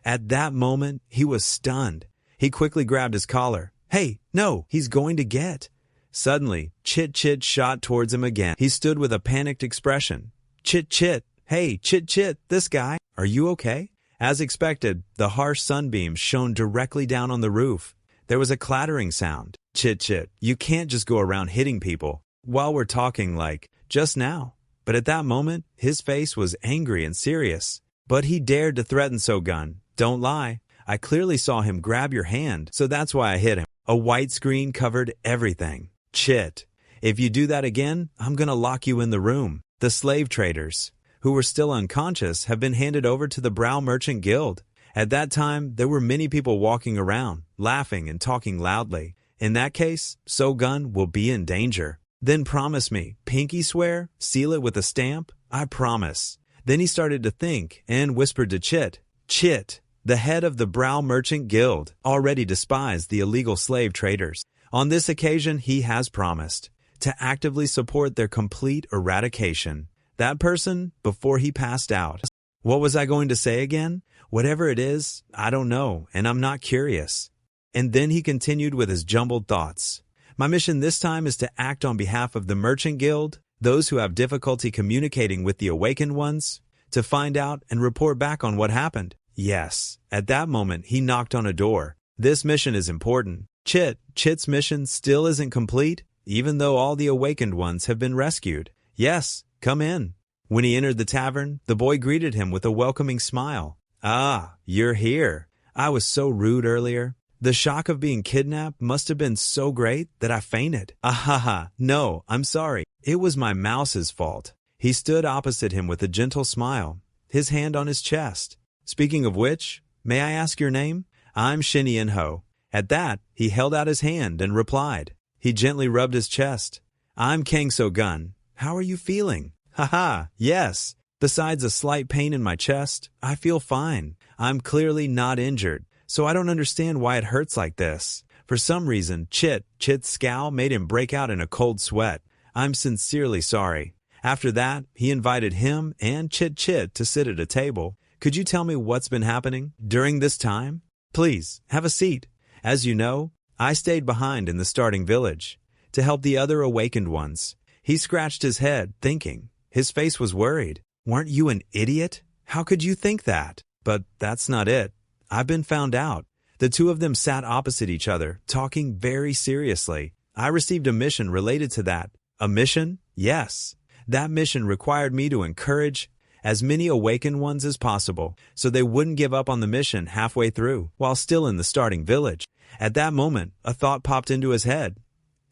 At that moment, he was stunned. He quickly grabbed his collar. "Hey, no, he's going to get." Suddenly, Chit Chit shot towards him again. He stood with a panicked expression. "Chit Chit, hey, Chit Chit, this guy, are you okay?" As expected, the harsh sunbeams shone directly down on the roof. There was a clattering sound. "Chit Chit, you can't just go around hitting people while we're talking like just now." But at that moment, his face was angry and serious. "But he dared to threaten Shogun. Don't lie. I clearly saw him grab your hand, so that's why I hit him." A white screen covered everything. "Chit, if you do that again, I'm gonna lock you in the room." The slave traders, who were still unconscious, have been handed over to the Brow Merchant Guild. At that time, there were many people walking around, laughing and talking loudly. In that case, Shogun will be in danger. "Then promise me, pinky swear, seal it with a stamp." "I promise." Then he started to think and whispered to Chit. Chit, the head of the Brow Merchant Guild, already despised the illegal slave traders. On this occasion, he has promised to actively support their complete eradication. That person, before he passed out. What was I going to say again? Whatever it is, I don't know, and I'm not curious. And then he continued with his jumbled thoughts. "My mission this time is to act on behalf of the Merchant Guild, those who have difficulty communicating with the awakened ones, to find out and report back on what happened." Yes, at that moment he knocked on a door. This mission is important. Chit's mission still isn't complete, even though all the awakened ones have been rescued. "Yes, come in." When he entered the tavern, the boy greeted him with a welcoming smile. "Ah, you're here. I was so rude earlier. The shock of being kidnapped must have been so great that I fainted." "Ahaha, no, I'm sorry. It was my mouse's fault." He stood opposite him with a gentle smile, his hand on his chest. "Speaking of which, may I ask your name?" "I'm Shin-Yen-Ho." At that, he held out his hand and replied. He gently rubbed his chest. "I'm Kang So-gun. How are you feeling?" "Haha, yes. Besides a slight pain in my chest, I feel fine. I'm clearly not injured, so I don't understand why it hurts like this." For some reason, Chit's scowl made him break out in a cold sweat. "I'm sincerely sorry." After that, he invited him and Chit to sit at a table. "Could you tell me what's been happening during this time? Please, have a seat. As you know, I stayed behind in the starting village to help the other awakened ones." He scratched his head, thinking. His face was worried. "Weren't you an idiot? How could you think that?" "But that's not it. I've been found out." The two of them sat opposite each other, talking very seriously. "I received a mission related to that." "A mission?" "Yes. That mission required me to encourage as many awakened ones as possible, so they wouldn't give up on the mission halfway through, while still in the starting village. At that moment, a thought popped into his head.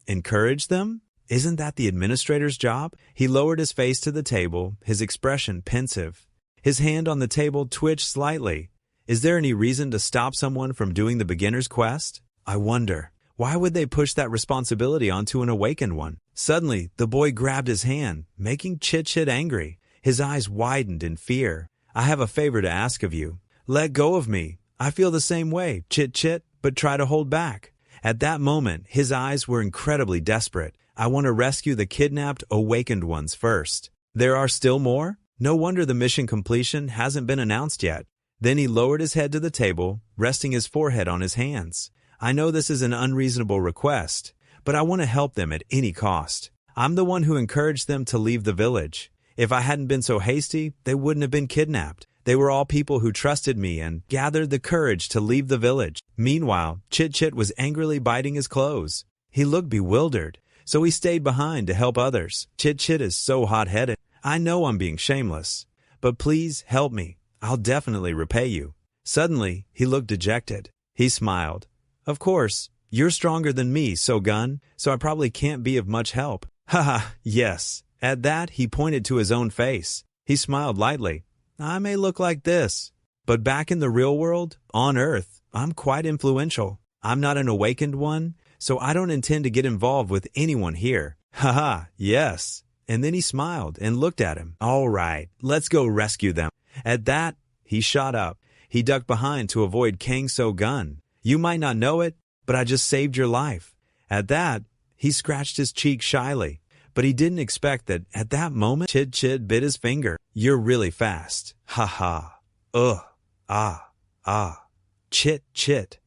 Encourage them? Isn't that the administrator's job? He lowered his face to the table, his expression pensive. His hand on the table twitched slightly. Is there any reason to stop someone from doing the beginner's quest? I wonder. Why would they push that responsibility onto an awakened one? Suddenly, the boy grabbed his hand, making Chit Chit angry. His eyes widened in fear. I have a favor to ask of you. Let go of me. I feel the same way, Chit Chit, but try to hold back. At that moment, his eyes were incredibly desperate. I want to rescue the kidnapped, awakened ones first. There are still more? No wonder the mission completion hasn't been announced yet. Then he lowered his head to the table, resting his forehead on his hands. I know this is an unreasonable request, but I want to help them at any cost. I'm the one who encouraged them to leave the village. If I hadn't been so hasty, they wouldn't have been kidnapped. They were all people who trusted me and gathered the courage to leave the village. Meanwhile, Chit Chit was angrily biting his clothes. He looked bewildered, so he stayed behind to help others. Chit Chit is so hot-headed. I know I'm being shameless, but please help me. I'll definitely repay you. Suddenly, he looked dejected. He smiled. Of course, you're stronger than me, Sogun, so I probably can't be of much help. Haha, yes. At that, he pointed to his own face. He smiled lightly. I may look like this, but back in the real world, on Earth, I'm quite influential. I'm not an awakened one, so I don't intend to get involved with anyone here. Haha, yes. And then he smiled and looked at him. All right, let's go rescue them. At that, he shot up. He ducked behind to avoid Kang So-gun. You might not know it, but I just saved your life. At that, he scratched his cheek shyly. But he didn't expect that at that moment, Chit Chit bit his finger. You're really fast. Ha ha. Ugh. Ah. Ah. Chit Chit.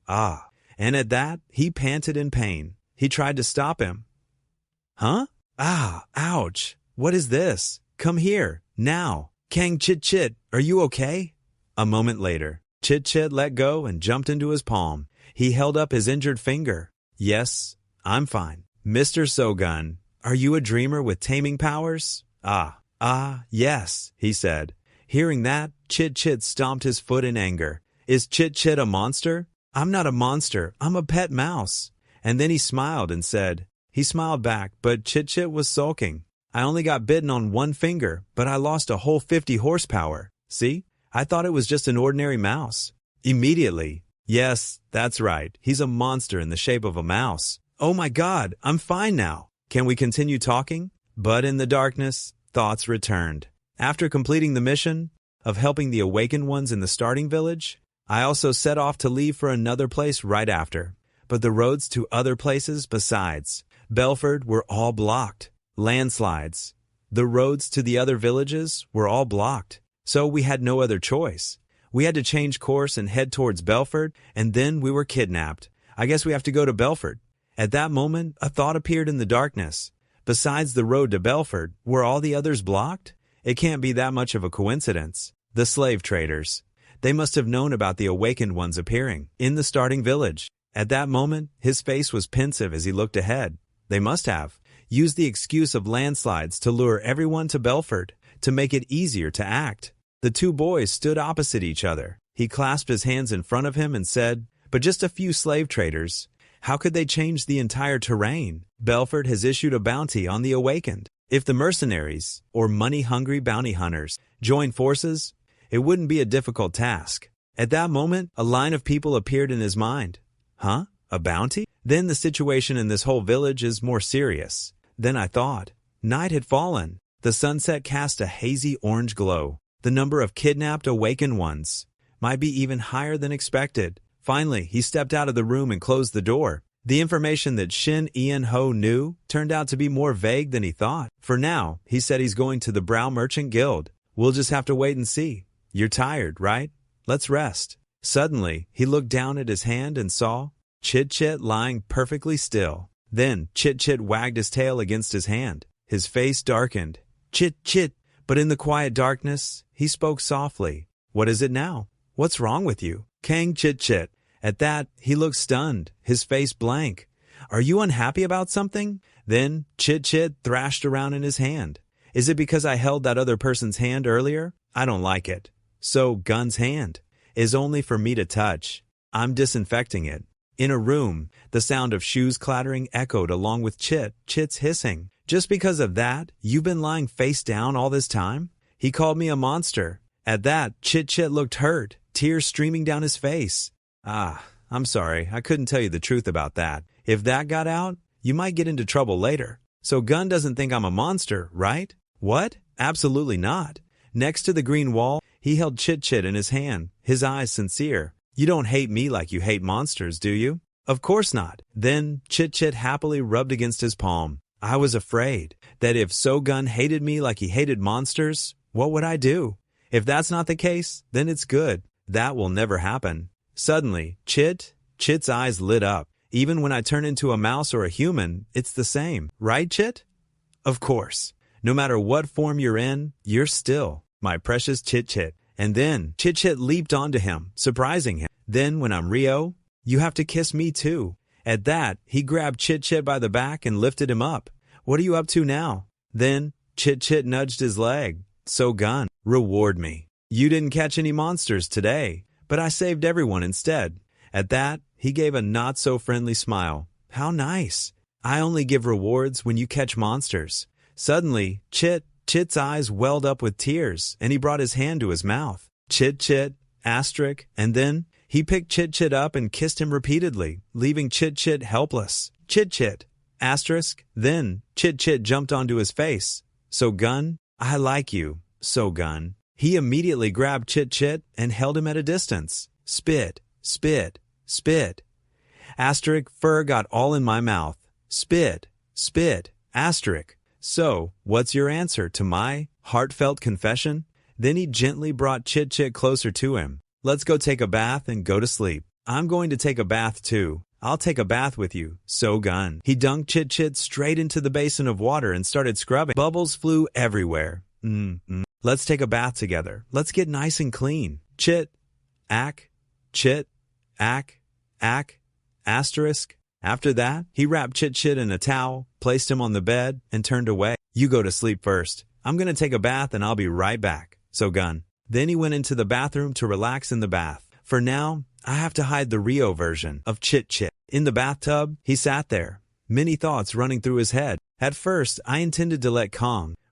Ah. And at that, he panted in pain. He tried to stop him. Huh? Ah. Ouch. What is this? Come here. Now. Kang Chit Chit, are you okay? A moment later, Chit Chit let go and jumped into his palm. He held up his injured finger. Yes, I'm fine. Mr. Sogun, are you a dreamer with taming powers? Yes, he said. Hearing that, Chit Chit stomped his foot in anger. Is Chit Chit a monster? I'm not a monster. I'm a pet mouse. And then he smiled and said, he smiled back, but Chit Chit was sulking. I only got bitten on one finger, but I lost a whole 50 horsepower. See? I thought it was just an ordinary mouse. Immediately. Yes, that's right. He's a monster in the shape of a mouse. Oh my God, I'm fine now. Can we continue talking? But in the darkness, thoughts returned. After completing the mission of helping the awakened ones in the starting village, I also set off to leave for another place right after. But the roads to other places besides Belelfford were all blocked. Landslides. The roads to the other villages were all blocked, so we had no other choice. We had to change course and head towards Belelfford, and then we were kidnapped. I guess we have to go to Belelfford. At that moment, a thought appeared in the darkness. Besides the road to Belelfford, were all the others blocked? It can't be that much of a coincidence. The slave traders. They must have known about the awakened ones appearing in the starting village. At that moment, his face was pensive as he looked ahead. They must have used the excuse of landslides to lure everyone to Belelfford, to make it easier to act. The two boys stood opposite each other. He clasped his hands in front of him and said, but just a few slave traders. How could they change the entire terrain? Belelfford has issued a bounty on the awakened. If the mercenaries, or money-hungry bounty hunters, join forces, it wouldn't be a difficult task. At that moment, a line of people appeared in his mind. Huh? A bounty? Then the situation in this whole village is more serious. Then I thought. Night had fallen. The sunset cast a hazy orange glow. The number of kidnapped awakened ones might be even higher than expected. Finally, he stepped out of the room and closed the door. The information that Shin Ian Ho knew turned out to be more vague than he thought. For now, he said he's going to the Brow Merchant Guild. We'll just have to wait and see. You're tired, right? Let's rest. Suddenly, he looked down at his hand and saw Chit Chit lying perfectly still. Then, Chit Chit wagged his tail against his hand. His face darkened. Chit Chit! But in the quiet darkness, he spoke softly. What is it now? What's wrong with you? Kang Chit Chit. At that, he looked stunned, his face blank. Are you unhappy about something? Then, Chit Chit thrashed around in his hand. Is it because I held that other person's hand earlier? I don't like it. So, Gun's hand is only for me to touch. I'm disinfecting it. In a room, the sound of shoes clattering echoed along with Chit's hissing. Just because of that, you've been lying face down all this time? He called me a monster. At that, Chit looked hurt, tears streaming down his face. I'm sorry, I couldn't tell you the truth about that. If that got out, you might get into trouble later. So Gun doesn't think I'm a monster, right? What? Absolutely not. Next to the green wall, he held Chit in his hand, his eyes sincere. You don't hate me like you hate monsters, do you? Of course not. Then Chit happily rubbed against his palm. I was afraid that if Gun hated me like he hated monsters, what would I do? If that's not the case, then it's good. That will never happen. Suddenly, Chit's eyes lit up. Even when I turn into a mouse or a human, it's the same. Right, Chit? Of course. No matter what form you're in, you're still my precious Chit. And then Chit leaped onto him, surprising him. Then when I'm Rio, you have to kiss me too. At that, he grabbed Chit by the back and lifted him up. What are you up to now? Then Chit nudged his leg. So Gun, reward me. You didn't catch any monsters today, but I saved everyone instead. At that, he gave a not-so-friendly smile. How nice. I only give rewards when you catch monsters. Suddenly, Chit's eyes welled up with tears, and he brought his hand to his mouth. Chit, asterisk, and then he picked Chit up and kissed him repeatedly, leaving Chit helpless. Chit, asterisk, then Chit jumped onto his face. So Gun, I like you. So Gun. He immediately grabbed Chit and held him at a distance. Spit. Asterisk, fur got all in my mouth. Spit, asterisk. So, what's your answer to my heartfelt confession? Then he gently brought Chit closer to him. Let's go take a bath and go to sleep. I'm going to take a bath too. I'll take a bath with you. So Gun. He dunked Chit straight into the basin of water and started scrubbing. Bubbles flew everywhere. Let's take a bath together. Let's get nice and clean. Chit, asterisk. After that, he wrapped Chit in a towel, placed him on the bed, and turned away. You go to sleep first. I'm going to take a bath and I'll be right back. So Gun. Then he went into the bathroom to relax in the bath. For now, I have to hide the Rio version of Chit. In the bathtub, he sat there, many thoughts running through his head. At first, I intended to let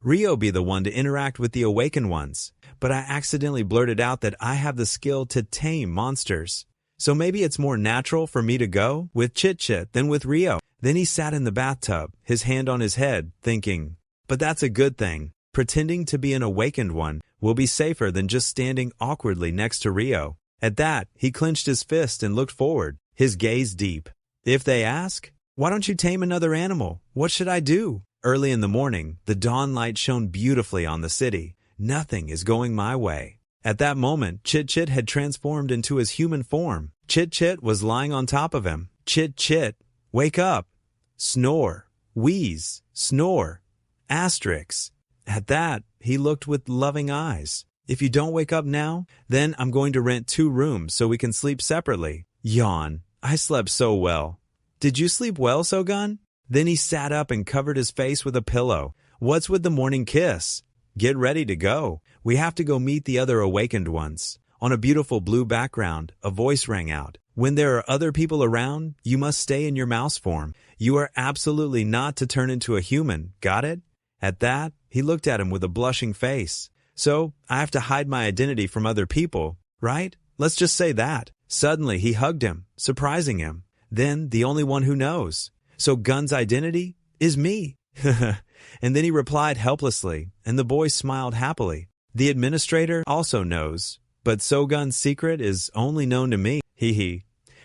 Rio be the one to interact with the awakened ones, but I accidentally blurted out that I have the skill to tame monsters. So maybe it's more natural for me to go with Chit than with Rio. Then he sat in the bathtub, his hand on his head, thinking, but that's a good thing. Pretending to be an awakened one will be safer than just standing awkwardly next to Rio. At that, he clenched his fist and looked forward, his gaze deep. If they ask, why don't you tame another animal? What should I do? Early in the morning, the dawn light shone beautifully on the city. Nothing is going my way. At that moment, Chit had transformed into his human form. Chit was lying on top of him. Chit, wake up. Snore, wheeze, snore, asterisks. At that, he looked with loving eyes. If you don't wake up now, then I'm going to rent 2 rooms so we can sleep separately. Yawn. I slept so well. Did you sleep well, Gun? Then he sat up and covered his face with a pillow. What's with the morning kiss? Get ready to go. We have to go meet the other awakened ones. On a beautiful blue background, a voice rang out. When there are other people around, you must stay in your mouse form. You are absolutely not to turn into a human. Got it? At that, he looked at him with a blushing face. So, I have to hide my identity from other people, right? Let's just say that. Suddenly, he hugged him, surprising him. Then, the only one who knows. So Gun's identity is me. And then he replied helplessly, and the boy smiled happily. The administrator also knows, but Gun's secret is only known to me. Hee.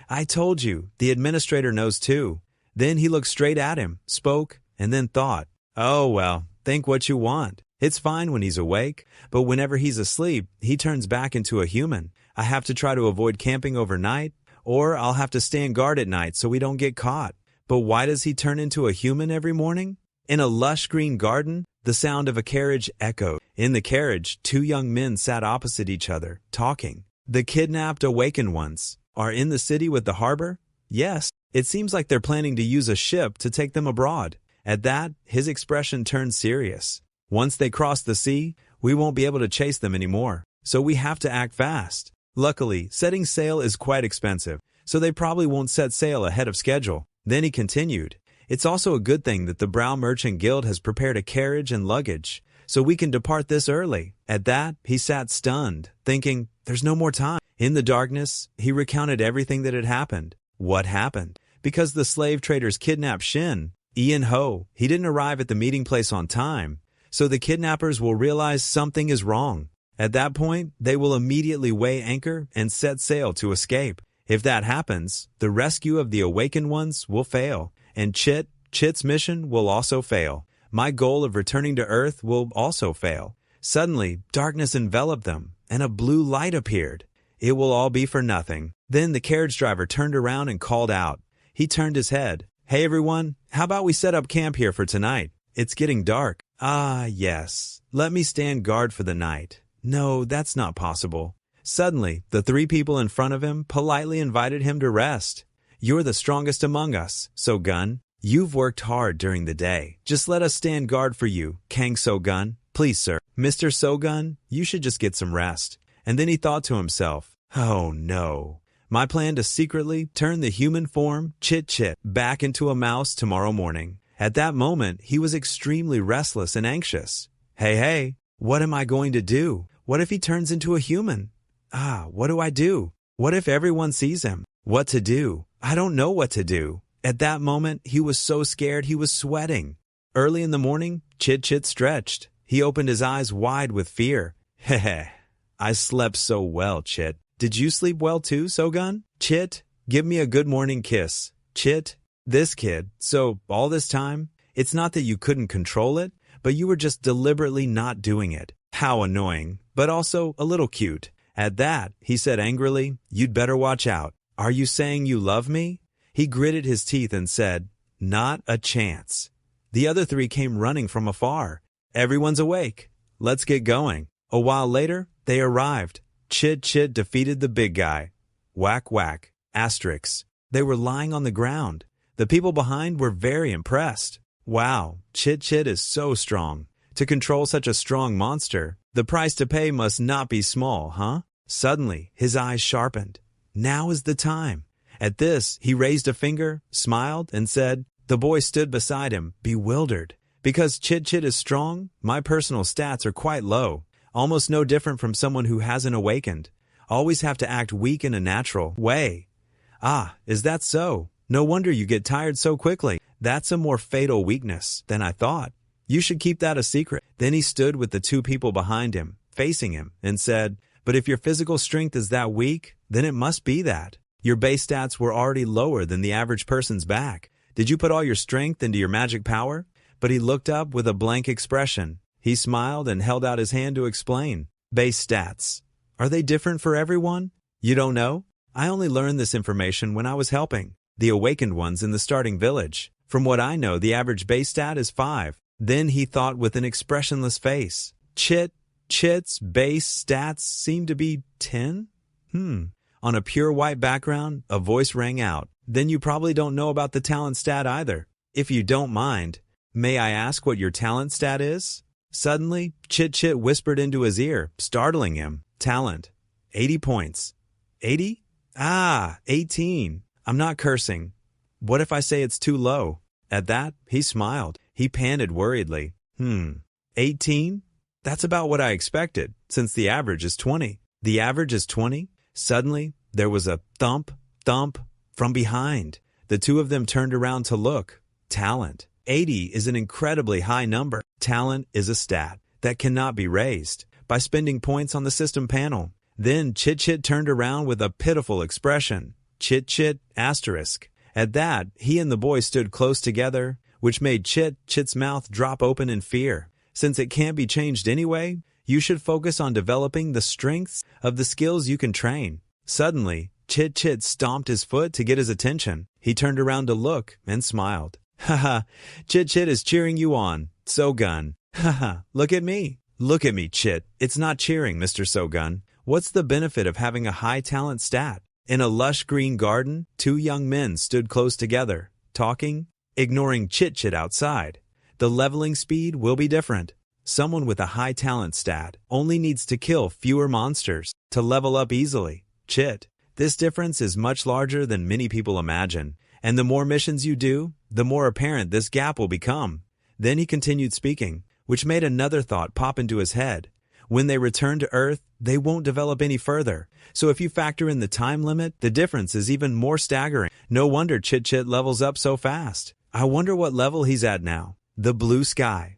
I told you, the administrator knows too. Then he looked straight at him, spoke, and then thought, oh well, think what you want. It's fine when he's awake, but whenever he's asleep, he turns back into a human. I have to try to avoid camping overnight, or I'll have to stand guard at night so we don't get caught. But why does he turn into a human every morning? In a lush green garden, the sound of a carriage echoed. In the carriage, 2 young men sat opposite each other, talking. The kidnapped awakened ones are in the city with the harbor? Yes, it seems like they're planning to use a ship to take them abroad. At that, his expression turned serious. Once they cross the sea, we won't be able to chase them anymore, so we have to act fast. Luckily, setting sail is quite expensive, so they probably won't set sail ahead of schedule. Then he continued, it's also a good thing that the Brow Merchant Guild has prepared a carriage and luggage, so we can depart this early. At that, he sat stunned, thinking, there's no more time. In the darkness, he recounted everything that had happened. What happened? Because the slave traders kidnapped Shin, Ian Ho. He didn't arrive at the meeting place on time, so the kidnappers will realize something is wrong. At that point, they will immediately weigh anchor and set sail to escape. If that happens, the rescue of the awakened ones will fail, and Chit's mission will also fail. My goal of returning to Earth will also fail. Suddenly, darkness enveloped them, and a blue light appeared. It will all be for nothing. Then the carriage driver turned around and called out. He turned his head. Hey everyone, how about we set up camp here for tonight? It's getting dark. Ah, yes. Let me stand guard for the night. No, that's not possible. Suddenly, the three people in front of him politely invited him to rest. You're the strongest among us, So-gun. You've worked hard during the day. Just let us stand guard for you, Kang So-gun. Please, sir. Mr. So-gun, you should just get some rest. And then he thought to himself, oh no. My plan to secretly turn the human form, Chit Chit, back into a mouse tomorrow morning. At that moment, he was extremely restless and anxious. Hey, what am I going to do? What if he turns into a human? What do I do? What if everyone sees him? What to do? I don't know what to do. At that moment, he was so scared he was sweating. Early in the morning, Chit Chit stretched. He opened his eyes wide with fear. Heh, I slept so well, Chit. Did you sleep well too, So-gun? Chit, give me a good morning kiss. Chit, this kid, so all this time, it's not that you couldn't control it, but you were just deliberately not doing it. How annoying, but also a little cute. At that, he said angrily, you'd better watch out. Are you saying you love me? He gritted his teeth and said, not a chance. The other three came running from afar. Everyone's awake. Let's get going. A while later, they arrived. Chit Chit defeated the big guy. Whack whack. Asterix. They were lying on the ground. The people behind were very impressed. Wow, Chit Chit is so strong. To control such a strong monster, the price to pay must not be small, huh? Suddenly, his eyes sharpened. Now is the time. At this, he raised a finger, smiled, and said, the boy stood beside him, bewildered. Because Chit Chit is strong, my personal stats are quite low. Almost no different from someone who hasn't awakened. Always have to act weak in a natural way. Is that so? No wonder you get tired so quickly. That's a more fatal weakness than I thought. You should keep that a secret. Then he stood with the two people behind him, facing him, and said, but if your physical strength is that weak, then it must be that. Your base stats were already lower than the average person's back. Did you put all your strength into your magic power? But he looked up with a blank expression. He smiled and held out his hand to explain. Base stats. Are they different for everyone? You don't know? I only learned this information when I was helping the awakened ones in the starting village. From what I know, the average base stat is 5. Then he thought with an expressionless face. Chit's base stats seem to be 10? On a pure white background, a voice rang out. Then you probably don't know about the talent stat either. If you don't mind, may I ask what your talent stat is? Suddenly, Chit Chit whispered into his ear, startling him. Talent. 80 points. 80? 18. I'm not cursing. What if I say it's too low? At that, he smiled. He panted worriedly. 18? That's about what I expected, since the average is 20. The average is 20? Suddenly, there was a thump from behind. The two of them turned around to look. Talent. 80 is an incredibly high number. Talent is a stat that cannot be raised by spending points on the system panel. Then Chit Chit turned around with a pitiful expression. Chit Chit asterisk. At that, he and the boy stood close together, which made Chit's mouth drop open in fear. Since it can't be changed anyway, you should focus on developing the strengths of the skills you can train. Suddenly, Chit Chit stomped his foot to get his attention. He turned around to look and smiled. Haha, Chit Chit is cheering you on, So-gun. Haha, look at me. Look at me, Chit. It's not cheering, Mr. So-gun. What's the benefit of having a high talent stat? In a lush green garden, two young men stood close together, talking, ignoring Chit Chit outside. The leveling speed will be different. Someone with a high talent stat only needs to kill fewer monsters to level up easily. Chit. This difference is much larger than many people imagine, and the more missions you do, the more apparent this gap will become. Then he continued speaking, which made another thought pop into his head. When they return to Earth, they won't develop any further. So if you factor in the time limit, the difference is even more staggering. No wonder Chit Chit levels up so fast. I wonder what level he's at now. The blue sky.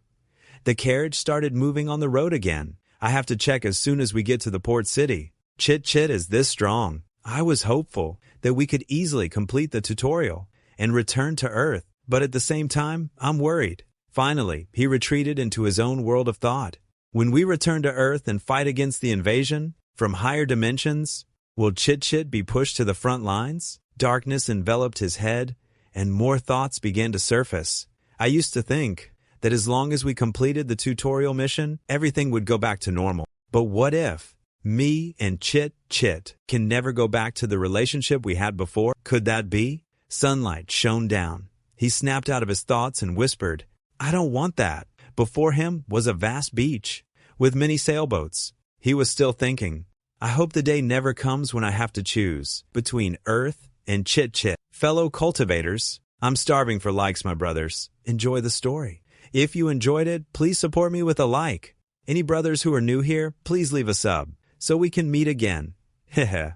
The carriage started moving on the road again. I have to check as soon as we get to the port city. Chit Chit is this strong. I was hopeful that we could easily complete the tutorial and return to Earth, but at the same time, I'm worried. Finally, he retreated into his own world of thought. When we return to Earth and fight against the invasion from higher dimensions, will Chit Chit be pushed to the front lines? Darkness enveloped his head, and more thoughts began to surface. I used to think that as long as we completed the tutorial mission, everything would go back to normal. But what if me and Chit Chit can never go back to the relationship we had before? Could that be? Sunlight shone down. He snapped out of his thoughts and whispered, "I don't want that." Before him was a vast beach with many sailboats. He was still thinking, I hope the day never comes when I have to choose between Earth and Chit Chit. Fellow cultivators, I'm starving for likes, my brothers. Enjoy the story. If you enjoyed it, please support me with a like. Any brothers who are new here, please leave a sub so we can meet again. Heh.